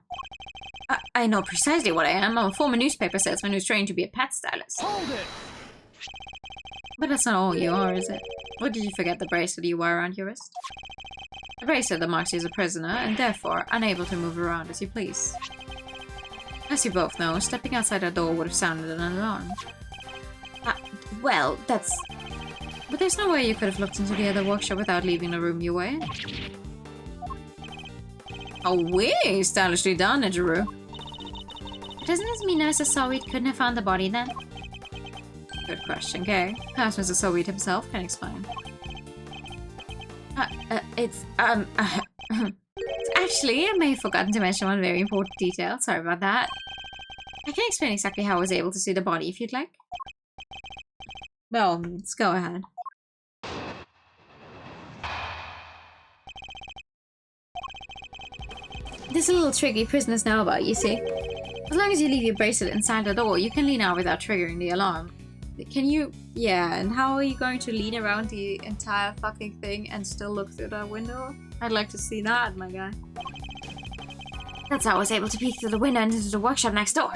I know precisely what I am. I'm a former newspaper salesman who's trained to be a pet stylist. Hold it! But that's not all you are, is it? Or did you forget the bracelet you wear around your wrist? The bracelet that marks you as a prisoner, and therefore unable to move around as you please. As you both know, stepping outside that door would have sounded an alarm. Well, that's... But there's no way you could have looked into the other workshop without leaving the room you were in. Oh, way stylishly done, Nijiru. Doesn't this mean Mr. Sawit couldn't have found the body then? Good question, Kay. Perhaps Mr. Sawit himself can explain. Actually, I may have forgotten to mention one very important detail. Sorry about that. I can explain exactly how I was able to see the body if you'd like. Well, let's go ahead. There's a little trick you prisoners know about, you see. As long as you leave your bracelet inside the door, you can lean out without triggering the alarm. Can you... Yeah, and how are you going to lean around the entire fucking thing and still look through that window? I'd like to see that, my guy. That's how I was able to peek through the window and into the workshop next door.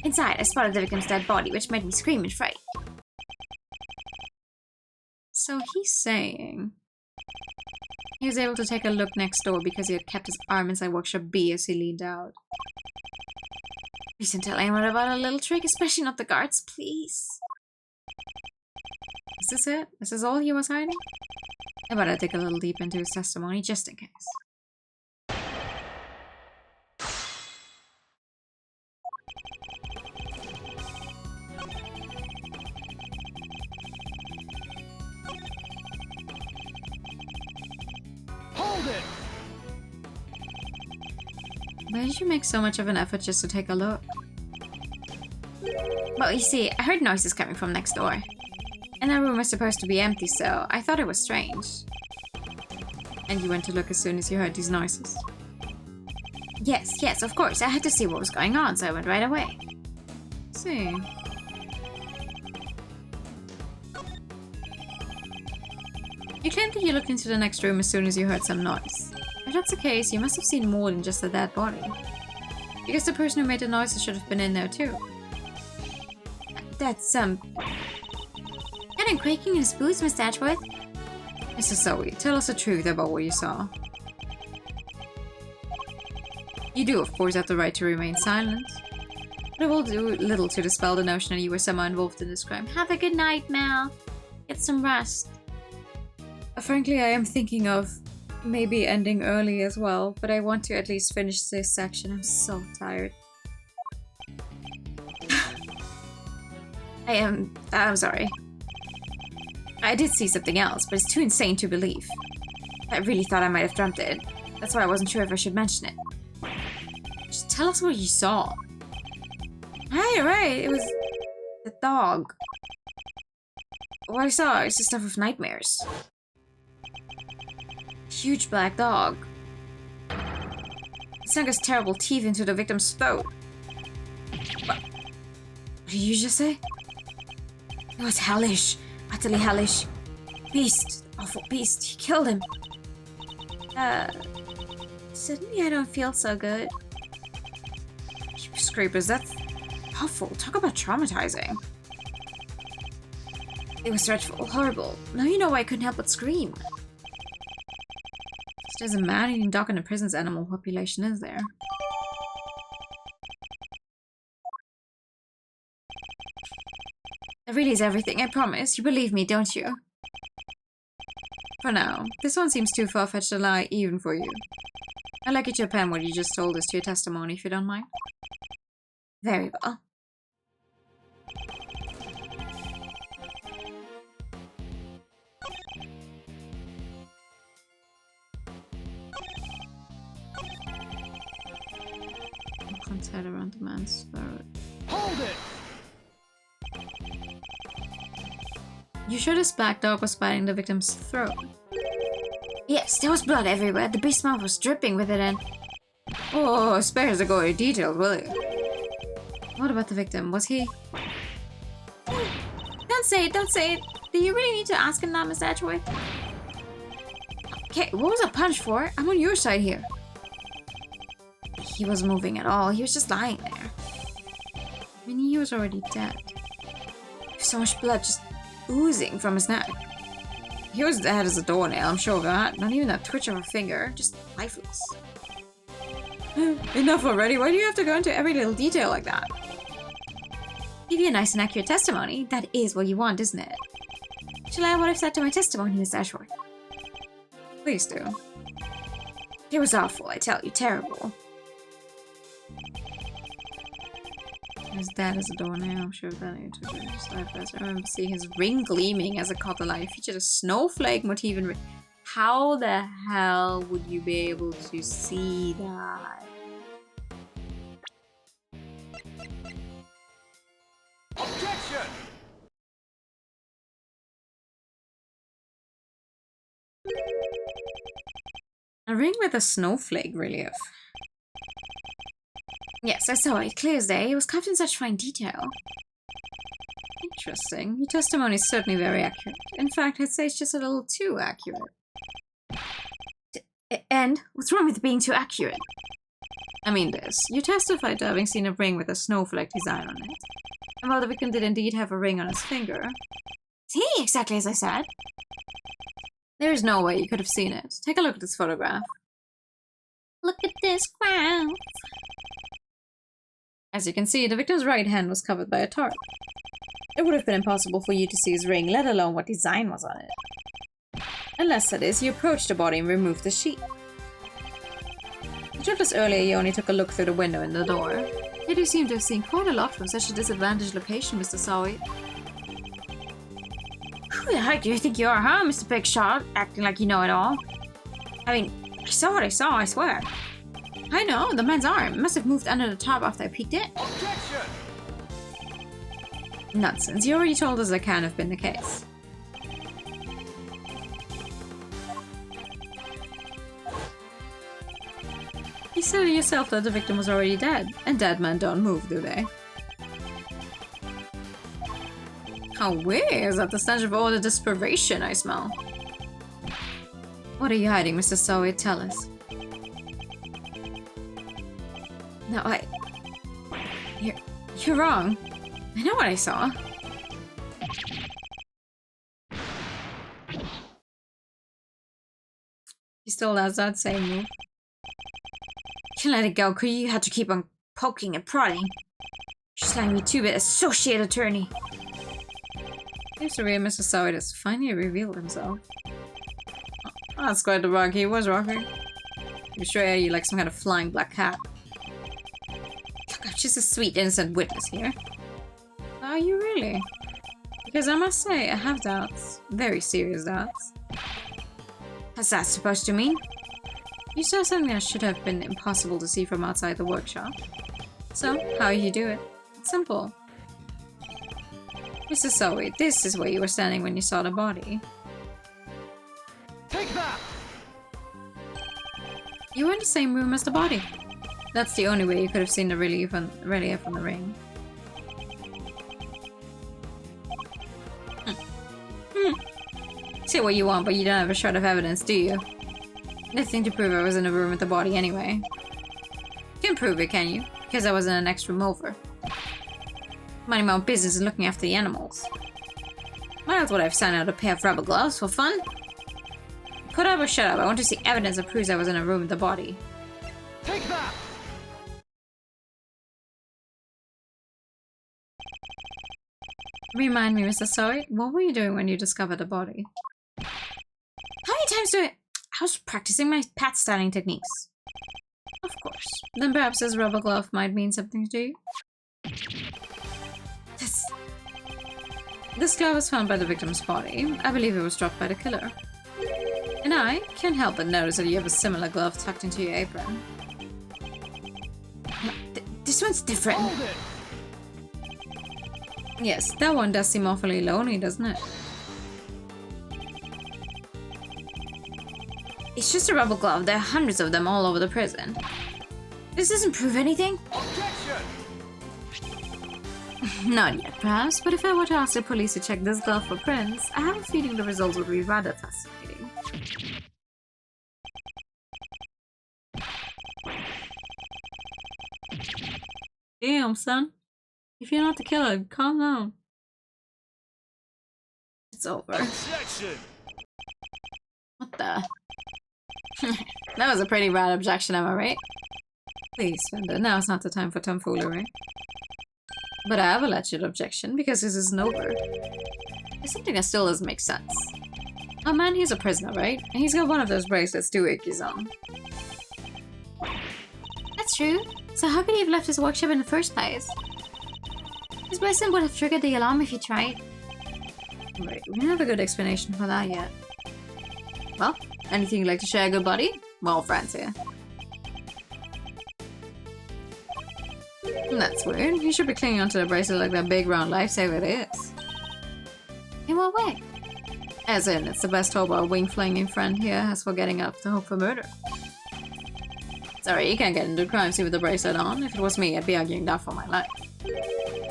Inside, I spotted the victim's dead body, which made me scream in fright. So he's saying... he was able to take a look next door because he had kept his arm inside workshop B as he leaned out. Please don't tell anyone about a little trick, especially not the guards, please. Is this it? Is this all he was hiding? I better dig a little deep into his testimony just in case. Hold it! Why did you make so much of an effort just to take a look? Well, you see, I heard noises coming from next door. And that room was supposed to be empty, so I thought it was strange. And you went to look as soon as you heard these noises? Yes, of course. I had to see what was going on, so I went right away. See. You claimed that you looked into the next room as soon as you heard some noise. If that's the case, you must have seen more than just a dead body. Because the person who made the noises should have been in there too. That's, Got him quaking in his boots, Mr. Edgeworth. Mr. Zoe, tell us the truth about what you saw. You do, of course, have the right to remain silent. But it will do little to dispel the notion that you were somehow involved in this crime. Have a good night, Mel. Get some rest. Frankly, I am thinking of maybe ending early as well, but I want to at least finish this section. I'm so tired. I'm sorry. I did see something else, but it's too insane to believe. I really thought I might have dreamt it. That's why I wasn't sure if I should mention it. Just tell us what you saw. Right. It was the dog. What I saw is the stuff of nightmares. Huge black dog. It sunk its terrible teeth into the victim's throat. What did you just say? It was hellish. Utterly hellish. Beast. Awful beast. He killed him. Suddenly I don't feel so good. Scrapers, that's awful. Talk about traumatizing. It was dreadful, horrible. Now you know why I couldn't help but scream. There's a man-eating dog in the prison's animal population, is there? That really is everything, I promise. You believe me, don't you? For now. This one seems too far-fetched to lie, even for you. I'd like you to append what you just told us to your testimony, if you don't mind. Very well. Head around the man's throat. Hold it! You sure this black dog was biting the victim's throat? Yes, there was blood everywhere. The beast's mouth was dripping with it and... Oh, spare us the gory details, will you? What about the victim? Was he... Don't say it! Do you really need to ask him that, Miss Edgeworth? Okay, what was a punch for? I'm on your side here. He wasn't moving at all. He was just lying there. I mean, he was already dead. There's so much blood just oozing from his neck. He was dead as a doornail, I'm sure of that. Not even a twitch of a finger. Just lifeless. Enough already. Why do you have to go into every little detail like that? Give you a nice and accurate testimony. That is what you want, isn't it? Shall I add what I've said to my testimony, Miss Ashworth? Please do. It was awful, I tell you. Terrible. His dad is a doornail, I'm sure that he took it just like that. I remember seeing his ring gleaming as a caught the light. Featured a snowflake motif in. How the hell would you be able to see that? Objection! A ring with a snowflake relief. Yes, I saw it, clear as day. It was carved in such fine detail. Interesting. Your testimony is certainly very accurate. In fact, I'd say it's just a little too accurate. And? What's wrong with being too accurate? I mean this. You testified to having seen a ring with a snowflake design on it. And while the victim did indeed have a ring on his finger... See, exactly as I said. There is no way you could have seen it. Take a look at this photograph. Look at this graph. As you can see, the victim's right hand was covered by a tarp. It would have been impossible for you to see his ring, let alone what design was on it. Unless, that is, you approached the body and removed the sheet. You told us earlier you only took a look through the window in the door. Yet you seem to have seen quite a lot from such a disadvantaged location, Mr. Sawi. Who the heck do you think you are, huh, Mr. Big Shot? Acting like you know it all. I mean, I saw what I saw, I swear. I know, the man's arm must have moved under the top after I peeked in. Objection! Nonsense, you already told us that can't have been the case. You said it yourself that the victim was already dead, and dead men don't move, do they? How weird is that the stench of all the desperation I smell? What are you hiding, Mr. Sawi? Tell us. No, You're wrong. I know what I saw. He still has that same move. You let it go, could you? You had to keep on poking and prodding. She's letting me two-bit associate attorney. Seems to be Mr. Sawi has finally revealed himself. Oh, that's quite the rock he was, Rocker. I'm sure you like some kind of flying black cat. Look, I'm just a sweet, innocent witness here. Are you really? Because I must say, I have doubts. Very serious doubts. What's that supposed to mean? You saw something that should have been impossible to see from outside the workshop. So, how you do it? It's simple. Mr. Zoe, this is where you were standing when you saw the body. Take that! You were in the same room as the body. That's the only way you could have seen the relief on the ring. Say what you want, but you don't have a shred of evidence, do you? Nothing to prove I was in the room with the body anyway. You can prove it, can you? Because I was in the next room over. Minding my own business and looking after the animals. Might as well have signed out a pair of rubber gloves for fun. Put up or shut up, I want to see evidence that proves I was in a room with the body. Take that! Remind me, Mr. Zoe, what were you doing when you discovered the body? How many times do I was practicing my pat styling techniques. Of course. Then perhaps this rubber glove might mean something to you? This glove was found by the victim's body. I believe it was dropped by the killer. And I can't help but notice that you have a similar glove tucked into your apron. This one's different. Hold it! Yes, that one does seem awfully lonely, doesn't it? It's just a rubber glove. There are hundreds of them all over the prison. This doesn't prove anything. Objection! Not yet, perhaps, but if I were to ask the police to check this glove for prints, I have a feeling the results would be rather fascinating. Damn, son. If you're not the killer, calm down. It's over. Objection! What the? That was a pretty bad objection, am I right? Please, Fender, now is not the time for tomfoolery. But I have a legit objection, because this isn't over. There's something that still doesn't make sense. Oh man, he's a prisoner, right? And he's got one of those bracelets doohickeys on. That's true. So how could he have left his workshop in the first place? His bracelet would have triggered the alarm if he tried. Right, we don't have a good explanation for that yet. Well, anything you'd like to share, good buddy? Well, friends here. That's weird. You should be clinging onto the bracelet like that big round lifesaver it is. In what way? As in, it's the best hope our wing-flinging friend here has for getting up to hope for murder. Sorry, you can't get into the crime scene with the bracelet on. If it was me, I'd be arguing that for my life.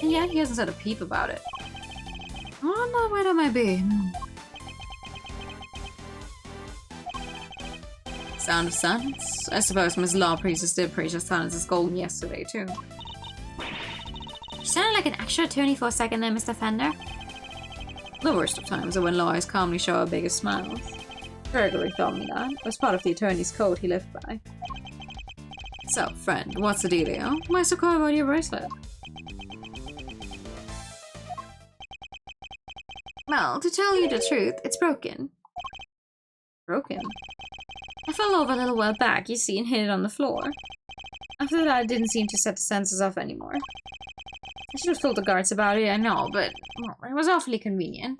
And yeah, he hasn't said a peep about it. I don't know where that might be. Sound of silence? I suppose Miss Law Priestess did preach that silence is golden yesterday, too. You sounded like an actual attorney for a second there, Mr. Fender. The worst of times are when lawyers calmly show our biggest smiles. Gregory told me that. It was part of the attorney's code he lived by. So, friend, what's the dealio? Why so coy about your bracelet? Well, to tell you the truth, it's broken. Broken? I fell over a little while back, you see, and hit it on the floor. After that, it didn't seem to set the sensors off anymore. I should have told the guards about it, I know, but well, it was awfully convenient.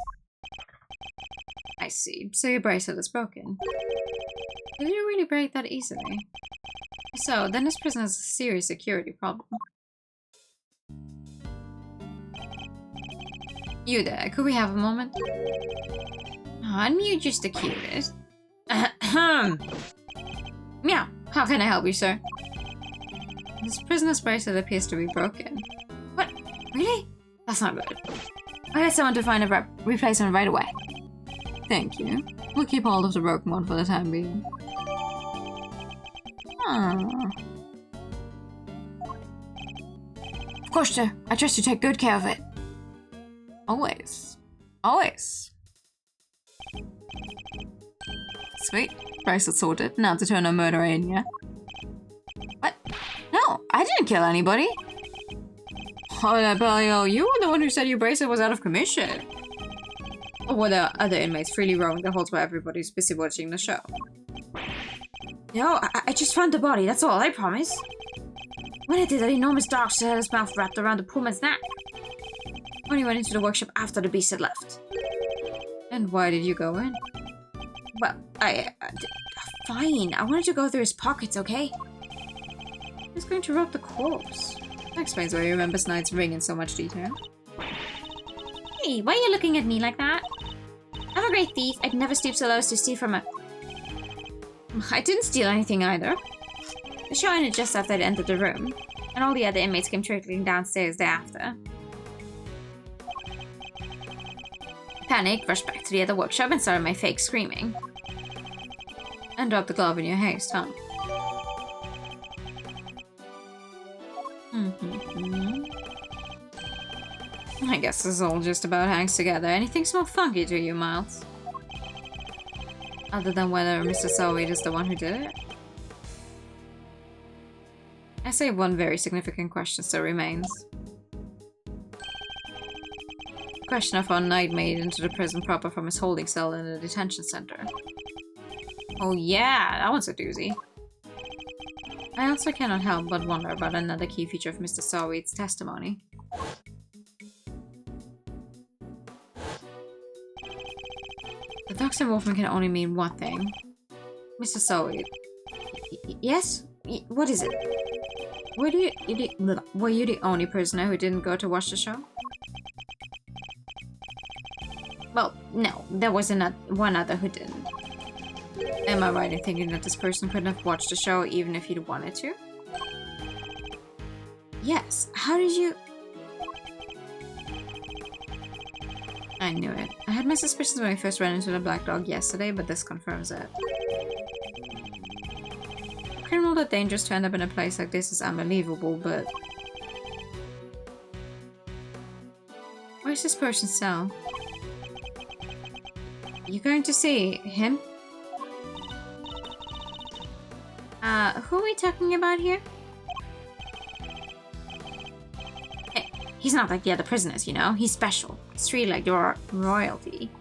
I see. So your bracelet is broken. Did you really break that easily? So, then this prison has a serious security problem. You there, could we have a moment? Aren't you just the cutest? Meow, how can I help you, sir? This prisoner's bracelet appears to be broken. What? Really? That's not good. I got someone to find a replacement right away. Thank you. We'll keep hold of the broken one for the time being. Of course, sir. I trust you take good care of it. Always. Always. Sweet. Bracelet sorted. Now to turn a murderer in, yeah? What? No, I didn't kill anybody. Oh, Bellio, you were the one who said your bracelet was out of commission. Or were there other inmates freely roaming the halls while everybody's busy watching the show? No, I just found the body, that's all, I promise. When I did, that enormous dog still had his mouth wrapped around the poor man's neck. Oh only went into the workshop after the beast had left. And why did you go in? Well, fine. I wanted to go through his pockets, okay? He's going to rob the corpse. That explains why he remembers Knight's ring in so much detail. Hey, why are you looking at me like that? I'm a great thief. I'd never stoop so low as to steal from a... I didn't steal anything either. The show ended just after I'd entered the room, and all the other inmates came trickling downstairs thereafter. I panicked, rushed back to the other workshop, and started my fake screaming. And dropped the glove in your haste, huh? I guess this all just about hangs together. Anything smell funky to you, Miles? Other than whether Mr. Selweed is the one who did it? I say one very significant question still remains. The question of how Knight made it into the prison proper from his holding cell in the detention center. Oh yeah, that one's a doozy. I also cannot help but wonder about another key feature of Mr. Selweed's testimony. The dog's involvement can only mean one thing. Mr. Selweed. Yes? What is it? Were you the only prisoner who didn't go to watch the show? Well, no. There was one other who didn't. Am I right in thinking that this person couldn't have watched the show even if he'd wanted to? Yes. How did you... I knew it. I had my suspicions when we first ran into the black dog yesterday, but this confirms it. A criminal that dangerous to end up in a place like this is unbelievable, but... Where's this person's cell? You going to see him? Who are we talking about here? Hey, he's not like the other prisoners, you know? He's special. He's treated like your royalty.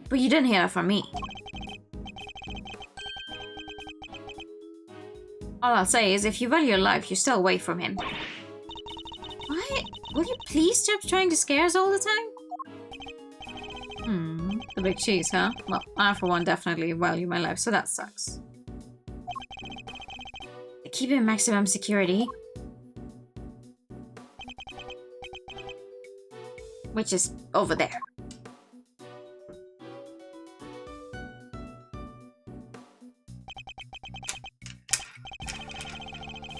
But you didn't hear that from me. All I'll say is, if you value your life, you stay away from him. What? Will you please stop trying to scare us all the time? The big cheese, huh? Well, I for one definitely value my life, so that sucks. Keep him maximum security. Which is over there.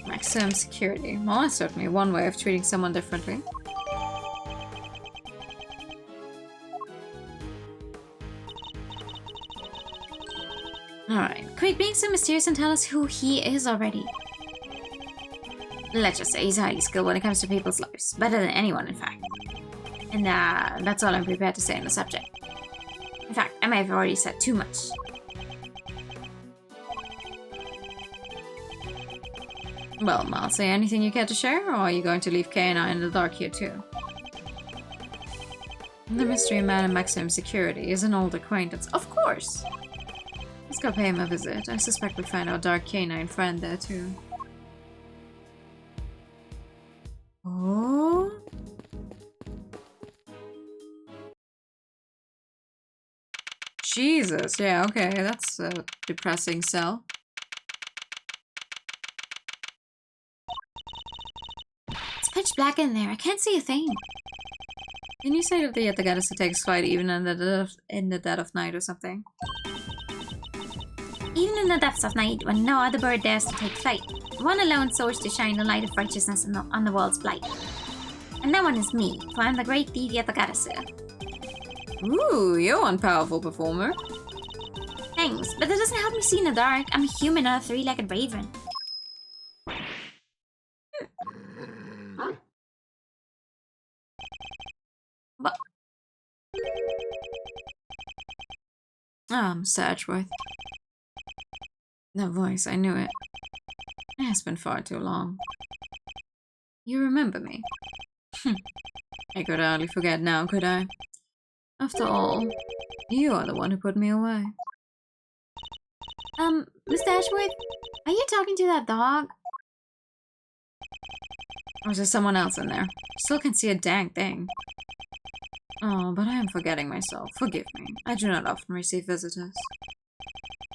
Maximum security. Well, that's certainly one way of treating someone differently. Alright, quit being so mysterious and tell us who he is already. Let's just say he's highly skilled when it comes to people's lives. Better than anyone, in fact. And that's all I'm prepared to say on the subject. In fact, I may have already said too much. Well, Miles, say anything you care to share, or are you going to leave Kay and I in the dark here too? The mystery man in maximum security is an old acquaintance. Of course! Let's go pay him a visit. I suspect we'll find our dark canine friend there too. Oh? Jesus, yeah, okay, that's a depressing cell. It's pitch black in there. I can't see a thing. Can you say that the Yatagata takes flight even in the dead of night or something? Even in the depths of night, when no other bird dares to take flight, one alone soars to shine the light of righteousness on the world's blight. And that one is me, for I'm the great thief Yatagata. Ooh, you're one powerful performer. Thanks, but that doesn't help me see in the dark. I'm a human, not a three-legged raven. But... Mr. Edgeworth. That voice, I knew it. It has been far too long. You remember me? I could hardly forget now, could I? After all, you are the one who put me away. Mr. Edgeworth, are you talking to that dog? Or is there someone else in there? Still can't see a dang thing. Oh, but I am forgetting myself. Forgive me. I do not often receive visitors.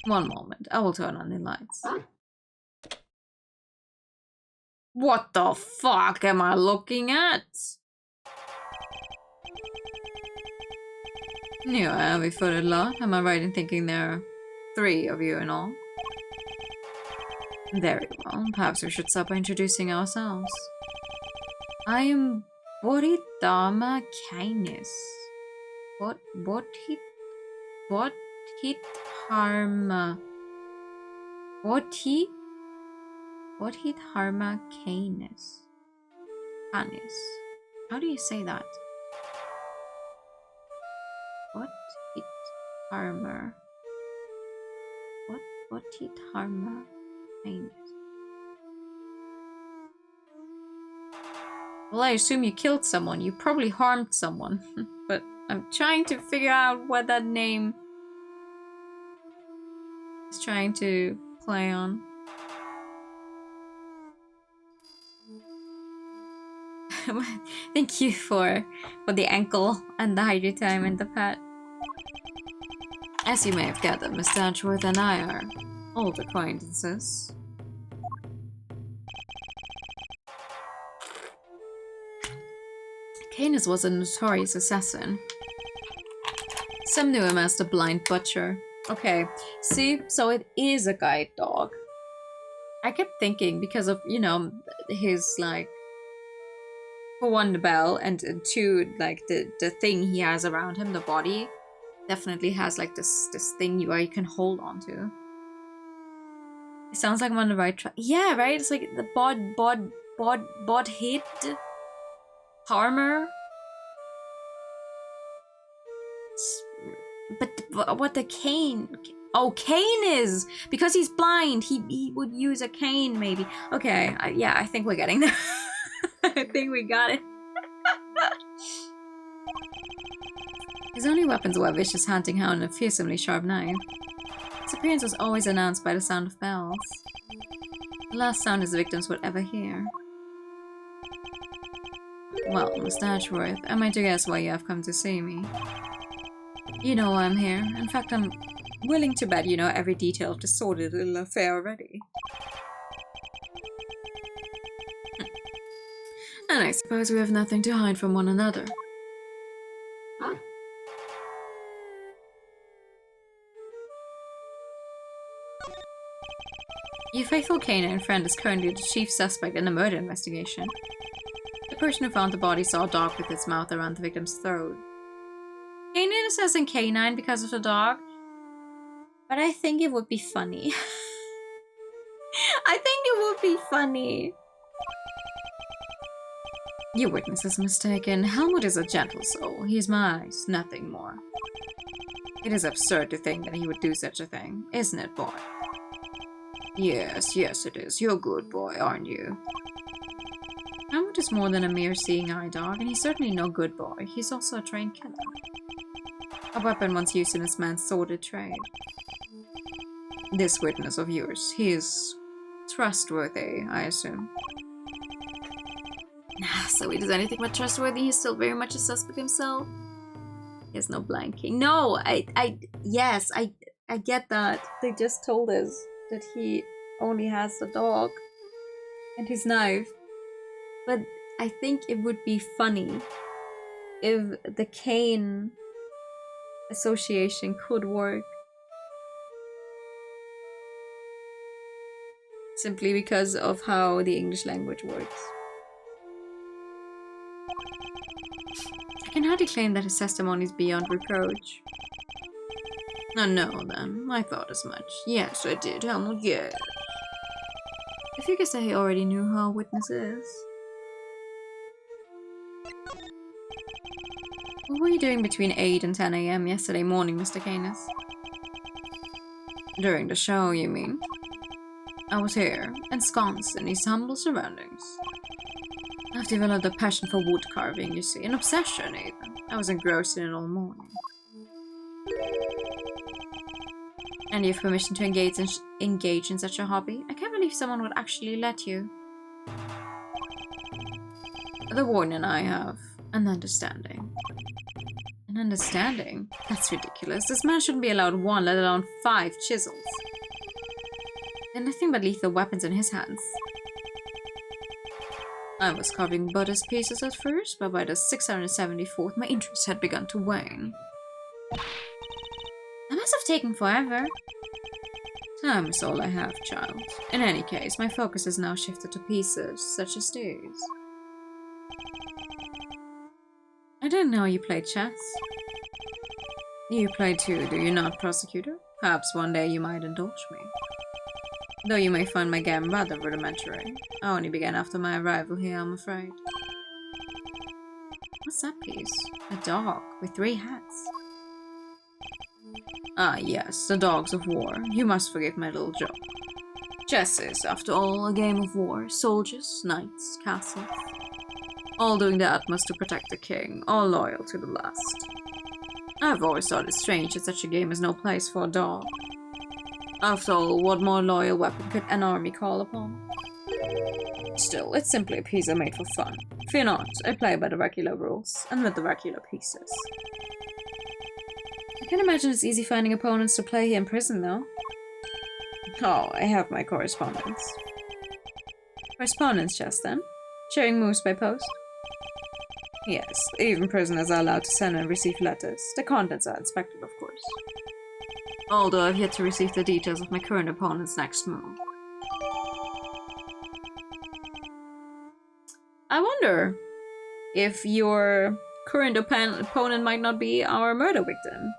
One moment. I will turn on the lights. What the fuck am I looking at? You are a heavy-footed lot. Am I right in thinking there are 3 of you in all? Very well. Perhaps we should start by introducing ourselves. I am Bodhidharma Kindness. Bodhidharma. Bodhidharma Kindness. How do you say that? Bodhidharma. Bodhidharma Kindness. Well, I assume you killed someone. You probably harmed someone. But I'm trying to figure out what that name is trying to play on. Thank you for the ankle and the hydro time and the pet. As you may have gathered, Mr. Edgeworth and I are old acquaintances. Canis was a notorious assassin. Some knew him as the Blind Butcher. Okay, see, so it is a guide dog. I kept thinking because of, you know, his, like, for one, the bell, and two, like, the thing he has around him, the body, definitely has, like, this thing where you can hold on to. It sounds like I'm on the right track. Yeah, right? It's like the bod hit Harmer. But what the cane? Oh, cane is because he's blind. He would use a cane, maybe. Okay, yeah, I think we're getting there. I think we got it. His only weapons were a vicious hunting hound and a fearsomely sharp knife. His appearance was always announced by the sound of bells. The last sound his victims would ever hear. Well, Mr. Edgeworth, am I to guess why you have come to see me? You know why I'm here. In fact, I'm willing to bet you know every detail of the sordid little affair already. And I suppose we have nothing to hide from one another. Your faithful canine friend is currently the chief suspect in a murder investigation. The person who found the body saw a dog with its mouth around the victim's throat. Canine says in canine because of the dog, but I think it would be funny. I think it would be funny. Your witness is mistaken. Helmut is a gentle soul. He is my eyes, nothing more. It is absurd to think that he would do such a thing, isn't it, boy? Yes, it is. You're a good boy, aren't you? Helmut is more than a mere seeing-eye dog, and he's certainly no good boy. He's also a trained killer. A weapon once used in this man's sordid trade. This witness of yours, he is trustworthy, I assume. So he does anything but trustworthy, he's still very much a suspect himself. He has no blanking. No, yes, I get that. They just told us that he only has the dog and his knife. But I think it would be funny if the cane association could work. Simply because of how the English language works. I can hardly claim that his testimony is beyond reproach. Oh no, then. I thought as much. Yes, I did, Helmut, yes. I figure that he already knew who our witness is. What were you doing between 8 and 10 AM yesterday morning, Mr. Canis? During the show, you mean? I was here, ensconced in these humble surroundings. I've developed a passion for wood carving, you see. An obsession, even. I was engrossed in it all morning. And you have permission to engage in such a hobby? I can't believe someone would actually let you. The warden and I have an understanding. An understanding? That's ridiculous. This man shouldn't be allowed 1, let alone 5 chisels. And nothing but lethal weapons in his hands. I was carving Buddha's pieces at first, but by the 674th, my interest had begun to wane. That must have taken forever. Time is all I have, child. In any case, my focus has now shifted to pieces such as these. I didn't know you played chess. You play too, do you not, prosecutor? Perhaps one day you might indulge me. Though you may find my game rather rudimentary. I only began after my arrival here, I'm afraid. What's that piece? A dog with 3 hats. Ah, yes, the dogs of war. You must forgive my little joke. Chess is, after all, a game of war. Soldiers, knights, castles. All doing their utmost to protect the king, all loyal to the last. I've always thought it strange that such a game has no place for a dog. After all, what more loyal weapon could an army call upon? Still, it's simply a piece I made for fun. Fear not, I play by the regular rules, and with the regular pieces. I can imagine it's easy finding opponents to play here in prison, though. Oh, I have my correspondence. Correspondence chess, then? Sharing moves by post? Yes, even prisoners are allowed to send and receive letters. The contents are inspected, of course. Although I've yet to receive the details of my current opponent's next move. I wonder if your current opponent might not be our murder victim.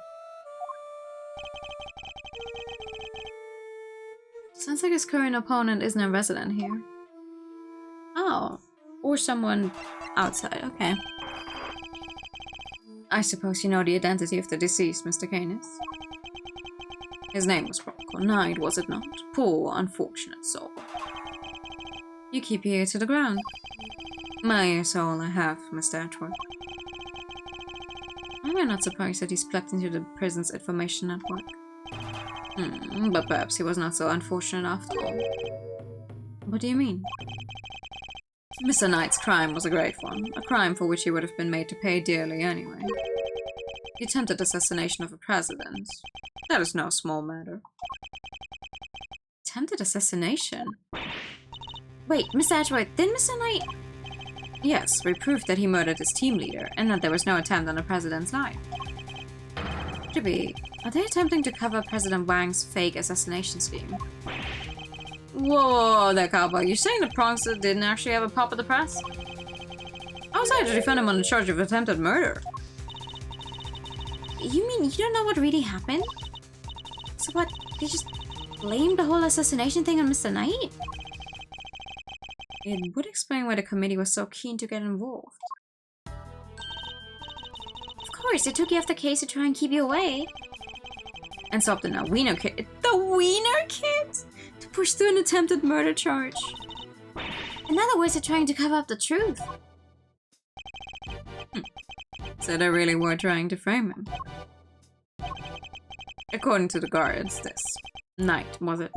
Sounds like his current opponent isn't a resident here. Oh, or someone outside, okay. I suppose you know the identity of the deceased, Mr. Canis. His name was Bronco Knight, was it not? Poor, unfortunate soul. You keep your ear to the ground. My ear's all I have, Mr. Edward. I'm not surprised that he's plugged into the prison's information network. But perhaps he was not so unfortunate after all. What do you mean? Mr. Knight's crime was a great one, a crime for which he would have been made to pay dearly anyway. The attempted assassination of a president. That is no small matter. Attempted assassination? Wait, Mr. Edward, didn't Mr. Knight... Yes, we proved that he murdered his team leader, and that there was no attempt on the president's life. Jibby, are they attempting to cover President Wang's fake assassination scheme? Whoa there, cowboy. You're saying the prankster didn't actually have a pop at the press? I was hired to defend him on the charge of attempted murder. You mean you don't know what really happened? So what, they just blamed the whole assassination thing on Mr. Knight? It would explain why the committee was so keen to get involved. Of course, they took you off the case to try and keep you away. And stopped the Wiener Kid. The Wiener Kid? To push through an attempted murder charge. In other words, they're trying to cover up the truth. So they really were trying to frame him. According to the guards, this night, was it?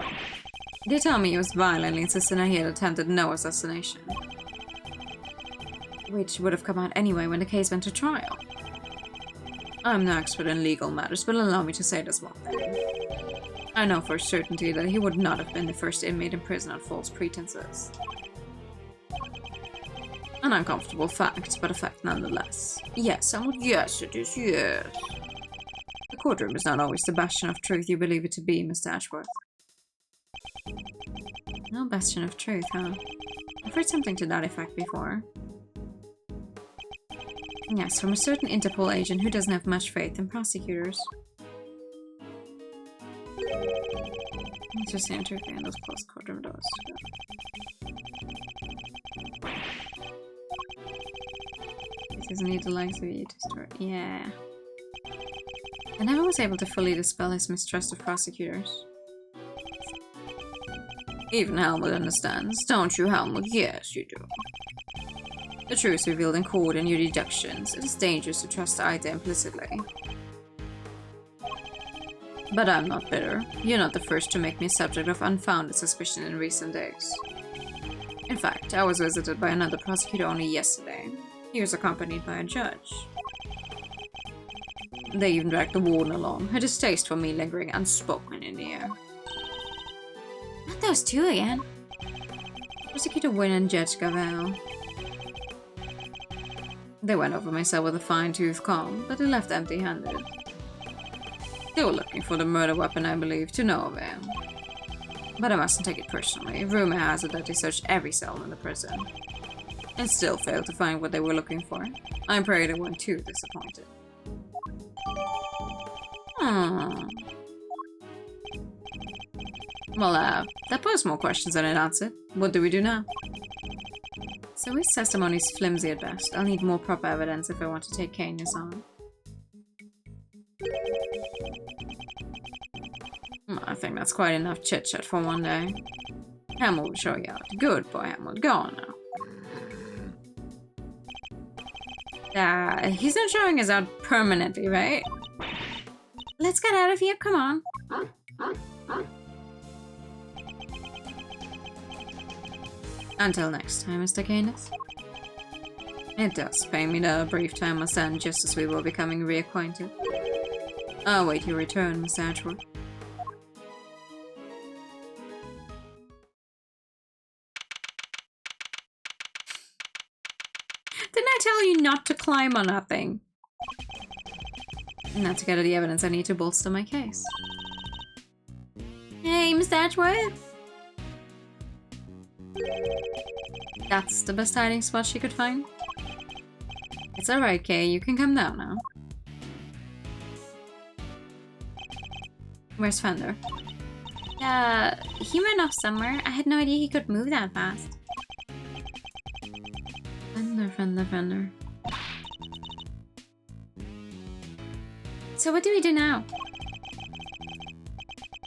They tell me he was violently insisting that he had attempted no assassination. Which would have come out anyway when the case went to trial. I'm no expert in legal matters, but allow me to say this one thing. I know for certainty that he would not have been the first inmate in prison on false pretenses. An uncomfortable fact, but a fact nonetheless. Yes, yes it is, yes. The courtroom is not always the bastion of truth you believe it to be, Mr. Ashworth. No bastion of truth, huh? I've heard something to that effect before. Yes, from a certain Interpol agent who doesn't have much faith in prosecutors. Interesting to behind those closed courtroom doors. It doesn't need the likes of you to start. Yeah. I never was able to fully dispel his mistrust of prosecutors. Even Helmut understands, don't you, Helmut? Yes, you do. The truth is revealed in court and your deductions. It is dangerous to trust either implicitly. But I'm not bitter. You're not the first to make me a subject of unfounded suspicion in recent days. In fact, I was visited by another prosecutor only yesterday. He was accompanied by a judge. They even dragged the warden along, her distaste for me lingering unspoken in the air. Not those two again. Prosecutor Wynne and Judge Gavel. They went over my cell with a fine-tooth comb, but they left empty-handed. They were looking for the murder weapon, I believe, to no avail. But I mustn't take it personally. Rumor has it that they searched every cell in the prison, and still failed to find what they were looking for. I pray they weren't too disappointed. Well, that posed more questions than it answered. What do we do now? So his testimony's flimsy at best. I'll need more proper evidence if I want to take Canis on. I think that's quite enough chit-chat for one day. Hamill will show you out. Good boy, Hamill. Go on now. He's not showing us out permanently, right? Let's get out of here, come on. Until next time, Mr. Canis. It does pay me the brief time I spent just as we were becoming reacquainted. I'll wait your return, Miss Ashworth. Didn't I tell you not to climb on that thing? Not to gather the evidence I need to bolster my case. Hey, Miss Ashworth. That's the best hiding spot she could find? It's alright, Kay. You can come down now. Where's Fender? He ran off somewhere. I had no idea he could move that fast. Fender. So what do we do now?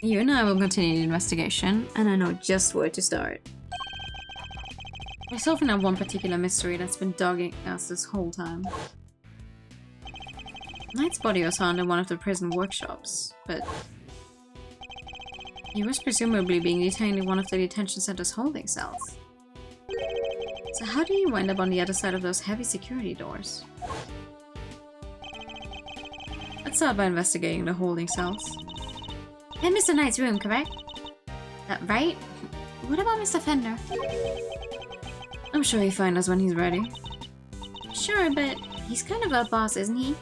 You and I will continue the investigation, and I know just where to start. We're solving out one particular mystery that's been dogging us this whole time. Knight's body was found in one of the prison workshops, but he was presumably being detained in one of the detention center's holding cells. So how do you end up on the other side of those heavy security doors? Let's start by investigating the holding cells. In Mr. Knight's room, correct? Right? What about Mr. Fender? I'm sure he'll find us when he's ready. Sure, but he's kind of a boss, isn't he?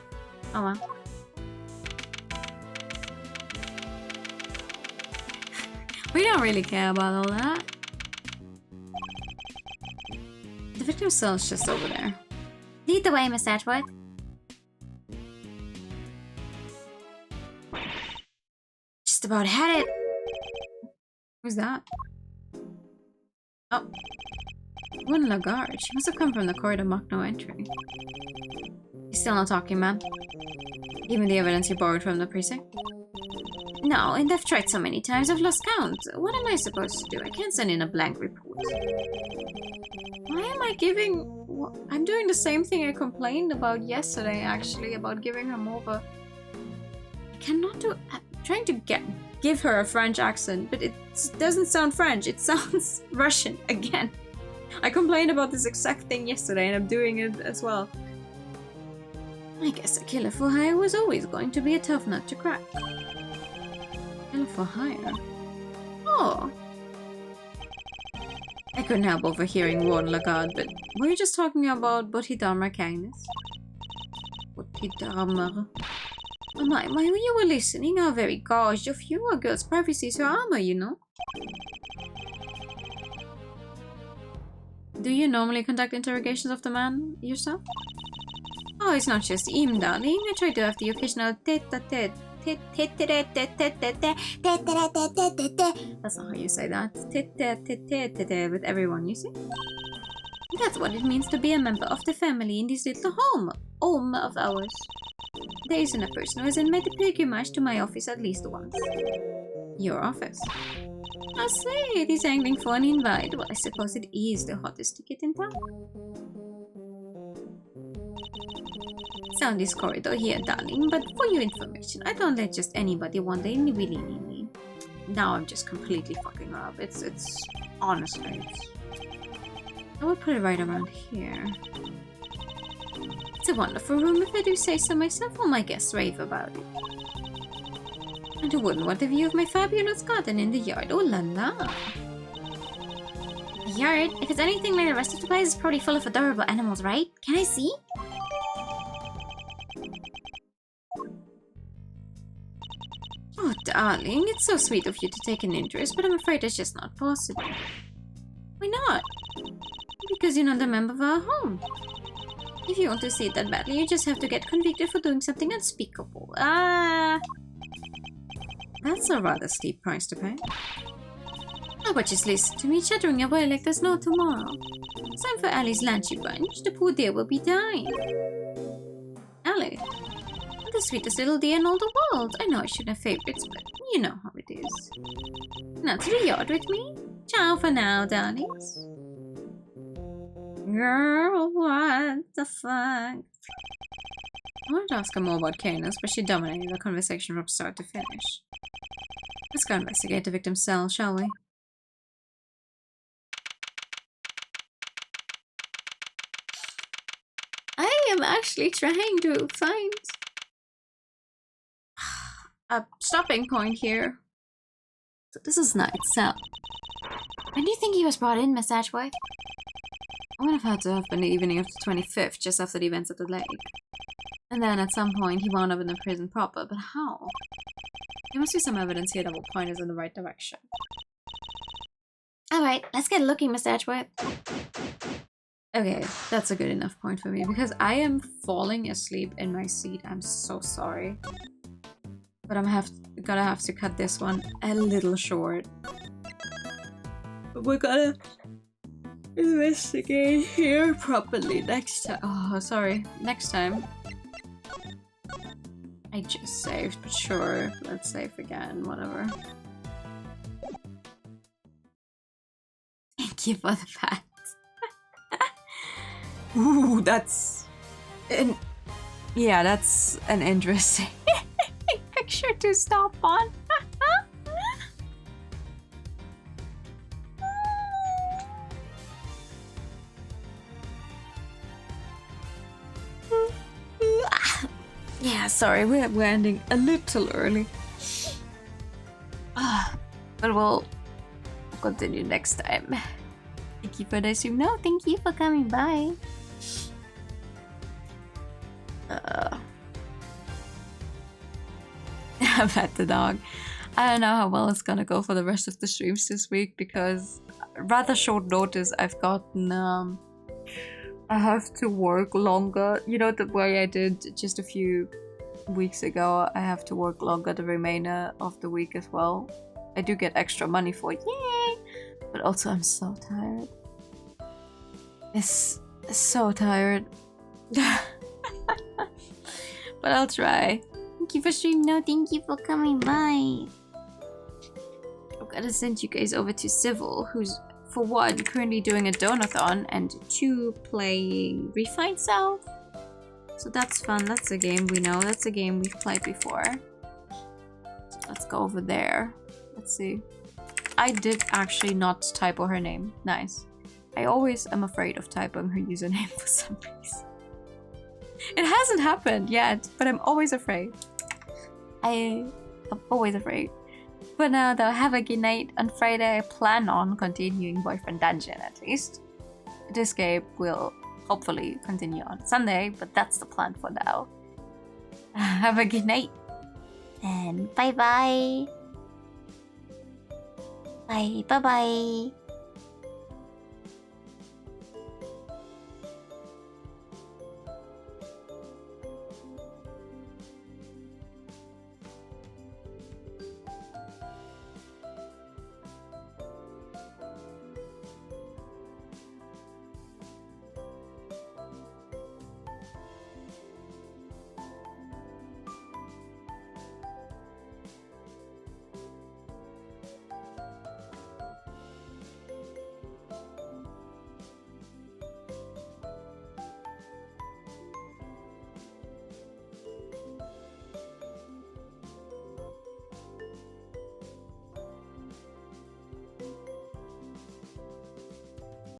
Oh well. We don't really care about all that. The victim's cell is just over there. Lead the way, Miss Ashworth. Just about had it. Who's that? Oh. One Lagarde. She must have come from the corridor marked no entry. He's still not talking, man. Even the evidence you borrowed from the precinct? No, and I've tried so many times I've lost count. What am I supposed to do? I can't send in a blank report. Why am I giving... I'm doing the same thing I complained about yesterday, actually, about giving her more of a... I cannot do... I'm trying to give her a French accent, but it doesn't sound French. It sounds Russian again. I complained about this exact thing yesterday, and I'm doing it as well. I guess a killer for hire was always going to be a tough nut to crack. Killer for hire? Oh. I couldn't help overhearing Warden Lagarde, but were you just talking about Bodhidharma kindness? Bodhidharma. Oh my, when you were listening, how very gosh, of you, a girl's privacy is her armor, you know? Do you normally conduct interrogations of the man yourself? Oh, it's not just him, darling. I try to have the occasional tete-a-tete. That's not how you say that. Tete-a-tete with everyone, you see? That's what it means to be a member of the family in this little home of ours. There isn't a person who hasn't made a pilgrimage to my office at least once. Your office? I say, it is angling for an invite. Well, I suppose it is the hottest ticket in town. Sound this corridor here, darling, but for your information, I don't let just anybody wander in willy-nilly. Now I'm just completely fucking up. It's honestly, I will put it right around here. It's a wonderful room if I do say so myself. All my guests rave about it. And who wouldn't want a view of my fabulous garden in the yard? Oh la la! The yard? If it's anything like the rest of the place, it's probably full of adorable animals, right? Can I see? Oh, darling, it's so sweet of you to take an interest, but I'm afraid it's just not possible. Why not? Because you're not a member of our home. If you want to see it that badly, you just have to get convicted for doing something unspeakable. That's a rather steep price to pay. How about just listen to me chattering away like there's no tomorrow? It's time for Allie's lunchy bunch. The poor dear will be dying. Allie, the sweetest little deer in all the world. I know I shouldn't have favorites, but you know how it is. Now to the yard with me. Ciao for now, darlings. Girl, what the fuck? I wanted to ask her more about Canis, but she dominated the conversation from start to finish. Let's go investigate the victim's cell, shall we? I am actually trying to find a stopping point here. So this is Knight's cell. When do you think he was brought in, Miss Ashworth? I would have had to have been the evening of the 25th, just after the events at the lake. And then at some point he wound up in the prison proper, but how? There must be some evidence here that will point us in the right direction. Alright, let's get looking, Miss Ashworth. Okay, that's a good enough point for me, because I am falling asleep in my seat. I'm so sorry. But I'm gonna have to cut this one a little short. But we're gonna investigate here properly next time. Oh, sorry. Next time. I just saved, but sure. Let's save again, whatever. Thank you for the fact. Ooh, that's an interesting picture to stop on. Yeah, sorry, we're ending a little early. But we'll continue next time. Thank you for the stream. No, thank you for coming by. I've had the dog. I don't know how well it's gonna go for the rest of the streams this week because rather short notice I've gotten I have to work longer. You know, the way I did just a few weeks ago, I have to work longer the remainder of the week as well. I do get extra money for it, yay! But also I'm so tired. It's so tired. But I'll try. Thank you for streaming. No, thank you for coming by. I've got to send you guys over to Civil, who's for one, currently doing a donathon, and two, playing Refine Self. So that's fun. That's a game we know. That's a game we've played before. So let's go over there. Let's see. I did actually not typo her name. Nice. I always am afraid of typing her username for some reason. It hasn't happened yet, but I'm always afraid. I'm always afraid. But now though, have a good night. On Friday I plan on continuing Boyfriend Dungeon at least. This game will hopefully continue on Sunday, but that's the plan for now. Have a good night. And bye bye. Bye bye.